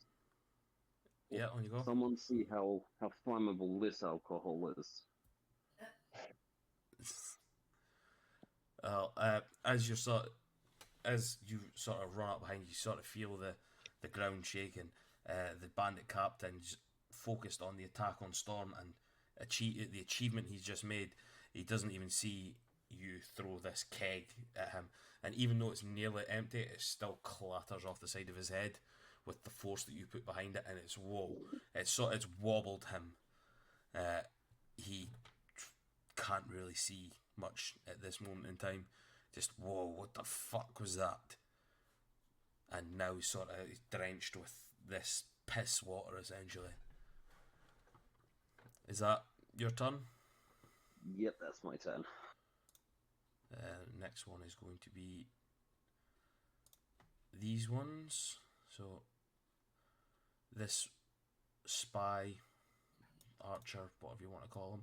yeah, on you go. Someone see how flammable this alcohol is. As you sort of run up behind you, sort of feel the ground shaking. The bandit captain's focused on the attack on Storm and the achievement he's just made. He doesn't even see you throw this keg at him, and even though it's nearly empty, it still clatters off the side of his head with the force that you put behind it, and it's wobbled him. He can't really see much at this moment in time. Just, whoa, what the fuck was that? And now he's sort of drenched with this piss water, essentially. Is that your turn? Yep, that's my turn. Next one is going to be these ones. So this spy, archer, whatever you want to call him,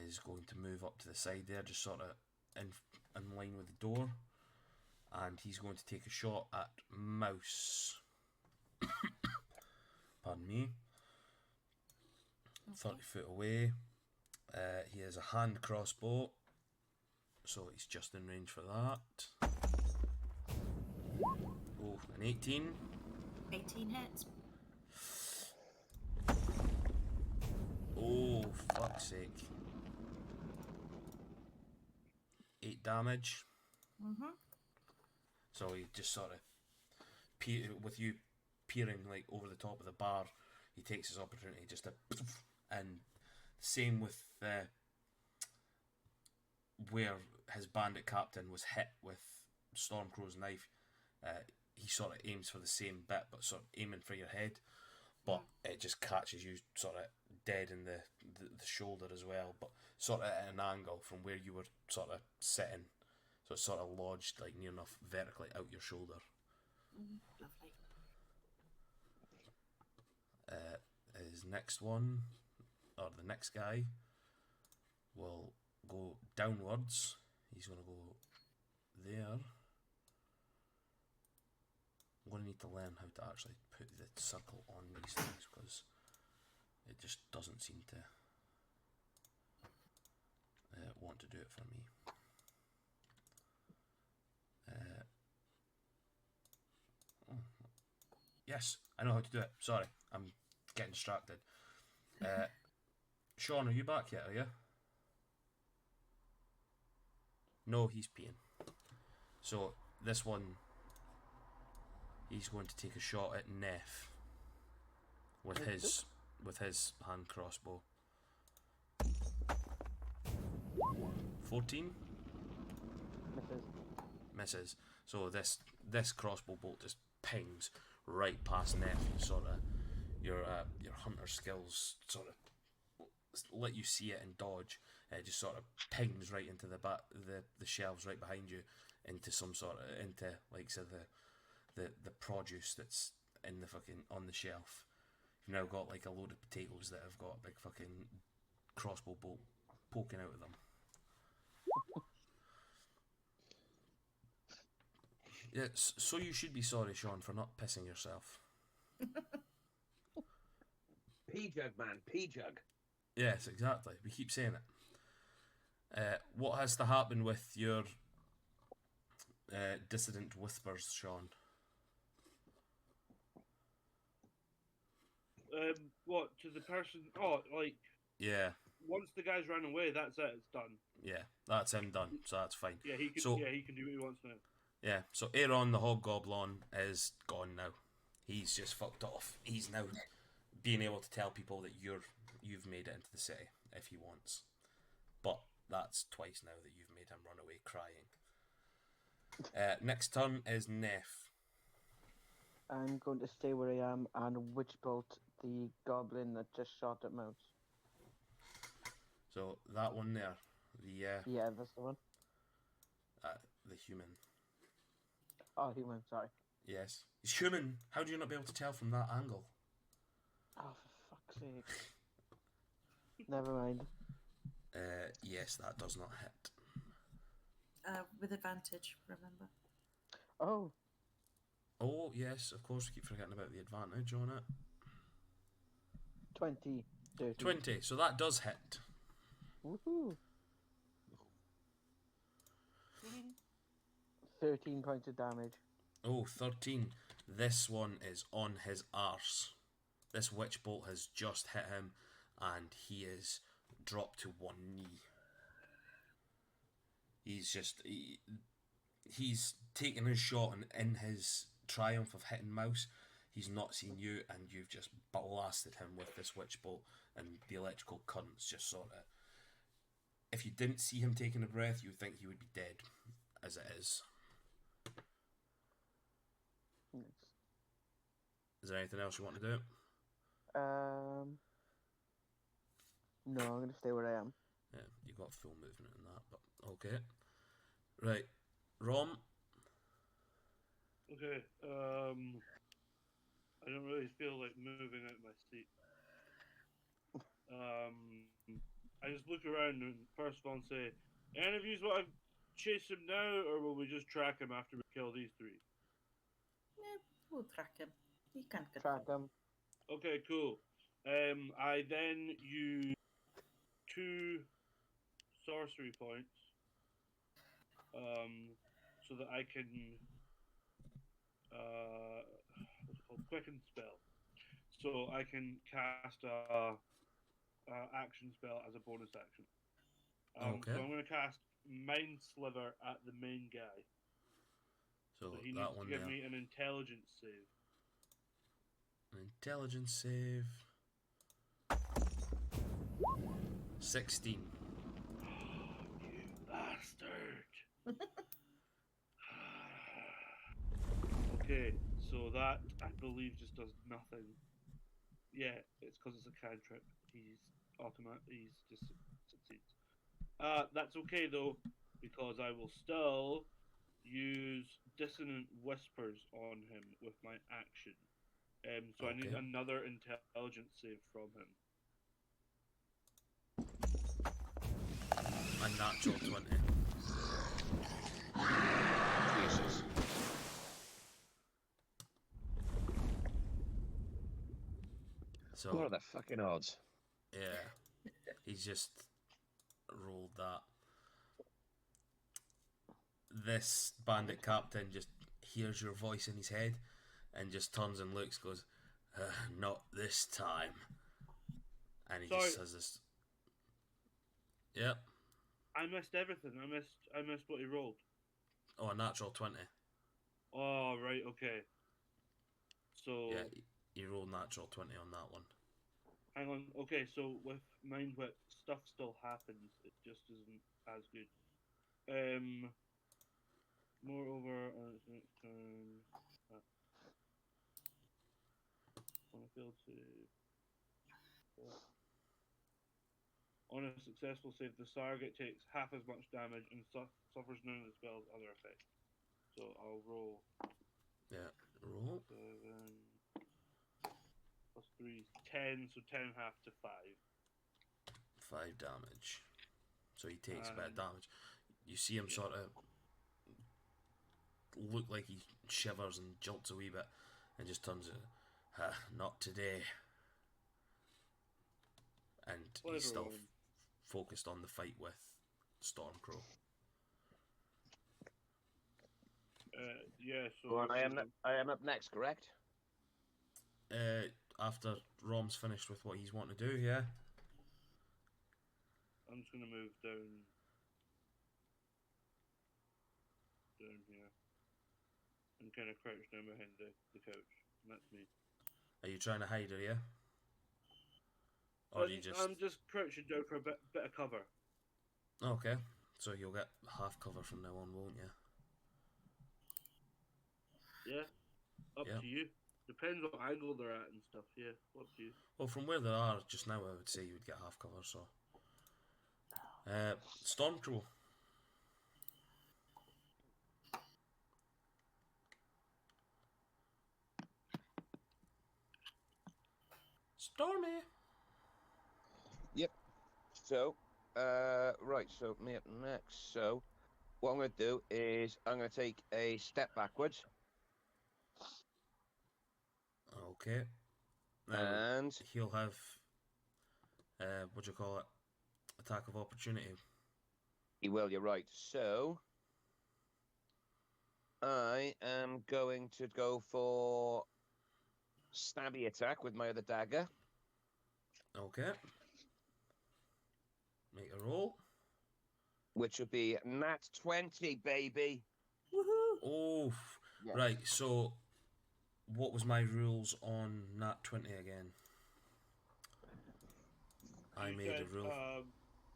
is going to move up to the side there, just sort of in line with the door, and he's going to take a shot at Mouse. Pardon me. 30 foot away. He has a hand crossbow, so he's just in range for that. Oh, an 18. 18 hits. Oh, fuck's sake. 8 damage. So he just sort of, with you peering like over the top of the bar, he takes his opportunity just to, and same with where his bandit captain was hit with Stormcrow's knife. He sort of aims for the same bit, but sort of aiming for your head, but it just catches you sort of dead in the shoulder as well, but sort of at an angle from where you were sort of sitting, so it's sort of lodged like near enough vertically out your shoulder. Lovely. His next one, or the next guy, will go downwards. He's going to go there. I'm going to need to learn how to actually put the circle on these things, because it just doesn't seem to want to do it for me. Yes, I know how to do it. Sorry, I'm getting distracted. Sean, are you back yet, are you? No, he's peeing. So, this one, he's going to take a shot at Neff with his hand crossbow. 14? Misses. So this crossbow bolt just pings right past Neff. Sort of your hunter skills sort of let you see it and dodge. It just sort of pings right into the shelves right behind you, into some sort of like so the produce that's in the fucking on the shelf. You've now got like a load of potatoes that have got a big fucking crossbow bolt poking out of them. Yeah, so you should be sorry, Sean, for not pissing yourself. P-jug, man, P-jug. Yes, exactly. We keep saying it. What has to happen with your dissident whispers, Sean? What, to the person? Oh, like, Yeah, once the guy's run away, that's it. It's done. yeah, that's him done, so that's fine. Yeah, he can. So- Yeah, he can do what he wants now. Yeah, so Aaron the Hobgoblin is gone now. He's just fucked off. He's now being able to tell people that you've made it into the city if he wants. But that's twice now that you've made him run away crying. Next turn is Neff. I'm going to stay where I am and witch bolt the goblin that just shot at Mouse. So that one there, Yeah, that's the one. the human. Oh, human, sorry. Yes, he's human. How do you not be able to tell from that angle? Oh, for fuck's sake. Never mind. Yes, that does not hit. With advantage, remember. Oh, Oh yes, of course. We keep forgetting about the advantage on it. 20, 30. 20. So that does hit. Woohoo. 13 points of damage. Oh, 13. This one is on his arse. This witch bolt has just hit him, and he is dropped to one knee. He's taken his shot, and in his triumph of hitting Mouse, he's not seen you, and you've just blasted him with this witch bolt, and the electrical currents just sort of. If you didn't see him taking a breath, you would think he would be dead, as it is. Nice. Is there anything else you want to do? No, I'm going to stay where I am. Yeah, you got full movement in that, but okay. Right, Rom. Okay. I don't really feel like moving out of my seat. I just look around and first of all say, "Any of you want to chase him now, or will we just track him after we kill these three?" Yeah, we'll track him. He can't get Track far. him. Okay, cool. I then use 2 sorcery points, so that I can, what's it called? Quicken spell. So I can cast a action spell as a bonus action. Okay. So I'm going to cast Mind Sliver at the main guy. So So he needs that to one give there. me an intelligence save. An intelligence save. 16. You bastard! Okay, so that I believe just does nothing. Yeah, it's because it's a cantrip. He's just succeeds. That's okay though, because I will still use dissonant whispers on him with my action. So I need Okay. another intelligence save from him. A natural 20. Jesus. So What are the fucking odds? yeah, he's just rolled that. This bandit captain just hears your voice in his head and just turns and looks, goes, not this time. And he Sorry. just has this. Yep. I missed everything. I missed what he rolled. Oh, a natural 20. Oh right, okay. So Yeah, he rolled natural 20 on that one. hang on. Okay, so with Mind Whip, stuff still happens. It just isn't as good. Moreover, on its next turn, on a failed save, on a successful save, the target takes half as much damage and suffers none of the spell's other effects. So I'll roll Yeah, roll. 7 plus 3 is 10, so 10 half to 5. 5 damage. So he takes a bit of And- damage. You see him yeah. sort of look like he shivers and jolts a wee bit and just turns it, not today. And he's still Clever one. focused on the fight with Stormcrow. Yeah, so Well, I am up next, correct? After Rom's finished with what he's wanting to do, yeah. I'm just gonna move down here and kind of crouch down behind the couch. And that's me. Are you trying to hide her, yeah? Or So do you just... I'm just crouching down for a bit of cover. Okay, so you'll get half cover from now on, won't you? Yeah, up Yeah. to you. Depends what angle they're at and stuff. Yeah, up to you. Well, from where they are just now, I would say you would get half cover, so... Stormcrow. Stormy. Yep. So, right. So me up next. So, what I'm going to do is I'm going to take a step backwards, Okay. Now, and he'll have... what do you call it? Attack of opportunity. he will. You're right. So, I am going to go for stabby attack with my other dagger. Okay. Make a roll. Which would be nat 20, baby. Woohoo! Oh, Yes. right. So, what was my rules on Nat 20 again? I You made a said, rule.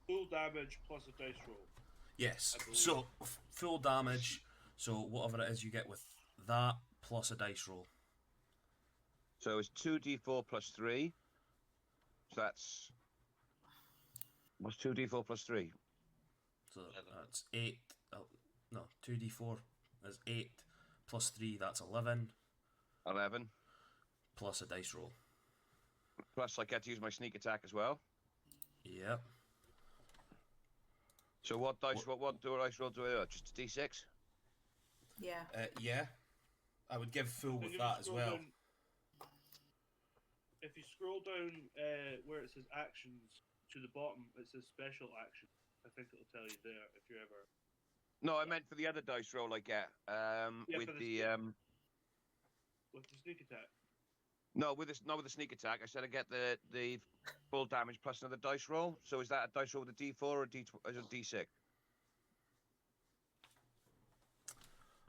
Full damage plus a dice roll. Yes. I believe. So, full damage. So, whatever it is you get with that plus a dice roll. So it's 2d4 plus 3. So that's... What's 2d4 plus 3? So, that's 8. Oh, no, 2d4 is 8 plus 3, that's 11, 11. plus a dice roll. Plus, I get to use my sneak attack as well. Yep. So what dice? What do I roll? Do I just a d6? Yeah. Yeah. I would give full And with if you that as scroll well. down- if you scroll down where it says actions to the bottom, it says special action. I think it'll tell you there if you ever. No, I meant for the other dice roll I get. With for the with the sneak attack. no, with this not with the sneak attack. I said I get the full damage plus another dice roll. So is that a dice roll with a d4 or a d6?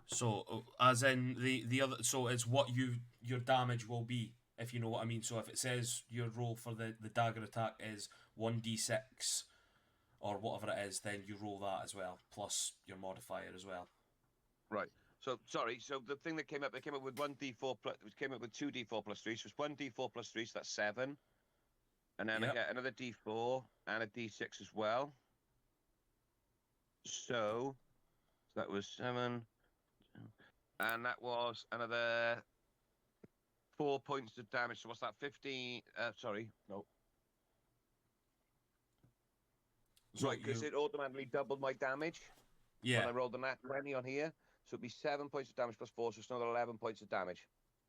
So, as in the other, so it's what your damage will be, if you know what I mean. So if it says your roll for the dagger attack is 1d6 or whatever it is, then you roll that as well, plus your modifier as well. Right. So sorry. So the thing that came up, they came up with 1d4 plus. It came up with 2d4 plus 3. So it's 1d4 plus 3. So that's 7. And then I Yep. get another d4 and a d6 as well. So that was 7. And that was another 4 points of damage. So what's that? 15. Sorry, no. So Right, because it automatically doubled my damage when yeah. I rolled the nat 20 on here. So it'd be 7 points of damage plus 4, so it's another 11 points of damage.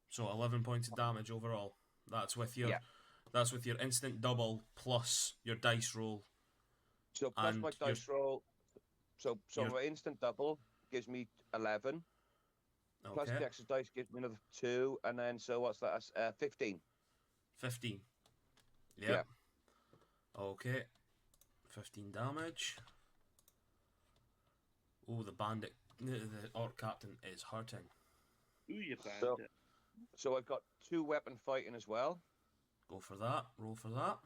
So 11 points of damage overall. That's with your Yeah. that's with your instant double plus your dice roll. So plus And my dice roll. So your- my instant double gives me 11. Plus Okay. the extra dice gives me another 2. And then, so what's that? That's 15. 15. Yep. Yeah. Okay. 15 damage. Oh, the bandit, the orc captain is hurting. Ooh, you bandit. So I've got 2 weapon fighting as well. Go for that. Roll for that.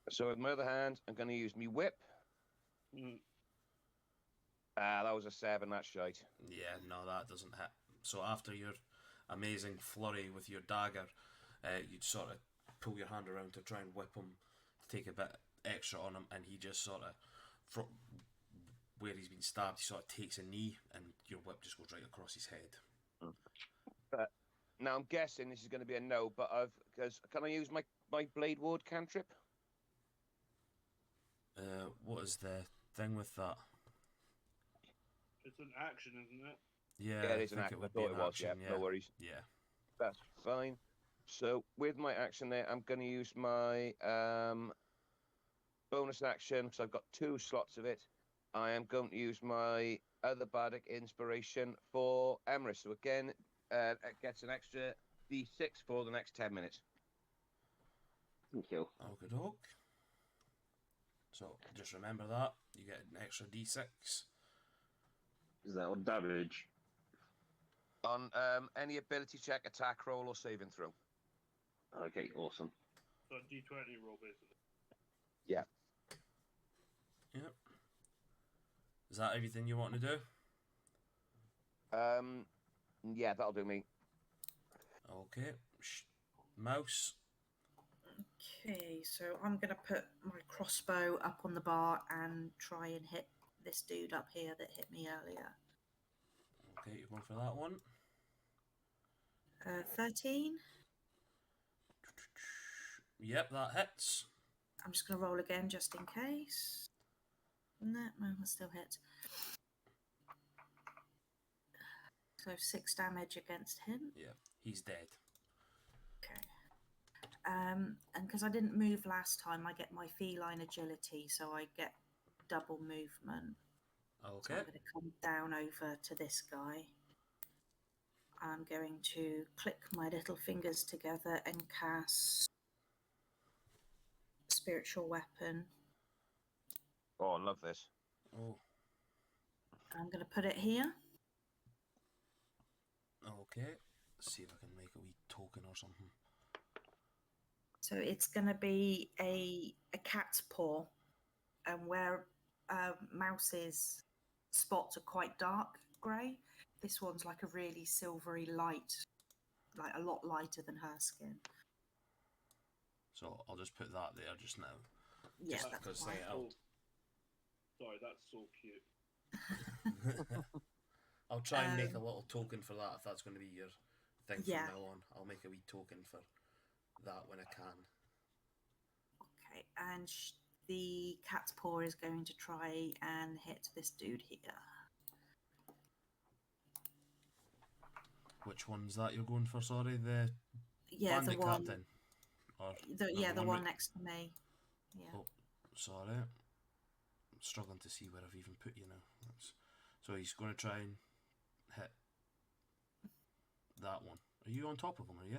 So with my other hand, I'm going to use me whip. Mm. That was a 7, that's shite. Yeah, no, that doesn't hit. So after your amazing flurry with your dagger, you'd sort of pull your hand around to try and whip him, take a bit extra on him, and he just sort of, where he's been stabbed, he sort of takes a knee, and your whip just goes right across his head. Now I'm guessing this is going to be a no, but because can I use my blade ward cantrip? What is the thing with that? It's an action, isn't it? Yeah, Yeah, it is an think action. it I would thought be it an was. action, Yeah, no worries. Yeah. That's fine. So with my action there, I'm going to use my bonus action because I've got 2 slots of it. I am going to use my other bardic inspiration for Emrys. So again, it gets an extra d6 for the next 10 minutes. Thank you. Okie doke. So just remember that. You get an extra d6. Is that on damage? On any ability check, attack roll, or saving throw. Okay, awesome. So a D20 roll, basically. Yeah. Yep. Is that everything you want to do? Yeah, that'll do me. Okay. Mouse. Okay, so I'm going to put my crossbow up on the bar and try and hit this dude up here that hit me earlier. Okay, you're going for that one. 13. Yep, that hits. I'm just going to roll again just in case. No, that still hits. So 6 damage against him. Yeah, he's dead. Okay. And because I didn't move last time, I get my feline agility, so I get double movement. So Okay. I'm going to come down over to this guy. I'm going to click my little fingers together and cast Spiritual Weapon. Oh, I love this. Oh, I'm going to put it here. okay. Let's see if I can make a wee token or something. So it's going to be a cat's paw, and where Mouse's spots are quite dark grey, this one's like a really silvery light, like a lot lighter than her skin. So I'll just put that there just now. Yeah, Just that's because fine. I'll, Sorry, that's so cute. I'll try and make a little token for that if that's going to be your thing Yeah. from now on. I'll make a wee token for that when I can. Okay, and the cat's paw is going to try and hit this dude here. Which one's that you're going for? Sorry, the Yeah, bandit the one. captain. Or The one with- next to me. Yeah. Oh, sorry. I'm struggling to see where I've even put you now. So he's going to try and hit that one. Are you on top of him, are you?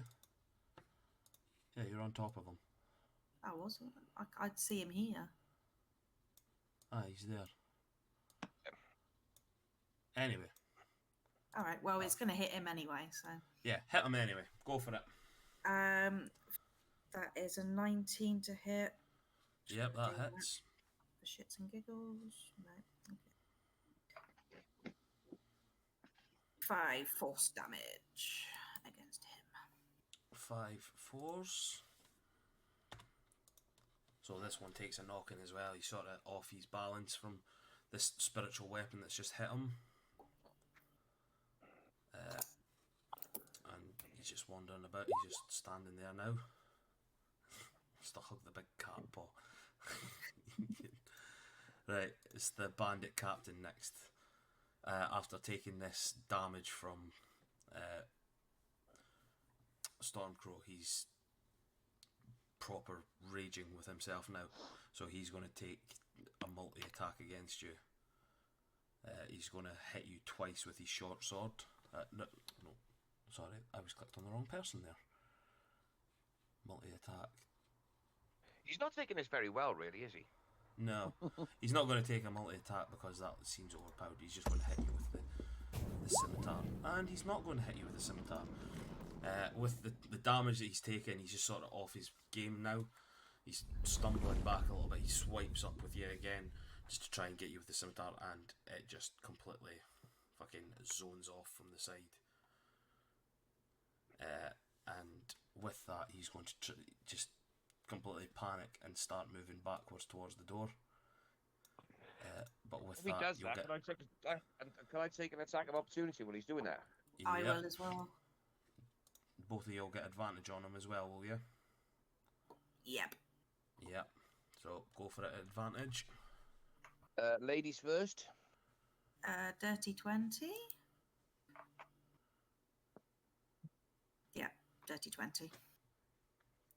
Yeah, you're on top of him. I wasn't. I'd see him here. Ah, he's there. Anyway. All right. Well, it's going to hit him anyway. So. Yeah, hit him anyway. Go for it. That is a 19 to hit. Yep, that Do hits. For shits and giggles. No. Okay. 5 force damage against him. 5 force. So this one takes a knocking as well. He's sort of off his balance from this spiritual weapon that's just hit him. And he's just wandering about. He's just standing there now. Just to hug the big cat paw. Right, it's the bandit captain next. After taking this damage from Stormcrow, he's proper raging with himself now. So he's going to take a multi-attack against you. He's going to hit you twice with his short sword. No, sorry, I was clicked on the wrong person there. Multi-attack. He's not taking this very well, really, is he? No, he's not going to take a multi-attack because that seems overpowered. He's just going to hit you with the scimitar. And he's not going to hit you with the scimitar. With the damage that he's taken, he's just sort of off his game now. He's stumbling back a little bit. He swipes up with you again just to try and get you with the scimitar, and it just completely fucking zones off from the side. And with that, he's going to just completely panic and start moving backwards towards the door. But with If he that, does you'll that, get... can I take an attack of opportunity while he's doing that? I Yep. will as well. Both of you will get advantage on him as well, will you? Yep. Yep. So go for it at advantage. Ladies first. Dirty 20. Yeah, dirty 20.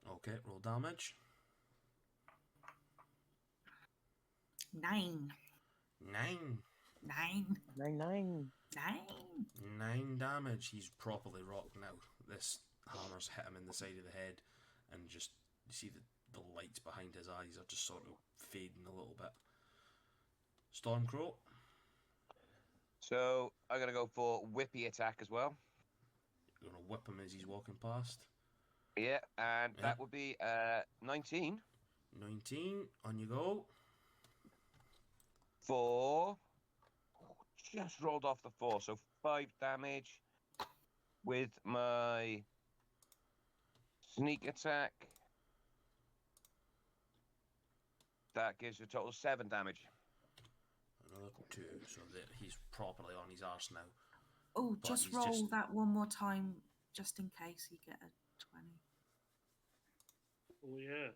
Okay, roll damage. 9. 9. 9. 9. 9. 9 damage. He's properly rocked now. This hammer's hit him in the side of the head, and just you see the lights behind his eyes are just sort of fading a little bit. Stormcrow. So I'm gonna go for whippy attack as well. You're gonna whip him as he's walking past. Yeah, and Yeah. that would be 19 19. On you go. for just rolled off the 4, so 5 damage with my sneak attack. That gives a total of 7 damage. Another 2. So that he's properly on his arse now. Oh, But just he's roll just- that one more time, just in case you get a 20. Oh yeah.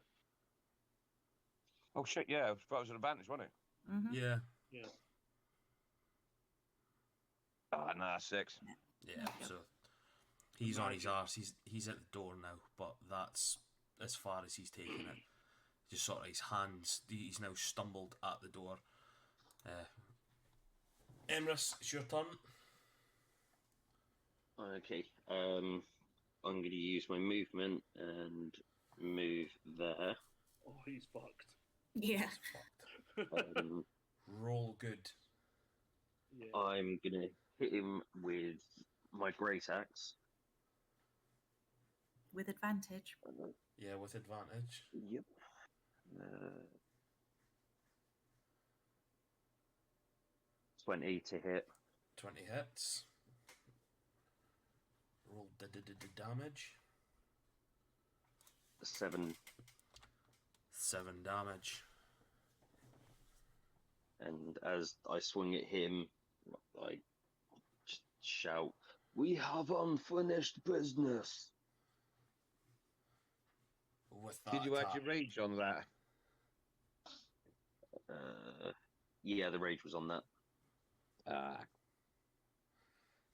Oh shit! Yeah, I thought it was an advantage, wasn't it? Mm-hmm. Yeah. Yeah. Ah, nah, 6. Yeah. So he's on his arse. He's at the door now, but that's as far as he's taken it. Just sort of his hands. He's now stumbled at the door. Emrys, it's your turn. Okay. I'm going to use my movement and move there. Oh, he's fucked. Yeah. Um, Roll good. Yeah. I'm going to hit him with my great axe. With advantage. Yeah, with advantage. Yep. 20 to hit. 20 hits. Roll damage. 7, 7 damage. and as I swing at him, I just shout, "We have unfinished business." With that Did you add attack. your rage on that? Yeah, the rage was on that.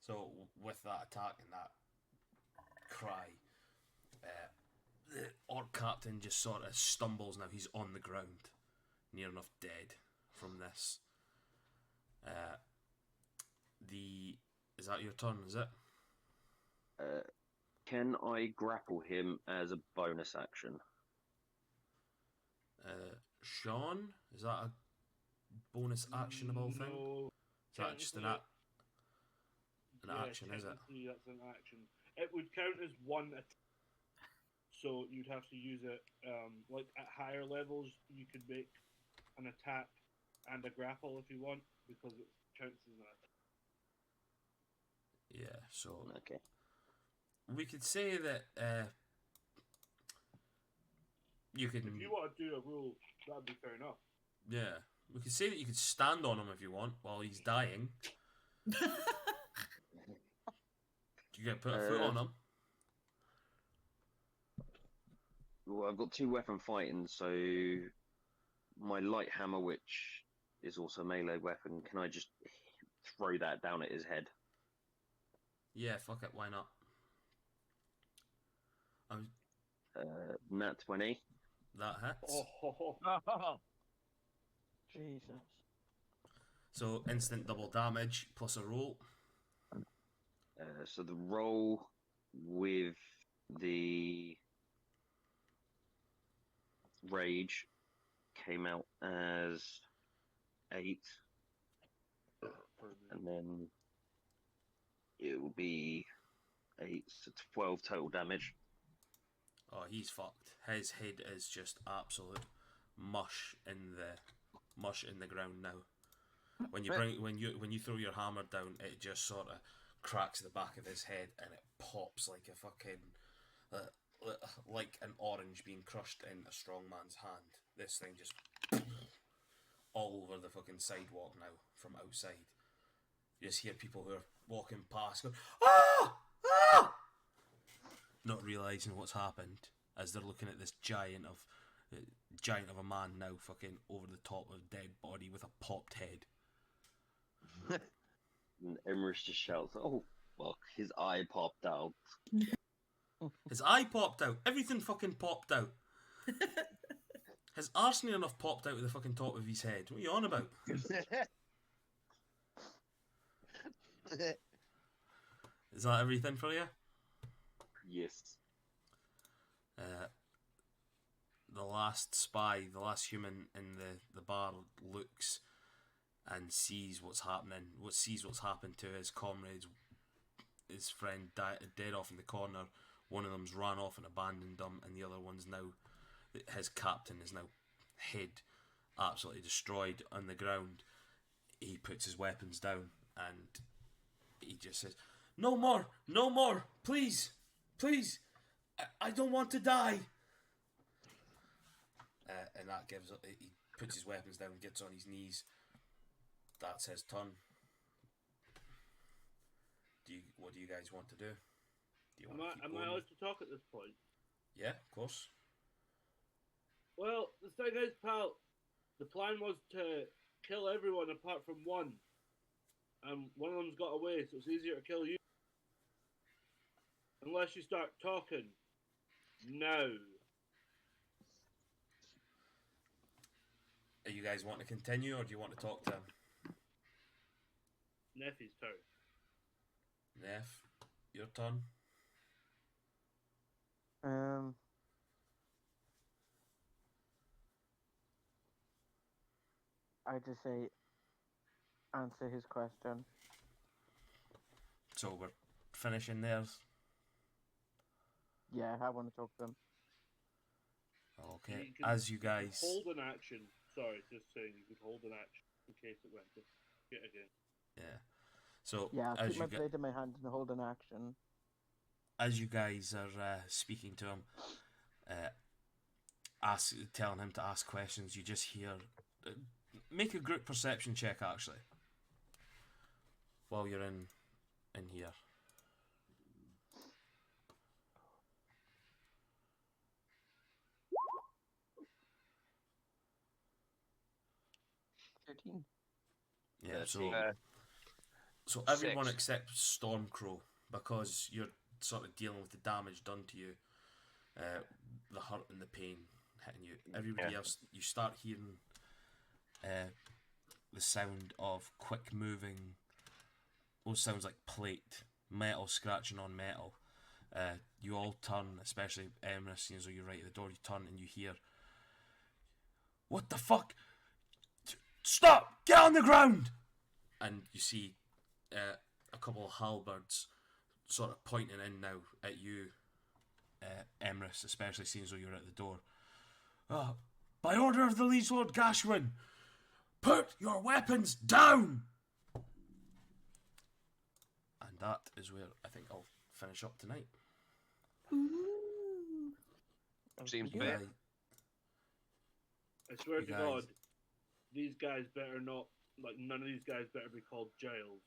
So with that attack and that cry, the orc captain just sort of stumbles. Now he's on the ground, near enough dead from this. Is that your turn? Is it? Can I grapple him as a bonus action? Sean, is that a bonus actionable thing? No. Is that just an action? Is it? technically that's an action. It would count as one attack. So you'd have to use it, like at higher levels, you could make an attack and a grapple if you want, because it counts as an attack. Yeah. So Okay. we could say that you can. If you want to do a rule, that'd be fair enough. Yeah, we could say that you could stand on him if you want while he's dying. You can put a foot on him. Well, I've got 2 weapon fighting, so my light hammer, which is also a melee weapon, can I just throw that down at his head? Yeah, fuck it, why not? Nat 20. That hits. Oh, Jesus. So instant double damage plus a roll. So the roll with the rage came out as 8, and then it will be 8, so 12 total damage. Oh, he's fucked. His head is just absolute mush in the ground now. When you throw your hammer down, it just sort of cracks the back of his head and it pops like a fucking like an orange being crushed in a strong man's hand. This thing just all over the fucking sidewalk now from outside. You just hear people who are walking past going, "Ah! Ah!" not realising what's happened as they're looking at this giant of a man now fucking over the top of a dead body with a popped head. And Emrys just shouts, "Oh, fuck, his eye popped out." His eye popped out. Everything fucking popped out. His arse near enough popped out of the fucking top of his head. What are you on about? Is that everything for you? Yes. The last spy, the last human in the bar looks and sees what's happening. Sees what's happened to his comrades. His friend dead off in the corner. One of them's ran off and abandoned him, and the other one's now, his captain is now head absolutely destroyed on the ground. He puts his weapons down and he just says, "No more, no more, please, please, I don't want to die." And that gives up. He puts his weapons down, gets on his knees. That's his turn. What do you guys want to do? am I allowed to talk at this point? Yeah, of course. Well, the thing is, pal, the plan was to kill everyone apart from one. And one of them's got away, so it's easier to kill you. Unless you start talking. Now. Are you guys want to continue, or do you want to talk to him? Neffy's turn. Neff, your turn. I just say, answer his question. So we're finishing theirs. Yeah, I want to talk to him. Okay, You can- as you guys... Hold an action. Sorry, just saying you could hold an action in case it went to get again. Yeah. So Yeah, I'll as keep my you blade in my hand and hold an action. as you guys are speaking to him, telling him to ask questions, you just hear... make a group perception check, actually. While you're in in here. Yeah, so so everyone 6. except Stormcrow, because you're sort of dealing with the damage done to you, the hurt and the pain hitting you. Everybody else, you start hearing the sound of quick moving. Those sounds like plate, metal scratching on metal. You all turn, especially Emrys, seeing as though you're right at the door. You turn and you hear, "What the fuck? Stop! Get on the ground!" And you see a couple of halberds sort of pointing in now at you, Emrys, especially seeing as though you're at the door. By order of the Liege Lord Gashwin, put your weapons down! And that is where I think I'll finish up tonight. Seems You fair. guys- I swear You to guys- God, these guys better not, like, none of these guys better be called Giles.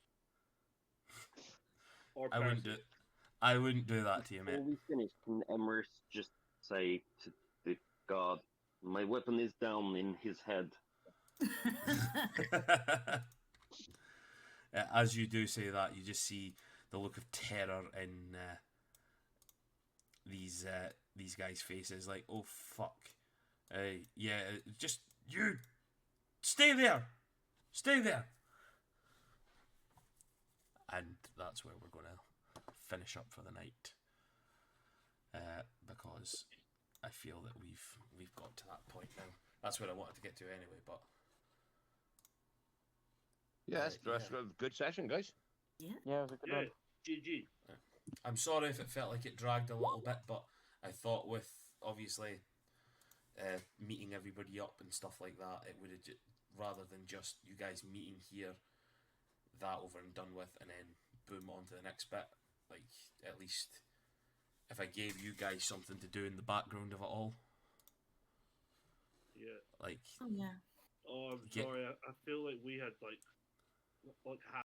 Or I wouldn't Percy. do. I wouldn't do that to you, Before mate. we finish, can Emrys just say to the guard, "My weapon is down in his head." As you do say that, you just see the look of terror in these guys' faces. Like, oh fuck, yeah, just you stay there, and that's where we're gonna finish up for the night. Because I feel that we've got to that point now. That's where I wanted to get to anyway, but. Yeah, that's a good session, guys. Yeah, it was a good Yeah, one. GG. I'm sorry if it felt like it dragged a little bit, but I thought with obviously meeting everybody up and stuff like that, it would have rather than just you guys meeting here, that over and done with, and then boom on to the next bit. Like, at least if I gave you guys something to do in the background of it all, Yeah. like Oh, yeah. Oh, I'm Get- sorry. I feel like we had like half